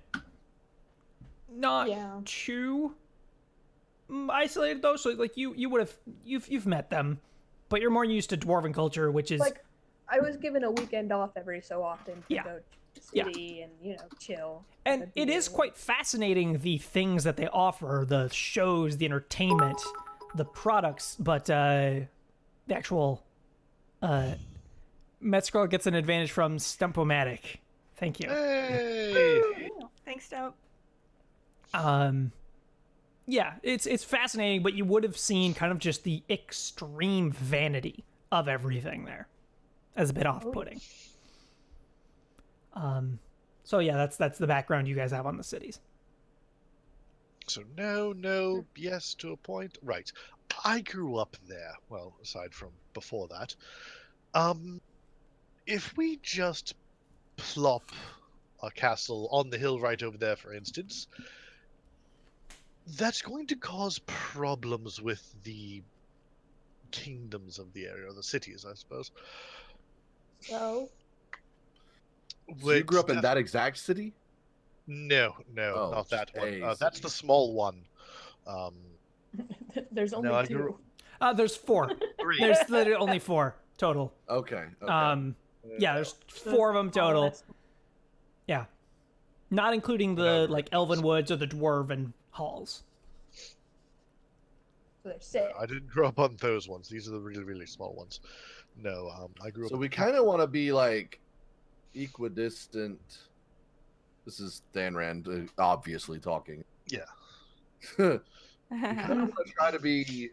Not Yeah. too isolated though, so like you would have you've met them, but you're more used to dwarven culture, which is Like, I was given a weekend off every so often to Yeah. go to the Yeah. city and chill. and have a it is beer. quite fascinating, the things that they offer, the shows, the entertainment, the products, but the actual Metzger gets an advantage from Stumpomatic. Thank you. Hey! Thanks, Stout. Yeah, it's fascinating, but you would have seen kind of just the extreme vanity of everything there as a bit off-putting. So yeah, that's the background you guys have on the cities. So no, yes to a point. Right. I grew up there. Well, aside from before that. If we just plop a castle on the hill right over there, for instance, that's going to cause problems with the kingdoms of the area, or the cities, I suppose. So, So you grew up in that exact city? No, Oh, not that one. jeez. That's the small one. there's only I two. grew- There's 4. Three. There's literally only 4 total. Okay. Yeah, there's 4 of them total. that's- Yeah, not including the Whatever. like Elven Woods or the Dwarven halls. So there's 6. I didn't grow up on those ones. These are the really, really small ones. No, I grew up. So we kind of want to be like equidistant. This is Dan Rand obviously talking. Yeah. We kind of want to try to be.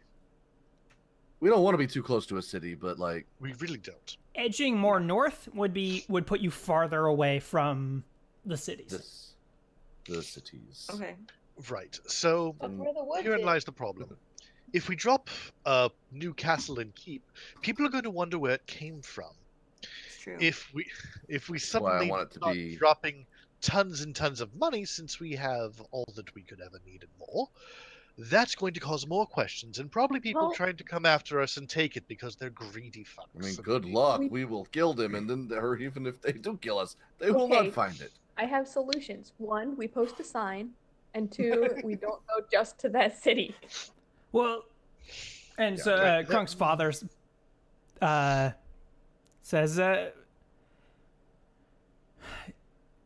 We don't want to be too close to a city, but like We really don't. Edging more north would put you farther away from the cities. the cities. Okay. Right. So That's where the woods herein is. lies the problem. If we drop a new castle and keep, people are going to wonder where it came from. It's true. If we why I suddenly want it to start be- dropping tons and tons of money, since we have all that we could ever need and more, that's going to cause more questions and probably people Well- trying to come after us and take it because they're greedy fucks. I mean, and good we- luck. We will kill them, and then, or even if they do kill us, they will Okay. not find it. I have solutions. 1, we post a sign, and 2, we don't go just to that city. Well, and Yeah, so that- Krunk's father says,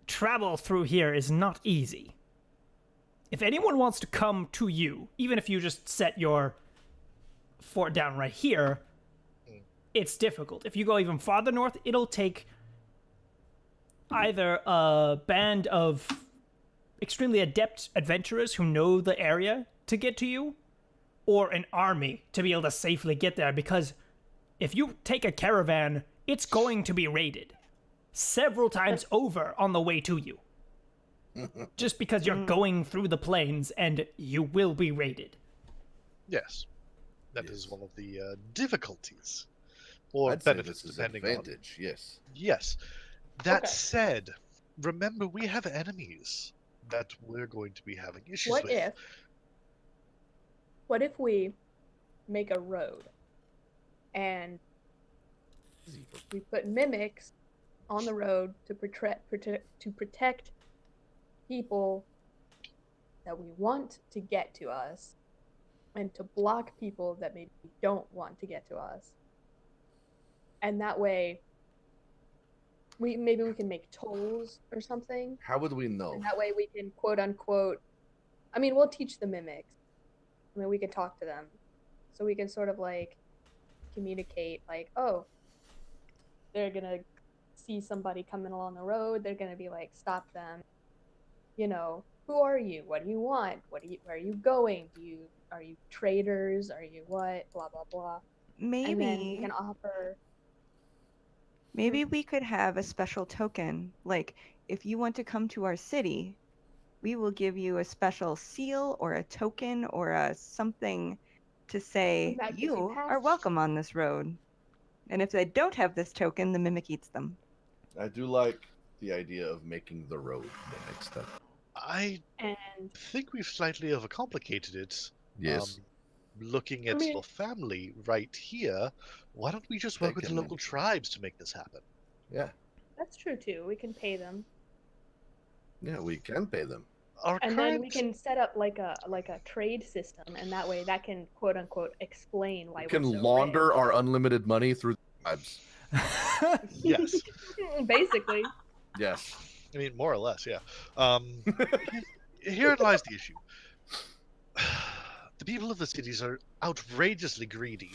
travel through here is not easy. If anyone wants to come to you, even if you just set your fort down right here, it's difficult. If you go even farther north, it'll take either a band of extremely adept adventurers who know the area to get to you, or an army to be able to safely get there, because if you take a caravan, it's going to be raided several times over on the way to you. Just because you're going through the plains and you will be raided. Yes, that is Yes. one of the difficulties, or I'd say benefits, this is depending advantage. Yes. on. Yes. That Okay. said, remember we have enemies that we're going to be having issues What with. if What if we make a road and we put mimics on the road to protect people that we want to get to us, and to block people that maybe don't want to get to us. And that way, maybe we can make tolls or something. How would we know? And that way we can quote unquote. I mean, we'll teach the mimics. I mean, we can talk to them, so we can sort of like communicate, like, oh, they're gonna see somebody coming along the road. They're gonna be like, stop them. You know, who are you? What do you want? Where are you going? Are you traders? Are you what? Blah blah blah. And then we Maybe can offer. maybe we could have a special token. Like, if you want to come to our city, we will give you a special seal or a token or a something to say That gives you you are passage. welcome on this road. And if they don't have this token, the mimic eats them. I do like the idea of making the road mimic stuff. I And think we've slightly overcomplicated it. Yes. Looking at your family right here, why don't we just work with the local tribes to make this happen? Yeah. that's true too. We can pay them. Yeah, we can pay them. And then we can set up like a trade system, and that way that can quote unquote explain why We can we're so launder rich. our unlimited money through the tribes. Yes. Basically. Yes. I mean, more or less, yeah. Herein lies the issue. The people of the cities are outrageously greedy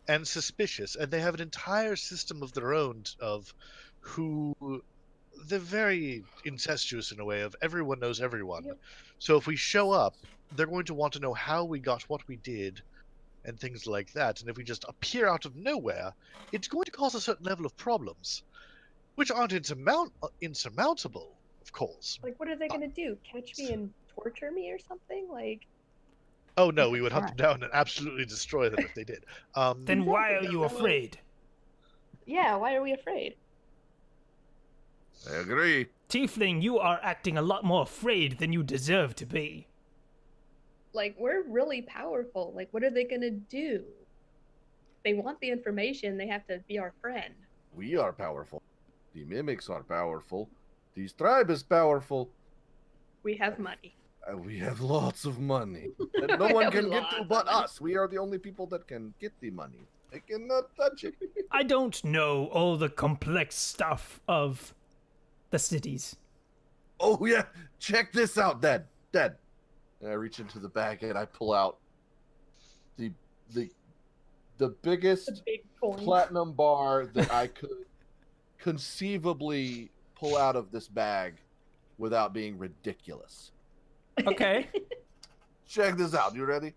and suspicious, and they have an entire system of their own of who... They're very incestuous in a way of everyone knows everyone. Yep. So if we show up, they're going to want to know how we got what we did and things like that. And if we just appear out of nowhere, it's going to cause a certain level of problems, which aren't insurmountable, of course. Like, what are they gonna do? Catch me and torture me or something? Like, Oh no, we would hunt them down and absolutely destroy them if they did. Then why are Exactly. you afraid? yeah, why are we afraid? I agree. Tiefling, you are acting a lot more afraid than you deserve to be. Like, we're really powerful. Like, what are they gonna do? They want the information. They have to be our friend. We are powerful. The mimics are powerful. This tribe is powerful. We have money. We have lots of money that no We one have can get lots to of but money. us. We are the only people that can get the money. They cannot touch it. I don't know all the complex stuff of the cities. Oh yeah, check this out, Dad. Dad. And I reach into the bag and I pull out the biggest The big coin. platinum bar that I could conceivably pull out of this bag without being ridiculous. Okay. Check this out. You ready?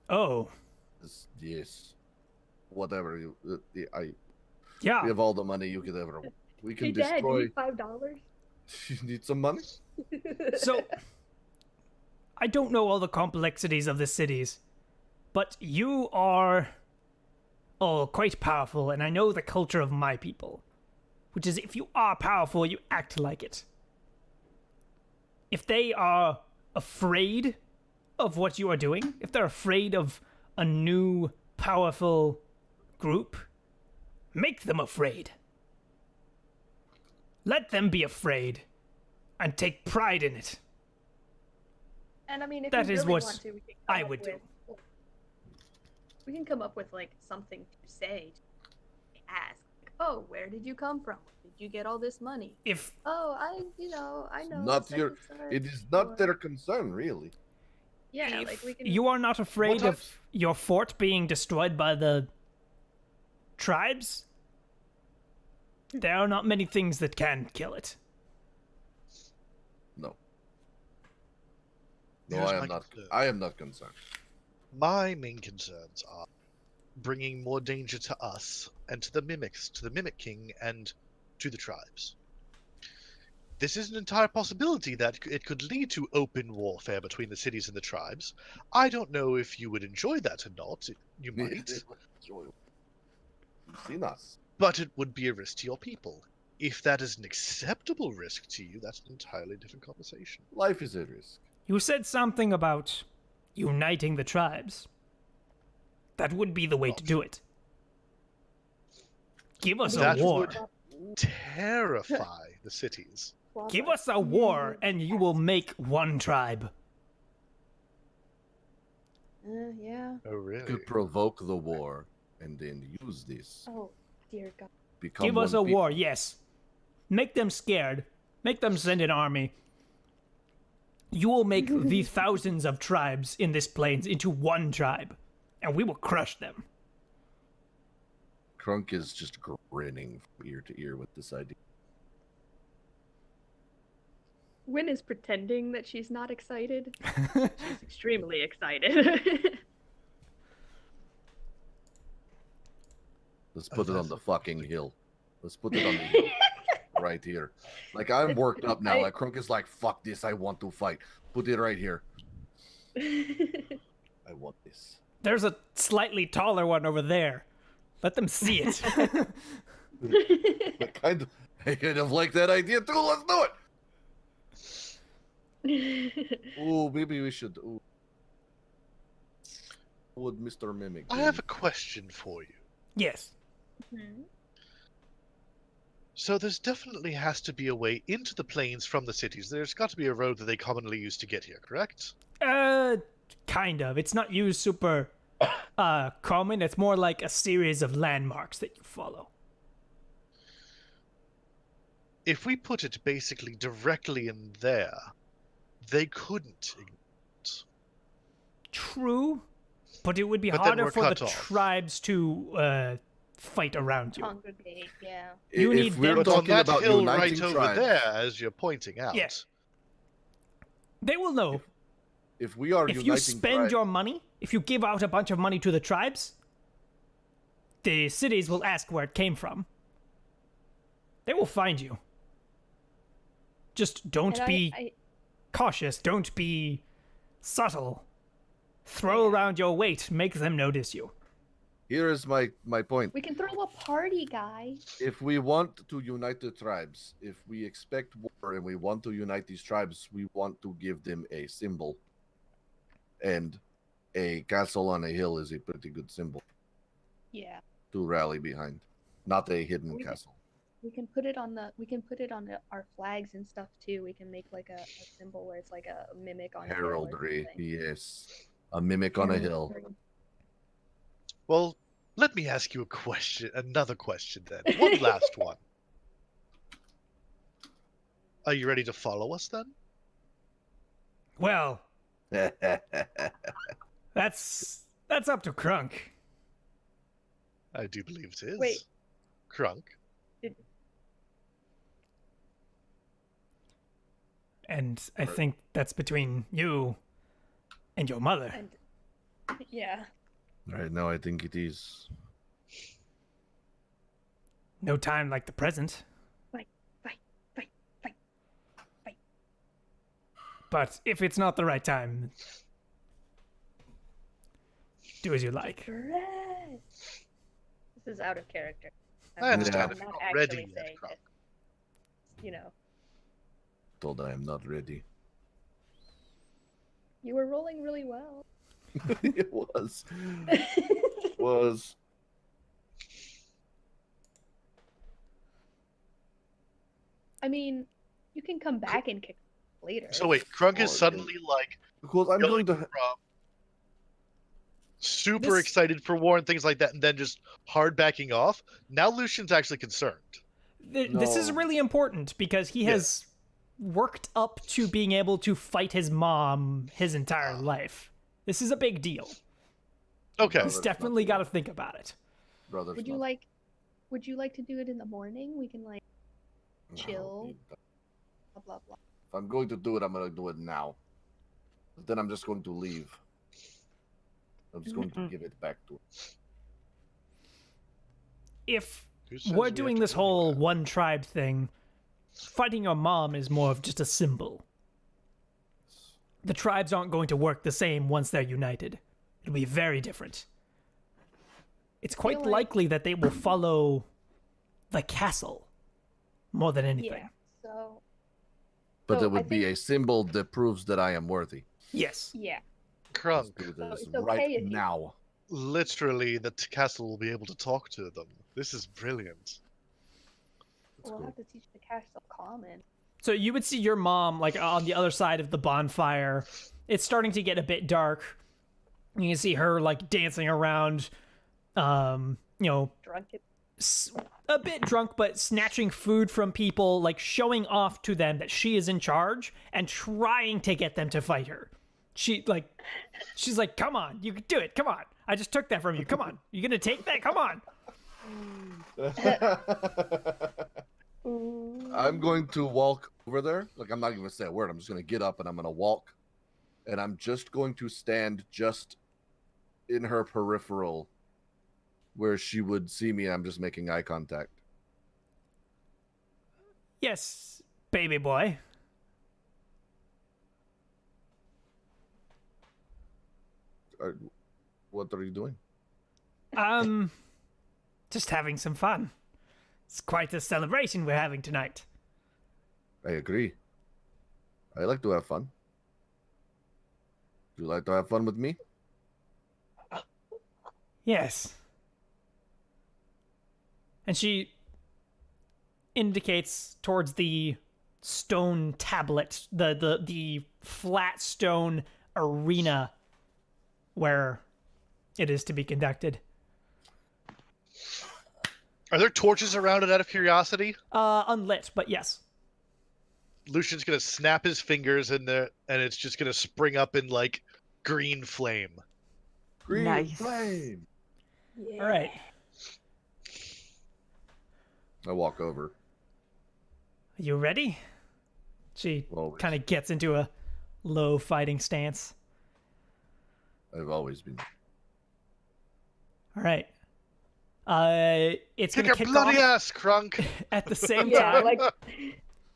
Oh. Yes. Whatever you, we Yeah. have all the money you could ever. We can Hey, Dad, destroy. you need $5? You need some money? So, I don't know all the complexities of the cities, but you are all quite powerful, and I know the culture of my people, which is if you are powerful, you act like it. If they are afraid of what you are doing, if they're afraid of a new, powerful group, make them afraid. Let them be afraid and take pride in it. And I mean, if That we is really what want to, we can I come up would do. with, we can come up with like something to say. Ask, like, oh, where did you come from? Where did you get all this money? If Oh, I know. Not such your. and such," It is not or- their concern, really. Yeah, like we can. you are not afraid What of your fort being destroyed by the tribes, there are not many things that can kill it. No. No, Here's I my am not. concern. I am not concerned. My main concerns are bringing more danger to us and to the mimics, to the Mimic King, and to the tribes. This is an entire possibility that it could lead to open warfare between the cities and the tribes. I don't know if you would enjoy that or not. You might. You've seen us. But it would be a risk to your people. If that is an acceptable risk to you, that's an entirely different conversation. Life is at risk. You said something about uniting the tribes. That would be the way to do it. Give us a That war. would terrify the cities. Give us a war, and you will make one tribe. Yeah. Oh, really? To provoke the war and then use this. Oh, dear God. Become Give us one a people. war, yes. Make them scared. Make them send an army. You will make the thousands of tribes in this plains into one tribe, and we will crush them. Crunk is just grinning from ear to ear with this idea. Wynn is pretending that she's not excited. She's extremely excited. Let's put it on the fucking hill. Let's put it on the hill. Right here. Like, I'm worked up now. Like, Crunk is like, fuck this, I want to fight. Put it right here. I want this. There's a slightly taller one over there. Let them see it. I kind of like that idea too. Let's do it. Ooh, maybe we should. Ooh. Would Mr. Mimic? I have a question for you. Yes. So there's definitely has to be a way into the plains from the cities. There's got to be a road that they commonly use to get here, correct? Kind of. It's not used super common. It's more like a series of landmarks that you follow. If we put it basically directly in there, they couldn't. True, but it would be But then harder we're for the cut off. tribes to fight around you. Congregate, yeah. You need If we're them But on talking that about hill uniting right over tribes, there, as you're pointing out. Yeah. They will know. if we are If uniting you spend tribes, your money, if you give out a bunch of money to the tribes, the cities will ask where it came from. They will find you. Just don't be cautious. Don't be subtle. Throw around your weight. Make them notice you. here is my point. We can throw a party, guys. If we want to unite the tribes, if we expect war and we want to unite these tribes, we want to give them a symbol. And a castle on a hill is a pretty good symbol Yeah. to rally behind. Not a hidden castle. We can put it on our flags and stuff too. We can make like a symbol where it's like a mimic on Heraldry, a hill or something. yes. A mimic on a hill. Well, let me ask you another question then. One last one. Are you ready to follow us then? Well, that's up to Crunk. I do believe it is. Wait. Crunk. And I think that's between you and your mother. And yeah. Right now, I think it is. No time like the present. Fight. But if it's not the right time, do as you like. Dress. This is out of character. I understand I'm if you're not not ready actually yet, saying Crunk. this. You know, Told I am not ready. you were rolling really well. It was. Was. I mean, you can come back and kick later. So wait, Crunk Oh, is suddenly like Because I'm going going to. from super This- excited for war and things like that, and then just hard backing off. Now Lucian's actually concerned. This is No. really important because he has worked up to being able to fight his mom his entire life. This is a big deal. Okay. He's definitely got to think about it. Brothers, Would you like to do it in the morning? We can like chill. blah blah blah. If I'm going to do it, I'm going to do it now. But then I'm just going to leave. I'm just going to give it back to her. If Who says we we're have doing to this do whole that? one tribe thing, fighting your mom is more of just a symbol. The tribes aren't going to work the same once they're united. It'll be very different. It's quite feel like- likely that they will follow the castle. more than anything. Yeah. So But So it I would be think- a symbol that proves that I am worthy. Yes. yeah. Let's Crunk. do this it's okay right if you- now. Literally, the castle will be able to talk to them. This is brilliant. That's We'll cool. have to teach the castle common. So you would see your mom like on the other side of the bonfire. It's starting to get a bit dark. You can see her like dancing around, you know, Drunk it. a bit drunk, but snatching food from people, like showing off to them that she is in charge and trying to get them to fight her. She's like, come on, you can do it. Come on. I just took that from you. Come on. You gonna take that? Come on. I'm going to walk over there. Like, I'm not even going to say a word. I'm just going to get up and I'm going to walk. And I'm just going to stand just in her peripheral where she would see me. I'm just making eye contact. Yes, baby boy. What are you doing? Just having some fun. It's quite a celebration we're having tonight. I agree. I like to have fun. Do you like to have fun with me? Yes. And she indicates towards the stone tablet, the flat stone arena where it is to be conducted. Are there torches around it out of curiosity? Unlit, but yes. Lucian's gonna snap his fingers in there, and it's just gonna spring up in like green flame. Green Nice. flame. Yeah. All right. I walk over. You ready? She Always. kind of gets into a low fighting stance. I've always been. All right. It's Kick gonna your kick bloody off ass, Crunk! at the same Yeah, time. like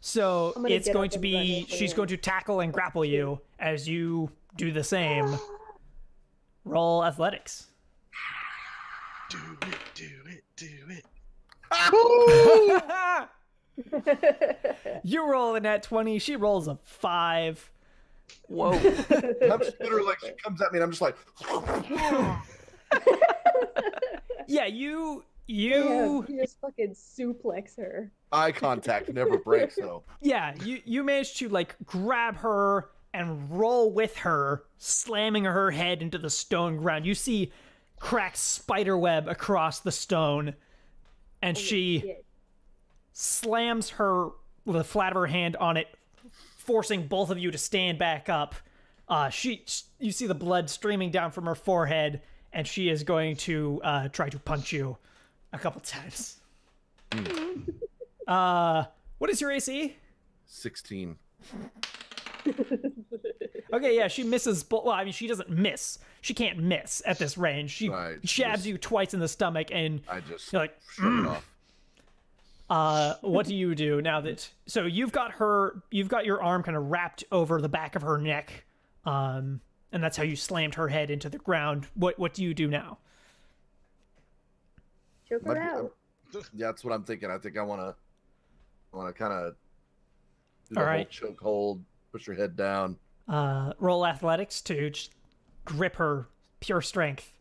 So I'm gonna it's get going up to and run be, over she's there. going to tackle and grapple you as you do the same. Roll athletics. Do it, do it, do it. You roll a nat 20, she rolls a 5. Whoa. I'm just literally like, she comes at me and I'm just like, Yeah, you Damn, you just fucking suplex her. eye contact never breaks though. yeah, you manage to like grab her and roll with her, slamming her head into the stone ground. You see cracked spider web across the stone, and she Shit. slams her with the flat of her hand on it, forcing both of you to stand back up. You see the blood streaming down from her forehead, and she is going to try to punch you a couple times. What is your AC? 16. Okay, yeah, she misses. Well, I mean, she doesn't miss. She can't miss at this range. She Right, jabs just- you twice in the stomach, and I just you're like, shut it off. what do you do now that? So you've got your arm kind of wrapped over the back of her neck, and that's how you slammed her head into the ground. What do you do now? Choke her But- out. Yeah, that's what I'm thinking. I think I want to kind of do the All whole right. choke hold, push her head down. Roll athletics to just grip her pure strength.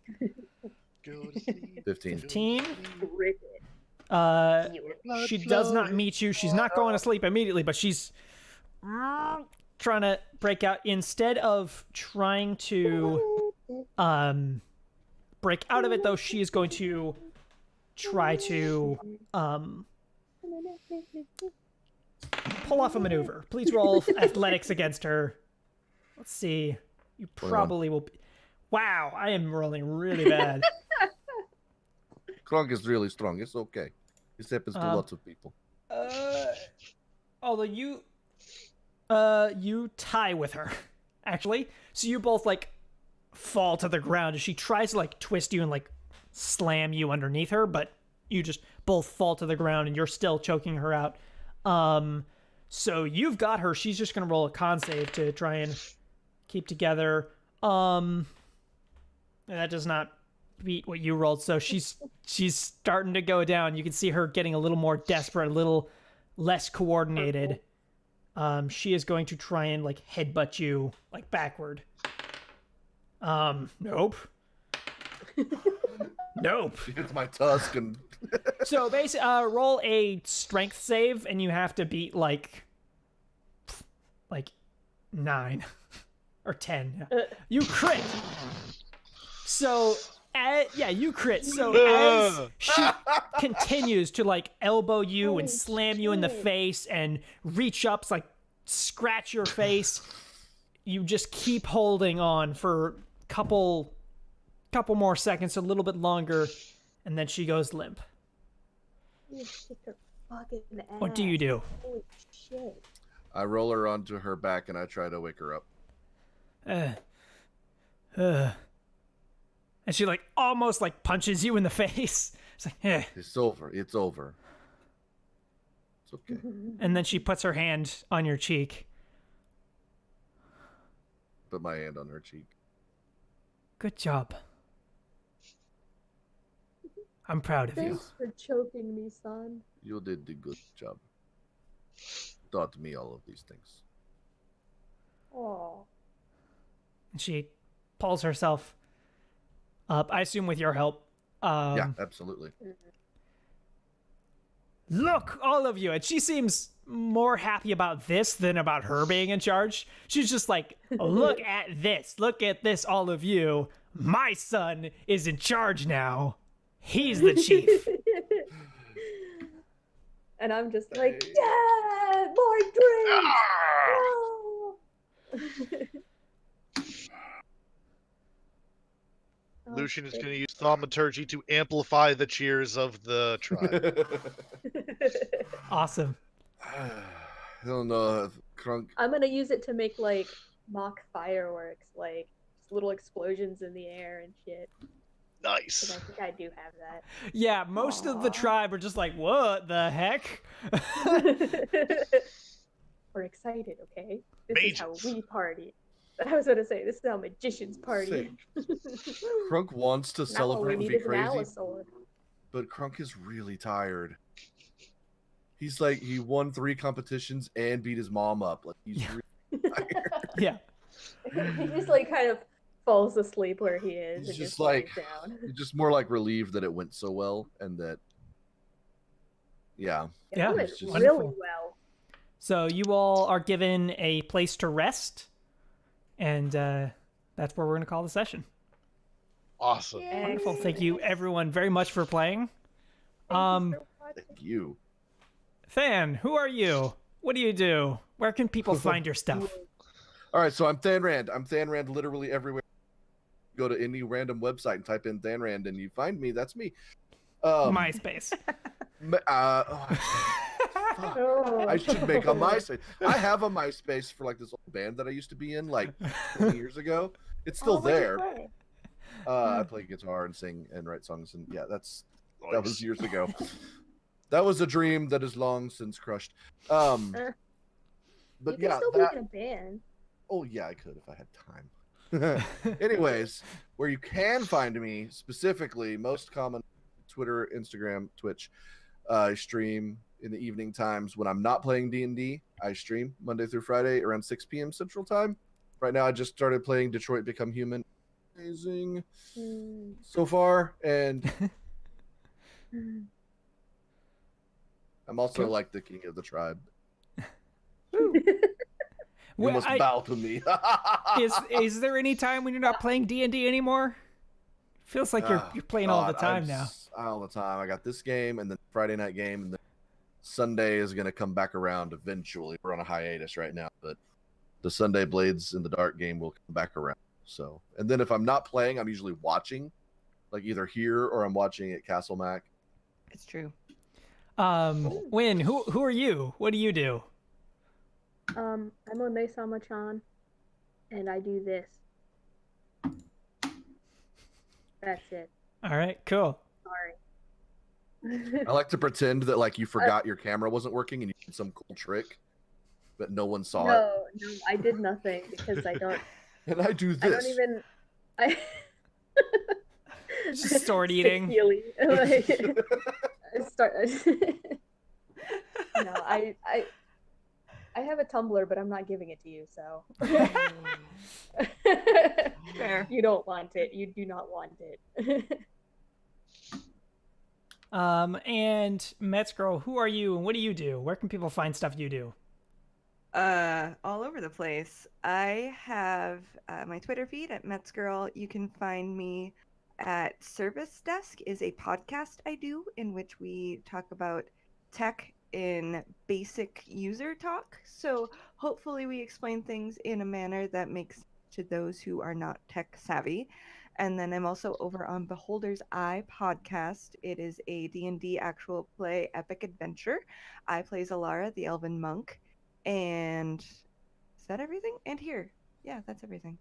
Go to sleep. 15. 15. Rip it. Blood She does not flowing. meet you. She's not going to sleep immediately, but she's trying to break out. Instead of trying to break out of it, though, she is going to try to pull off a maneuver. Please roll athletics against her. Let's see. You 21. probably will be. Wow, I am rolling really bad. Krunk is really strong. It's okay. This happens to lots of people. Although you tie with her, actually. So you both like fall to the ground as she tries to like twist you and like slam you underneath her, but you just both fall to the ground and you're still choking her out. So you've got her. She's just gonna roll a con save to try and keep together. And that does not beat what you rolled. So she's starting to go down. You can see her getting a little more desperate, a little less coordinated. She is going to try and like headbutt you like backward. Nope. Nope. It's my tusk and So basically, roll a strength save, and you have to beat like 9 or 10. Yeah. You crit. So, you crit. So as she continues to like elbow you and Holy slam you in the shit. face and reach up, like scratch your face, you just keep holding on for couple more seconds, a little bit longer, and then she goes limp. You kicked her fucking ass. What do you do? Holy shit. I roll her onto her back and I try to wake her up. And she like almost like punches you in the face. It's like, eh. It's over. It's over. It's okay. And then she puts her hand on your cheek. Put my hand on her cheek. Good job. I'm proud of you. Thanks for choking me, son. You did a good job. Taught me all of these things. Oh. And she pulls herself up, I assume with your help. Yeah, absolutely. Look, all of you. And she seems more happy about this than about her being in charge. She's just like, look at this. Look at this, all of you. My son is in charge now. He's the chief. And I'm just like, Dad, more drinks! No! Lucian is going to use thaumaturgy to amplify the cheers of the tribe. Awesome. I don't know, Crunk. I'm gonna use it to make like mock fireworks, like just little explosions in the air and shit. 'Cause Nice. I think I do have that. Yeah, most of the tribe are just like, what the heck? We're excited, okay? This is how Mages. we party. I was gonna say, this is how magicians party. Crunk wants to Not what we celebrate and need be is an crazy, Alisord. but Crunk is really tired. He's like, he won 3 competitions and beat his mom up. Like, he's really tired. Yeah. He just like kind of falls asleep where he is He's and just just lays like- down. He's just more like relieved that it went so well and that, yeah. Yeah, It went it's just- really wonderful. well. So you all are given a place to rest, and that's where we're going to call the session. Awesome. Wonderful. Thank you, everyone, very much for playing. Thank Thank you. Fan, who are you? What do you do? Where can people find your stuff? All right, so I'm Thanrand. I'm Thanrand literally everywhere. Go to any random website and type in Thanrand and you find me. That's me. MySpace. Fuck. Oh. I should make a MySpace. I have a MySpace for like this old band that I used to be in like 20 years ago. It's still Oh, what'd you there. play? I play guitar and sing and write songs and yeah, that was Nice. years ago. That was a dream that is long since crushed. But You can yeah, still that, be in a band. oh yeah, I could if I had time. Anyways, where you can find me specifically, most common Twitter, Instagram, Twitch. I stream in the evening times when I'm not playing D&D. I stream Monday through Friday around 6 p.m. Central Time. Right now, I just started playing Detroit Become Human. Amazing Mm. so far, and I'm also Cool. like the king of the tribe. You Well, must bow to me. is there any time when you're not playing D&D anymore? Feels like you're playing all the God, time now. All the time. I got this game and then Friday night game, and then Sunday is going to come back around eventually. We're on a hiatus right now, but the Sunday Blades in the Dark game will come back around. So, and then if I'm not playing, I'm usually watching, like either here or I'm watching at Castle Mac. It's true. Win, who are you? What do you do? I'm Onei-sama-chan, and I do this. That's it. All right, cool. Sorry. I like to pretend that like you forgot your camera wasn't working and you did some cool trick, but no one saw it. No, I did nothing because I don't. And I do I this. don't even. I. Just sword eating. Stick healy. Like, I start. No, I have a Tumblr, but I'm not giving it to you, so. Fair. You don't want it. You do not want it. And Mets girl, who are you and what do you do? Where can people find stuff you do? All over the place. I have my Twitter feed at Metsgirl. You can find me at Service Desk is a podcast I do in which we talk about tech in basic user talk. So hopefully we explain things in a manner that makes sense to those who are not tech savvy. And then I'm also over on Beholder's Eye podcast. It is a D&D actual play epic adventure. I play Zalara, the elven monk. And is that everything? And here. Yeah, that's everything.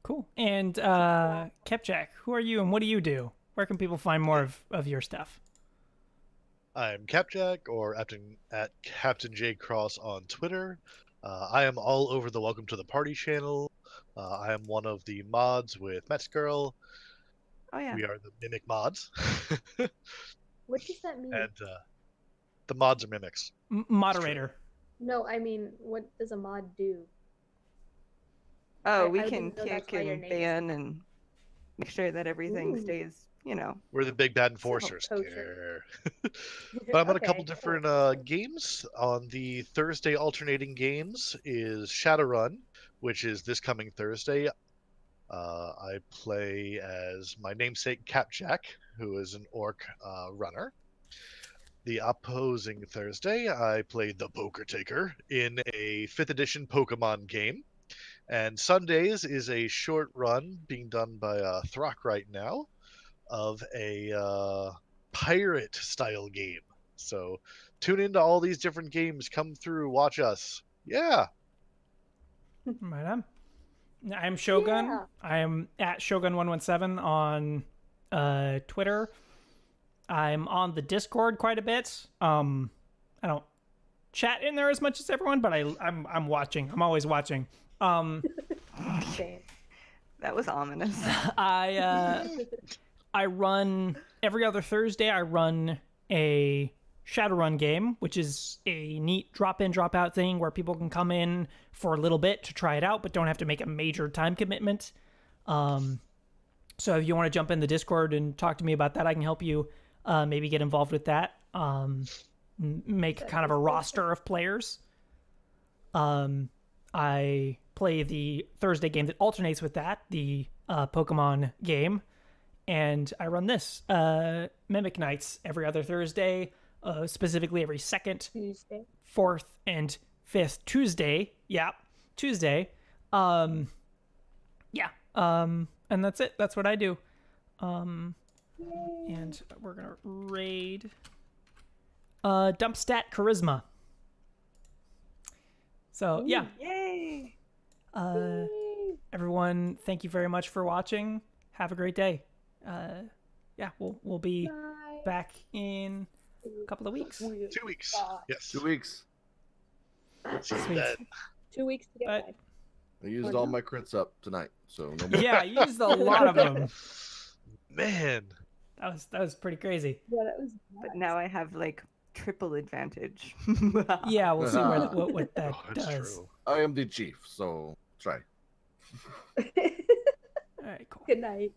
Cool. And Kepjack, who are you and what do you do? Where can people find more of your stuff? I'm Capjack, or at Captain J Cross on Twitter. I am all over the Welcome to the Party channel. I am one of the mods with Mets Girl. Oh yeah. We are the Mimic mods. What does that mean? And the mods are mimics. Moderator. No, I mean, what does a mod do? Oh, I we didn't can know that's kick why your and name is- ban and make sure that everything Ooh. stays, We're the big bad enforcers. kosher. But I'm on a Okay, couple cool. different games. On the Thursday alternating games is Shadowrun, which is this coming Thursday. I play as my namesake Capjack, who is an orc runner. The opposing Thursday, I played the Poker Taker in a 5th edition Pokemon game. And Sundays is a short run being done by Throck right now of a pirate style game. So tune into all these different games. Come through, watch us. Yeah. Right on. I'm Shogun. Yeah. I am at Shogun117 on Twitter. I'm on the Discord quite a bit. I don't chat in there as much as everyone, but I'm watching. I'm always watching. Same. That was ominous. I run every other Thursday. I run a Shadowrun game, which is a neat drop in, drop out thing where people can come in for a little bit to try it out, but don't have to make a major time commitment. So if you want to jump in the Discord and talk to me about that, I can help you maybe get involved with that. Make kind of a roster of players. I play the Thursday game that alternates with that, the Pokemon game. And I run this Mimic Nights every other Thursday, specifically every second, Tuesday. fourth, and fifth Tuesday. Yeah, Tuesday. And that's it. That's what I do. And we're gonna raid dump stat charisma. So yeah, Yay! everyone, thank you very much for watching. Have a great day. Yeah, we'll be Bye. back in a couple of weeks. 2 weeks. Yes. 2 weeks. See Sweet. that. 2 weeks to get But- back. I used all my crits up tonight, so no more. Yeah, you used a lot of them. Man. That was pretty crazy. Yeah, that was But nuts. now I have like triple advantage. Yeah, we'll see what that Oh, that's does. true. I am the chief, so try. All right, cool. Good night.